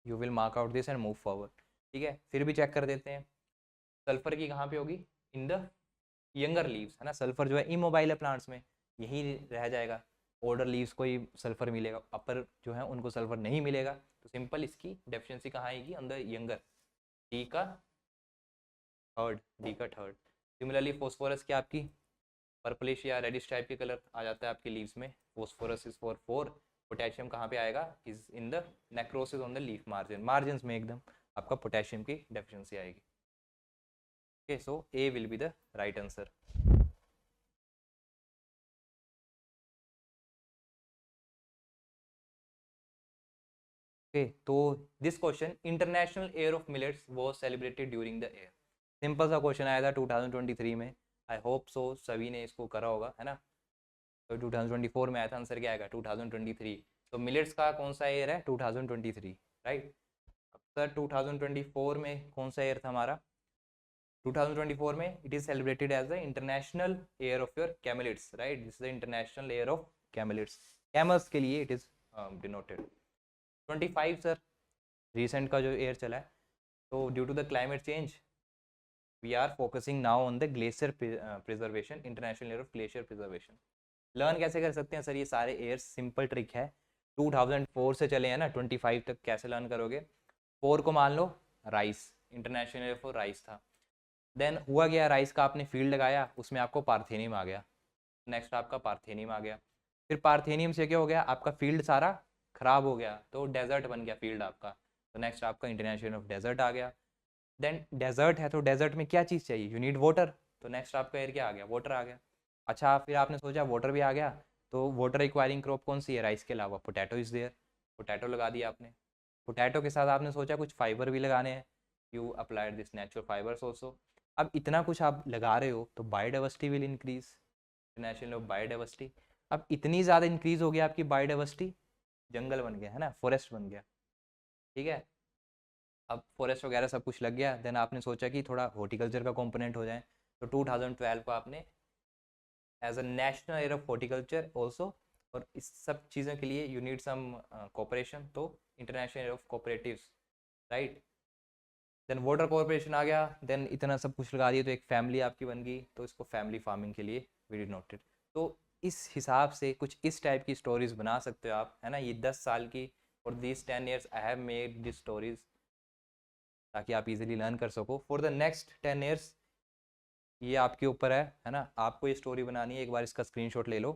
you will mark out this and move forward, ठीक है। फिर भी चेक कर देते हैं, सल्फर की कहाँ पे होगी, इन द यंगर लीव्स, है ना, सल्फर जो है इमोबाइल है प्लांट्स में, यही रह जाएगा, ओल्डर लीव्स को ही सल्फर मिलेगा, अपर जो है उनको सल्फर नहीं मिलेगा, तो सिंपल इसकी डेफिशिएंसी कहाँ आएगी, ऑन द यंगर, डी का थर्ड, डी का थर्ड। सिमिलरली फॉस्फोरस की आपकी पर्पलिश या रेडिश टाइप के कलर आ जाता है आपके लीव्स में, फॉस्फोरस इज फॉर 4, पोटेशियम कहाँ पे आएगा, is in the necrosis on the leaf margin, margin में एकदम आपका पोटेशियम की डेफिशिएंसी आएगी। Okay, so A will be the right answer. Okay, तो this question, international year of millets was celebrated during the year. Simple सा question आया था 2023 में, आई होप सो सभी ने इसको करा होगा, है ना। तो 2024 में आया था, आंसर क्या आएगा 2023। तो मिलेट्स का कौन सा ईयर है, 2023, राइट। अब सर 2024 में कौन सा ईयर था हमारा, 2024 में it is celebrated as the international year of your camelids, right, this is the international year of camelids, camels के लिए it is denoted. 25 sir recent का जो ईयर चला है, तो due to the climate change we are focusing now on the glacier preservation, international year of glacier preservation. Learn कैसे कर सकते हैं सर ये सारे एयर्स, सिंपल ट्रिक है, 2004 से चले हैं ना 25 तक, कैसे लर्न करोगे, 4 को मान लो rice, international year for rice था, देन हुआ गया राइस का आपने फील्ड लगाया, उसमें आपको पार्थेनियम आ गया, नेक्स्ट आपका पार्थेनियम आ गया। फिर पार्थेनियम से क्या हो गया, आपका फील्ड सारा खराब हो गया तो डेजर्ट बन गया फील्ड आपका। तो नेक्स्ट आपका इंटरनेशनल ऑफ डेजर्ट आ गया। देन डेजर्ट है तो डेजर्ट में क्या चीज़ चाहिए, यू नीड वाटर। तो नेक्स्ट आपका एयर क्या आ गया, वाटर आ गया। अच्छा फिर आपने सोचा वाटर भी आ गया, तो वाटर रिक्वायरिंग क्रॉप कौन सी है, राइस के अलावा पोटैटो इज देयर। पोटैटो लगा दिया आपने। पोटैटो के साथ आपने सोचा कुछ फाइबर भी लगाने हैं, you applied this natural fibres also. अब इतना कुछ आप लगा रहे हो तो biodiversity will increase, international of biodiversity. अब इतनी ज़्यादा इंक्रीज हो गया आपकी बायोडाइवर्सिटी, जंगल बन गया है ना, फॉरेस्ट बन गया। ठीक है, अब फॉरेस्ट वगैरह सब कुछ लग गया। देन आपने सोचा कि थोड़ा हॉर्टिकल्चर का कंपोनेंट हो जाए, तो 2012 को आपने as a national year of horticulture also, और इस सब चीज़ों के लिए यू नीड सम कोऑपरेशन, तो international year of cooperatives, right. Then water corporation आ गया। देन इतना सब कुछ लगा दिया तो एक फैमिली आपकी बन गई, तो इसको फैमिली फार्मिंग के लिए वी डिड नोटेड। तो इस हिसाब से कुछ इस टाइप की स्टोरीज बना सकते हो आप, है ना। ये 10 साल की, और this 10 years I have made this stories, ताकि आप इजीली लर्न कर सको फॉर द नेक्स्ट 10 ईयर्स। ये आपके ऊपर है ना, आपको ये स्टोरी बनानी है। एक बार इसका स्क्रीनशॉट ले लो,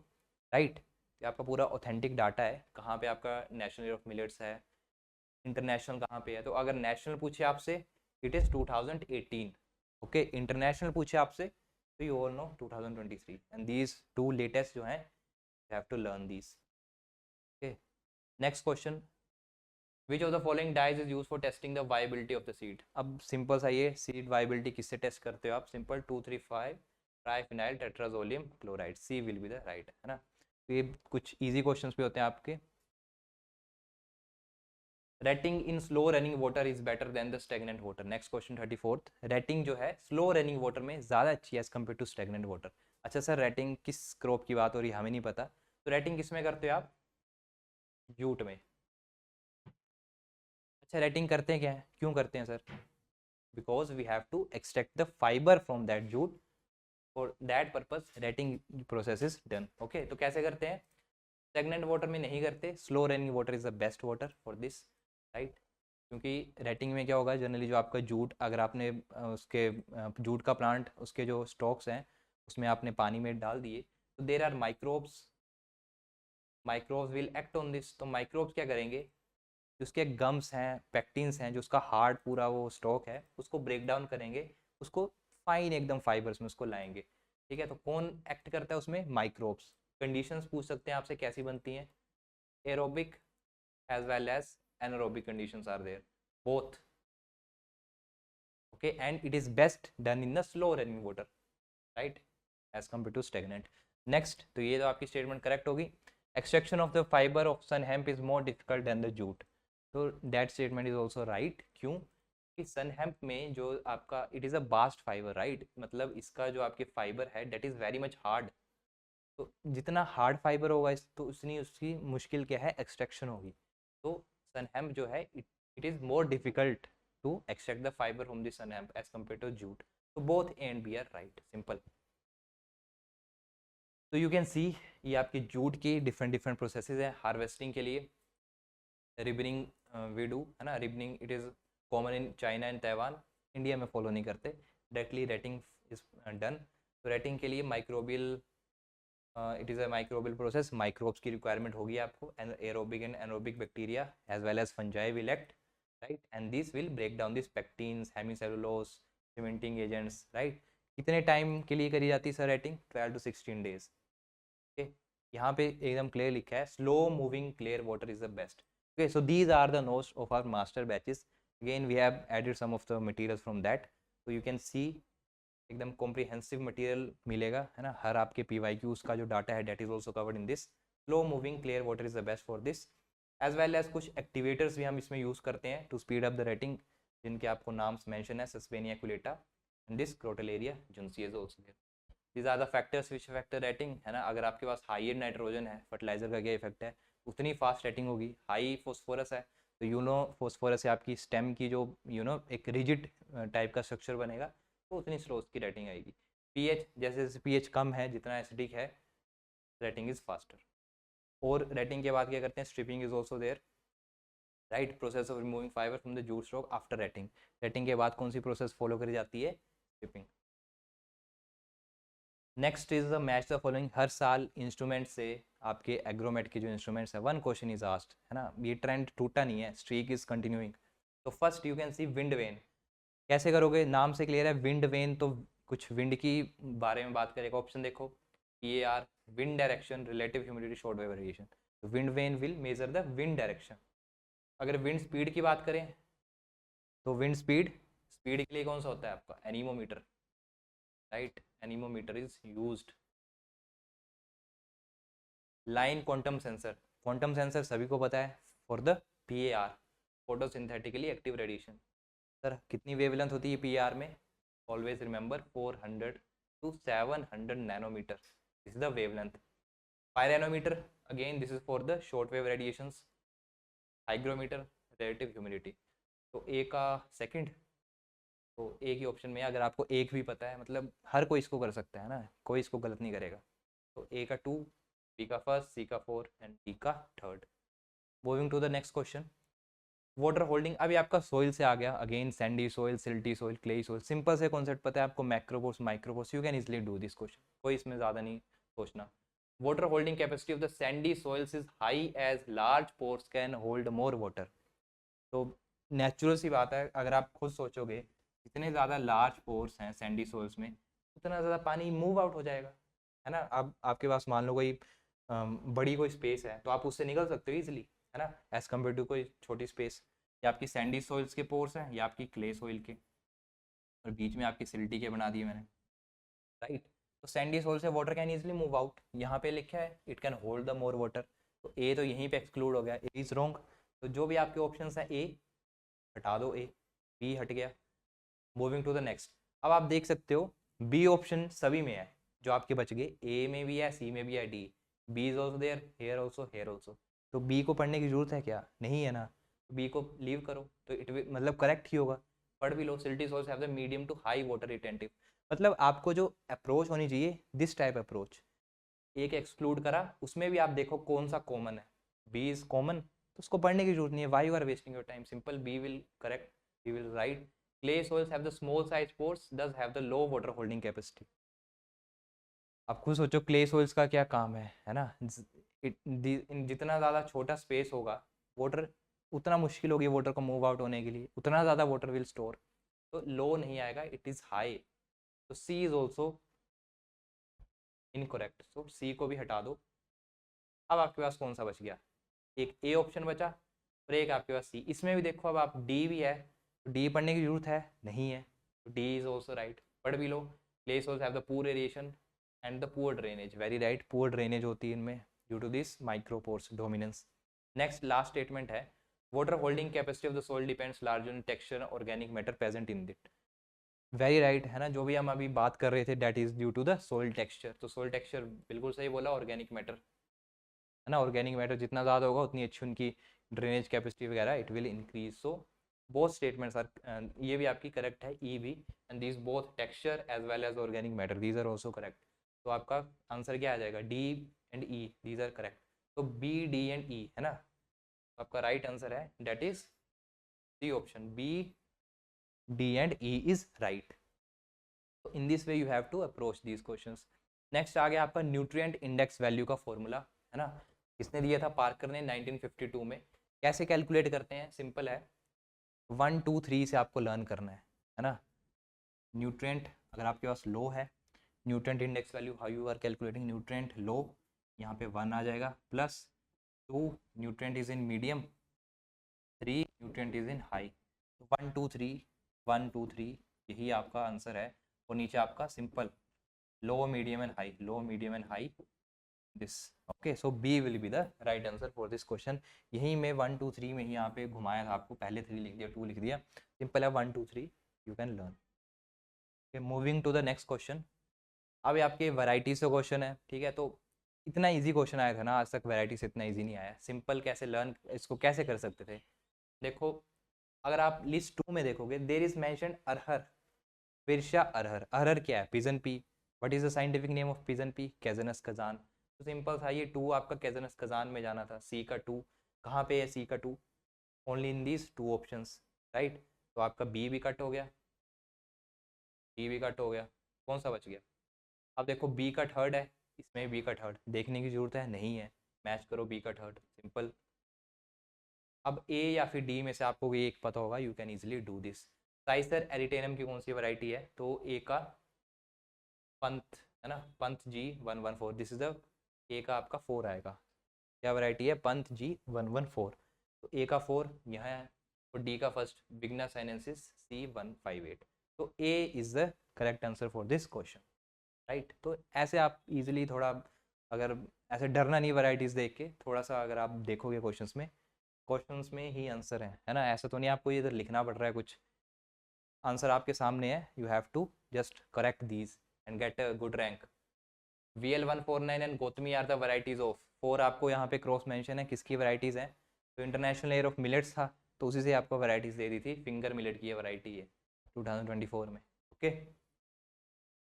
राइट। ये आपका पूरा ऑथेंटिक डाटा है, कहाँ पे आपका नेशनल ईयर ऑफ मिलेट्स है, इंटरनेशनल कहाँ पे है। तो अगर नेशनल पूछे आपसे, इट इज़ 2018। ओके, इंटरनेशनल पूछे आपसे तो you all know 2023, and these two latest जो हैं you have to learn these. Okay, next question, which of the following dyes is use for testing the viability of the seed. अब simple सा ये seed viability किससे test करते हो आप, simple 235 triphenyl tetrazolium chloride, C will be the right, है ना। तो ये कुछ इजी क्वेश्चंस भी होते हैं आपके। Retting in slow running water is better than the stagnant water. Next question 34th, retting जो है स्लो रनिंग वाटर में ज़्यादा अच्छी है as compare to stagnant water. अच्छा सर, रेटिंग किस क्रॉप की बात हो रही है, हमें नहीं पता। तो रेटिंग किस में करते हो आप, जूट में। अच्छा, रेटिंग करते हैं क्या है, क्यों करते हैं sir, because we have to extract the fibre from that jute, for that purpose retting process is done. Okay, तो कैसे करते हैं, स्टेगनेंट वाटर में नहीं करते, slow running water is the best water for this, right. क्योंकि retting में क्या होगा, जनरली जो आपका जूट, अगर आपने उसके जूट का प्लांट, उसके जो स्टॉक्स हैं उसमें आपने पानी में डाल दिए, तो there are microbes, microbes will act on this. तो माइक्रोब्स क्या करेंगे, जो उसके गम्स हैं, पैक्टिन्स हैं, जो उसका हार्ड पूरा वो स्टॉक है, उसको ब्रेक डाउन करेंगे, उसको फाइन एकदम फाइबर्स में उसको लाएंगे। ठीक है, तो कौन एक्ट करता है उसमें, माइक्रोब्स। कंडीशंस पूछ सकते हैं आपसे कैसी बनती हैं, aerobic as well as anaerobic conditions are there both. Okay, and it is best done in the slow running water, right, as compared to stagnant. Next, तो ये तो आपकी स्टेटमेंट करेक्ट होगी। Extraction of the fibre of sunn hemp is more difficult than the jute, तो that statement is also right. क्यों, कि sunn hemp में जो आपका it is a bast fibre, right, मतलब इसका जो आपके फाइबर है that is very much hard. तो जितना हार्ड फाइबर होगा इस, तो उतनी उसकी मुश्किल क्या है, एक्सट्रैक्शन होगी। तो सन हेम्प जो है it is more difficult to extract the fibre from the sunn hemp as compare to jute. तो both A and B are right, simple. तो यू कैन सी, ये आपकी जूट की डिफरेंट डिफरेंट प्रोसेसेस हैं harvesting के लिए। Ribboning we do, है ना, ribboning it is common in China and Taiwan, India में फॉलो नहीं करते। Directly retting is done. तो रेटिंग के लिए microbial, it is a microbial process, microbes की रिक्वायरमेंट होगी आपको, and aerobic and anaerobic bacteria as well as fungi will act, right, and this will break down this pectins, hemicellulose, cementing agents, right. कितने time के लिए करी जाती है sir retting, 12 to 16 days। Okay, यहाँ पे एकदम क्लियर लिखा है, slow moving clear water is the best. Okay, so these are the notes of our master batches, again we have added some of the materials from that, तो you can see एकदम comprehensive material मिलेगा, है ना। हर आपके PYQs का जो data है that is also covered in this. Slow moving clear water is the best for this, as well as कुछ एक्टिवेटर्स भी हम इसमें यूज़ करते हैं to speed up the retting, जिनके आपको नाम्स मेंशन है, sesbania aculeata and this crotalaria juncea is also there. these are the factors which affect the rating, है ना। अगर आपके पास हाई नाइट्रोजन है, फर्टिलाइजर का क्या इफेक्ट है, उतनी फास्ट रेटिंग होगी। हाई फॉस्फोरस है तो यू नो फॉस्फोरस से आपकी स्टेम की जो एक रिजिड टाइप का स्ट्रक्चर बनेगा, तो उतनी स्लो उसकी रेटिंग आएगी। पीएच, जैसे जैसे पीएच कम है, जितना एसिडिक है, रेटिंग इज फास्टर। और रेटिंग के बाद क्या करते हैं, stripping is also there, right, process of removing fibre from the jute stalk after retting. Retting के बाद कौन सी प्रोसेस फॉलो करी जाती है, stripping. Next is the match the following. हर साल इंस्ट्रूमेंट से आपके एग्रोमेट के जो इंस्ट्रूमेंट्स है, वन क्वेश्चन इज आस्क्ड, है ना, ये ट्रेंड टूटा नहीं है, स्ट्रीक इज कंटिन्यूइंग। तो first you can C wind vane. कैसे करोगे, नाम से क्लियर है, विंड वेन तो कुछ विंड की बारे में बात करेगा। ऑप्शन देखो, PAR, wind direction, relative humidity, short wave radiation. तो wind vane will measure the wind direction. अगर विंड स्पीड की बात करें तो विंड स्पीड, स्पीड के लिए कौन सा होता है आपका, anemometer, right, anemometer is used. Line quantum sensor, quantum sensor सभी को पता है, for the PAR, photosynthetically active radiation. Sir कितनी वेवलेंथ होती है PAR में, always remember 400 to 700 nanometre, this is the wavelength. Pyranometer, again this is for the short wave radiations. Hygrometer, relative humidity. तो A का सेकंड, तो ए की option में अगर आपको एक भी पता है, मतलब हर कोई इसको कर सकता है ना, कोई इसको गलत नहीं करेगा। तो ए का 2, बी का फर्स्ट, सी का 4 एंड डी का third. Moving to the next question. Water holding, अभी आपका सोइल से आ गया, again sandy soil, silty soil, clayey soil. Simple से कॉन्सेप्ट पता है आपको, macropores, micropores, you can easily do this question, कोई इसमें ज़्यादा नहीं सोचना। Water holding capacity of the sandy soils is high as large pores can hold more water. तो नेचुरल सी बात है, अगर आप खुद सोचोगे जितने ज़्यादा लार्ज पोर्स हैं सैंडी सोइल्स में, उतना ज़्यादा पानी मूव आउट हो जाएगा, है ना। अब आपके पास मान लो कोई बड़ी कोई स्पेस है तो आप उससे निकल सकते हो इजिली, है ना, एज कम्पेयर टू कोई छोटी स्पेस। या आपकी सैंडी सोइल्स के पोर्स हैं या आपकी क्ले सोइल के, और बीच में आपकी सिल्टी के बना दिए मैंने, राइट। तो सैंडी सोइल से water can easily move out, यहाँ पे लिखा है it can hold the more water. तो ए तो यहीं पे एक्सक्लूड हो गया, ए इज रॉन्ग। तो जो भी आपके ऑप्शन है ए हटा दो, ए, बी हट गया। Moving to the next. अब आप देख सकते हो बी ऑप्शन सभी में है जो आपके बच गए, ए में भी है, सी में भी है, D, B is also there, here also, here also. तो बी को पढ़ने की जरूरत है क्या, नहीं है ना, बी को लीव करो तो इट मतलब करेक्ट ही होगा। पढ़ भी लो, silty soils have the medium to high water retentive. मतलब आपको जो अप्रोच होनी चाहिए, दिस टाइप अप्रोच। एक एक्सक्लूड करा, उसमें भी आप देखो कौन सा कॉमन है, बी इज कॉमन, तो उसको पढ़ने की जरूरत नहीं है, why you are wasting your time, simple B will correct, B will right. Clay soils have the small size pores, thus have the low water holding capacity. आप खुद सोचो क्ले सोइल्स का क्या काम है ना, जितना ज़्यादा छोटा स्पेस होगा वाटर, उतना मुश्किल होगी वाटर को मूव आउट होने के लिए, उतना ज़्यादा वाटर विल स्टोर, तो लो नहीं आएगा, इट इज़ हाई। तो सी इज ऑल्सो इनकरेक्ट, सो सी को भी हटा दो। अब आपके पास कौन सा बच गया, एक ए ऑप्शन बचा और एक आपके पास सी। इसमें भी देखो अब आप डी भी है, तो डी पढ़ने की जरूरत है नहीं है, तो डी इज ऑल्सो राइट, पढ़ भी लो। Clays also have the poor aeration and the poor drainage, very right, poor drainage होती है इनमें due to this micropores dominance. Next last statement है, water holding capacity of the soil depends large on texture organic matter present in it. Very right, है ना, जो भी हम अभी बात कर रहे थे that is due to the soil texture. तो सोइल टेक्सचर बिल्कुल सही बोला, ऑर्गेनिक मैटर, है ना, ऑर्गेनिक मैटर जितना ज़्यादा होगा उतनी अच्छी उनकी ड्रेनेज कैपेसिटी वगैरह, it will increase. So both statements are, ये भी आपकी करेक्ट है, ई भी, and this both texture as well as organic matter, these are also correct. तो आपका आंसर क्या आ जाएगा, D and E, these are correct. तो बी, डी एंड ई, है ना, तो आपका राइट आंसर है that is D option, B, D and E is right. तो in this way you have to approach these questions. Next आ गया आपका न्यूट्रिएंट इंडेक्स वैल्यू का फॉर्मूला, है ना, किसने दिया था, पार्कर ने 1952 में। कैसे कैलकुलेट करते हैं, सिंपल है, 1 2 3 से आपको लर्न करना है ना। न्यूट्रिएंट अगर आपके पास लो है, nutrient index value, how you are calculating, nutrient low, यहाँ पे 1 आ जाएगा, plus 2 nutrient is in medium, 3 nutrient is in high. तो 1 2 3, 1 2 3, यही आपका आंसर है। और नीचे आपका simple low, medium and high, low, medium and high, this. Okay, so B will be the right answer for this question. यहीं में 1 2 3 में ही यहाँ पे घुमाया था आपको, पहले 3 लिख दिया, 2 लिख दिया, सिंपल है, 1 2 3 you can learn. Okay, moving to the next question. अब ये आपके वैरायटी से क्वेश्चन है, ठीक है। तो इतना इजी क्वेश्चन आया था ना, आज तक वैरायटी से इतना इजी नहीं आया। सिंपल कैसे लर्न, इसको कैसे कर सकते थे, देखो, अगर आप लिस्ट 2 में देखोगे, देर इज मैंशन अरहर, पिरशा अरहर। अरहर क्या है, pigeon pea. What is the scientific name of pigeon pea, cajanus cajan. तो सिंपल था, ये 2 आपका कैजनस खजान में जाना था, सी का 2 कहाँ पे है, सी का 2 only in these 2 options, right. तो आपका बी भी कट हो गया, डी भी कट हो गया, कौन सा बच गया, अब देखो बी का थर्ड है, इसमें बी का थर्ड देखने की जरूरत है नहीं है, मैच करो बी का थर्ड, सिंपल। अब ए या फिर डी में से आपको ये एक पता होगा, you can easily do this. Cicer arietinum की कौन सी वैरायटी है, तो ए का पंथ है ना, पंथ G114, दिस इज द ए का आपका 4 आएगा, क्या वैरायटी है, पंथ G114। तो ए का 4 यहाँ है और डी का फर्स्ट बिगना साइनेंसिस C158। तो A is the correct answer for this question, right. तो ऐसे आप इजीली थोड़ा, अगर ऐसे डरना नहीं वैरायटीज देख के, थोड़ा सा अगर आप देखोगे क्वेश्चंस में ही आंसर है ना, ऐसा तो नहीं आपको इधर लिखना पड़ रहा है कुछ, आंसर आपके सामने है, you have to just correct these and get a good rank. VL149 and Gautami are the varieties of, 4 आपको यहाँ पे क्रॉस मेंशन है किसकी वैरायटीज हैं, तो इंटरनेशनल ईयर ऑफ मिलेट्स था, तो उसी से आपको वैरायटीज दे दी थी, फिंगर मिलेट की ये वैरायटी है 2024 में। Okay,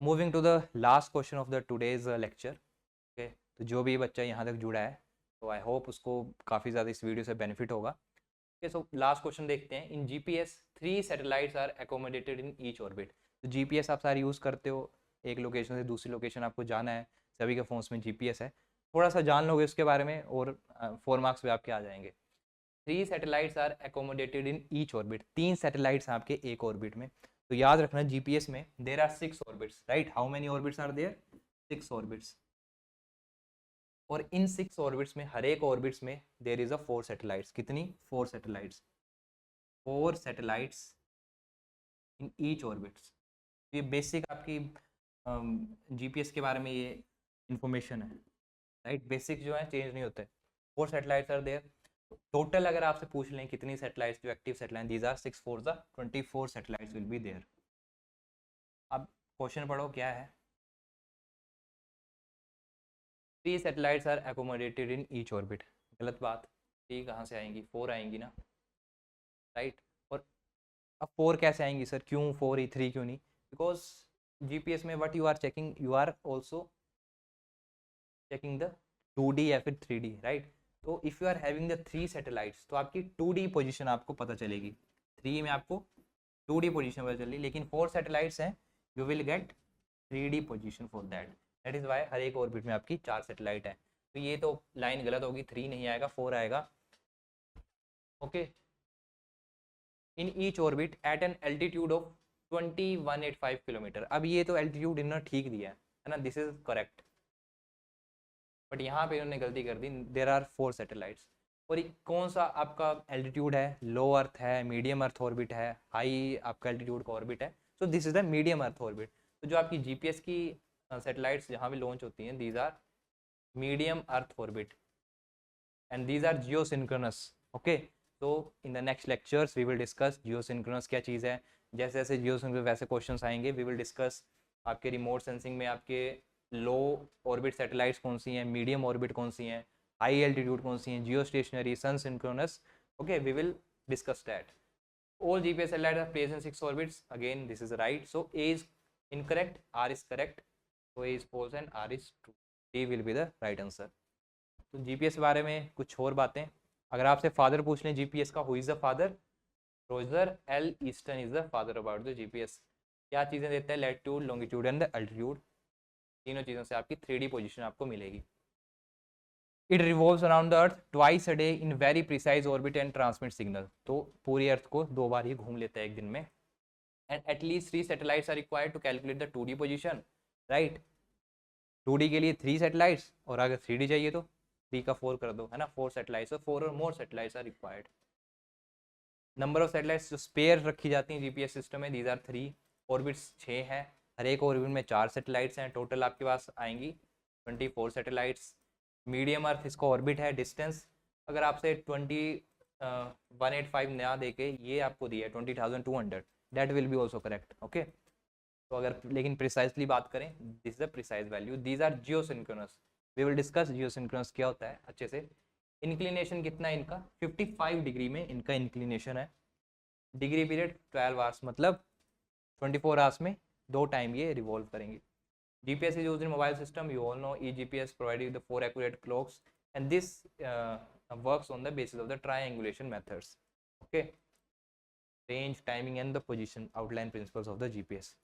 moving to the last question of the today's lecture. Okay, तो जो भी बच्चा यहाँ तक जुड़ा है, तो आई होप उसको काफ़ी ज़्यादा इस वीडियो से बेनिफिट होगा। ओके, सो लास्ट क्वेश्चन देखते हैं। In GPS 3 satellites are accommodated in each orbit. तो जीपीएस आप सारे यूज़ करते हो, एक लोकेशन से दूसरी लोकेशन आपको जाना है, सभी के फ़ोन्स में जीपीएस है, थोड़ा सा जान लोगे उसके बारे में और 4 मार्क्स पे आपके आ जाएंगे। 3 satellites are accommodated in each orbit, 3 satellites हैं आपके एक ऑर्बिट में। तो याद रखना जीपीएस में there are 6 orbits, right. How many orbits are there, 6 orbits. और इन 6 ऑर्बिट्स में, हर एक ऑर्बिट्स में देर इज अ 4 सैटेलाइट्स, कितनी, 4 satellites, 4 satellites in each orbits. ये बेसिक आपकी जीपीएस के बारे में ये इंफॉर्मेशन है, राइट। बेसिक जो है चेंज नहीं होते। 4 सैटेलाइट्स आर देयर। टोटल अगर आपसे पूछ लें कितनी सैटेलाइट्स जो active satellite, these are 6 4 the 24 satellites will be there. अब क्वेश्चन पढ़ो क्या है। 3 satellites are accommodated in each orbit, गलत बात, 3 कहाँ से आएंगी, 4 आएंगी ना, राइट। और अब 4 कैसे आएंगी सर, क्यों 4 ही, 3 क्यों नहीं, बिकॉज जीपीएस में what you are checking, you are also checking the 2D या फिर 3D, राइट। तो if you are having the 3 satellites, तो आपकी 2D पोजीशन आपको पता चलेगी, 3 में आपको 2D पोजीशन पता चलेगी, लेकिन 4 सैटेलाइट्स हैं, you will get 3D position for that. That is why हर एक ऑर्बिट में आपकी 4 सैटेलाइट है। तो ये तो लाइन गलत होगी, 3 नहीं आएगा, 4 आएगा। Okay, in each orbit at an altitude of 2185 kilometre. अब ये तो एल्टीट्यूड इन्होंने ठीक दिया है ना, दिस इज करेक्ट, बट यहाँ पे इन्होंने गलती कर दी, देर आर 4 सैटेलाइट्स। और ये कौन सा आपका एल्टीट्यूड है, लो अर्थ है, मीडियम अर्थ ऑर्बिट है, हाई आपका एल्टीट्यूड का ऑर्बिट है, सो this is the medium earth orbit. तो जो आपकी जीपीएस की सैटेलाइट्स जहाँ भी लॉन्च होती हैं, these are medium earth orbit and these are geosynchronous. Okay, so in the next lectures we will discuss geosynchronous क्या चीज़ है, जैसे जैसे geosynchronous वैसे क्वेश्चंस आएंगे, we will discuss आपके रिमोट सेंसिंग में आपके लो ऑर्बिट सैटेलाइट्स कौन सी हैं, मीडियम ऑर्बिट कौन सी हैं, हाई एल्टीट्यूड कौन सी हैं, geostationary, sun synchronous. Okay, we will discuss that. All GPS satellites are placed in 6 orbits. Again, this is right. So A is incorrect, R is correct. So A is false and R is true. D will be the right answer. तो GPS के बारे में कुछ और बातें, अगर आपसे father पूछ लें जीपीएस का, who is the father, Roger L Easton is the father about the GPS. क्या चीज़ें देता है, latitude, longitude and the altitude, तीनों चीज़ों से आपकी 3D पोजीशन आपको मिलेगी। It revolves around the earth twice a day in very precise orbit and transmit signal. तो पूरी अर्थ को 2 बार ही घूम लेता है एक दिन में। And at least 3 satellites are required to calculate the 2D position, right. 2D के लिए 3 सैटेलाइट्स, और अगर 3D चाहिए तो 3 का 4 कर दो, है ना, 4 सैटेलाइट्स, 4 और more satellites are required. Number of satellites जो स्पेयर रखी जाती हैं जीपीएस सिस्टम में, दीज आर 3, ऑर्बिट्स 6 हैं, हर एक ऑर्बिट में 4 सैटेलाइट्स हैं, टोटल आपके पास आएंगी 24 सैटेलाइट्स। मीडियम अर्थ इसका ऑर्बिट है, डिस्टेंस अगर आपसे 185 ना दे के ये आपको दिया है 20,200, that will be also correct. Okay, तो अगर लेकिन प्रिसाइजली बात करें, this is the precise value, these are geosynchronous. We will discuss geosynchronous क्या होता है अच्छे से। इंक्लिनेशन कितना है इनका, 55 डिग्री में इनका इंक्लिनेशन है। डिग्री पीरियड 12 आवर्स, मतलब 24 आवर्स में 2 टाइम ये रिवॉल्व करेंगे। GPS is used in mobile system, you all know eGPS provided the 4 accurate clocks and this works on the basis of the triangulation methods. Okay, range, timing and the position outline principles of the GPS.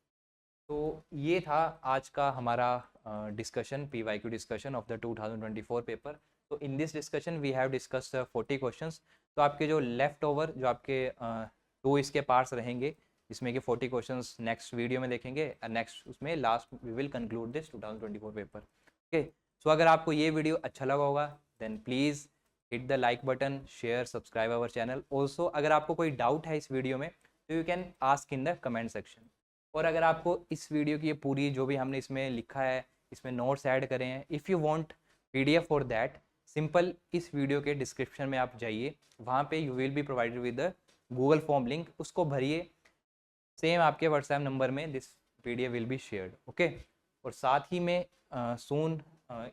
तो ये था आज का हमारा discussion, PYQ discussion of the 2024 paper. तो in this discussion we have discussed 40 questions. तो आपके जो लेफ्ट ओवर जो आपके दो इसके पार्ट्स रहेंगे, जिसमें कि 40 क्वेश्चंस नेक्स्ट वीडियो में देखेंगे, नेक्स्ट उसमें last we will conclude this 2024 paper. Okay, so अगर आपको ये वीडियो अच्छा लगा होगा then please hit the like button, share, subscribe our channel. Also अगर आपको कोई डाउट है इस वीडियो में तो you can ask in the comment section. और अगर आपको इस वीडियो की ये पूरी जो भी हमने इसमें लिखा है, इसमें नोट्स ऐड करे हैं, if you want PDF for that, simple इस वीडियो के डिस्क्रिप्शन में आप जाइए, वहाँ पे you will be provided with the Google form link, उसको भरिए, सेम आपके व्हाट्सएप नंबर में this PDF will be shared. Okay, और साथ ही में सून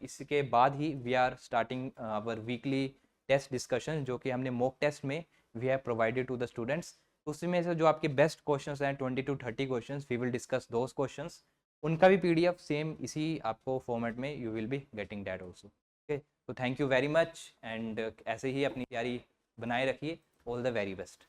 इसके बाद ही we are starting our weekly test discussion, जो कि हमने मॉक टेस्ट में we have provided to the students. उसमें से जो आपके बेस्ट क्वेश्चंस हैं 20 to 30 questions, we will discuss those questions. उनका भी PDF सेम इसी आपको फॉर्मेट में you will be getting that also. Okay, तो thank you very much, and ऐसे ही अपनी तैयारी बनाए रखिए। All the very best.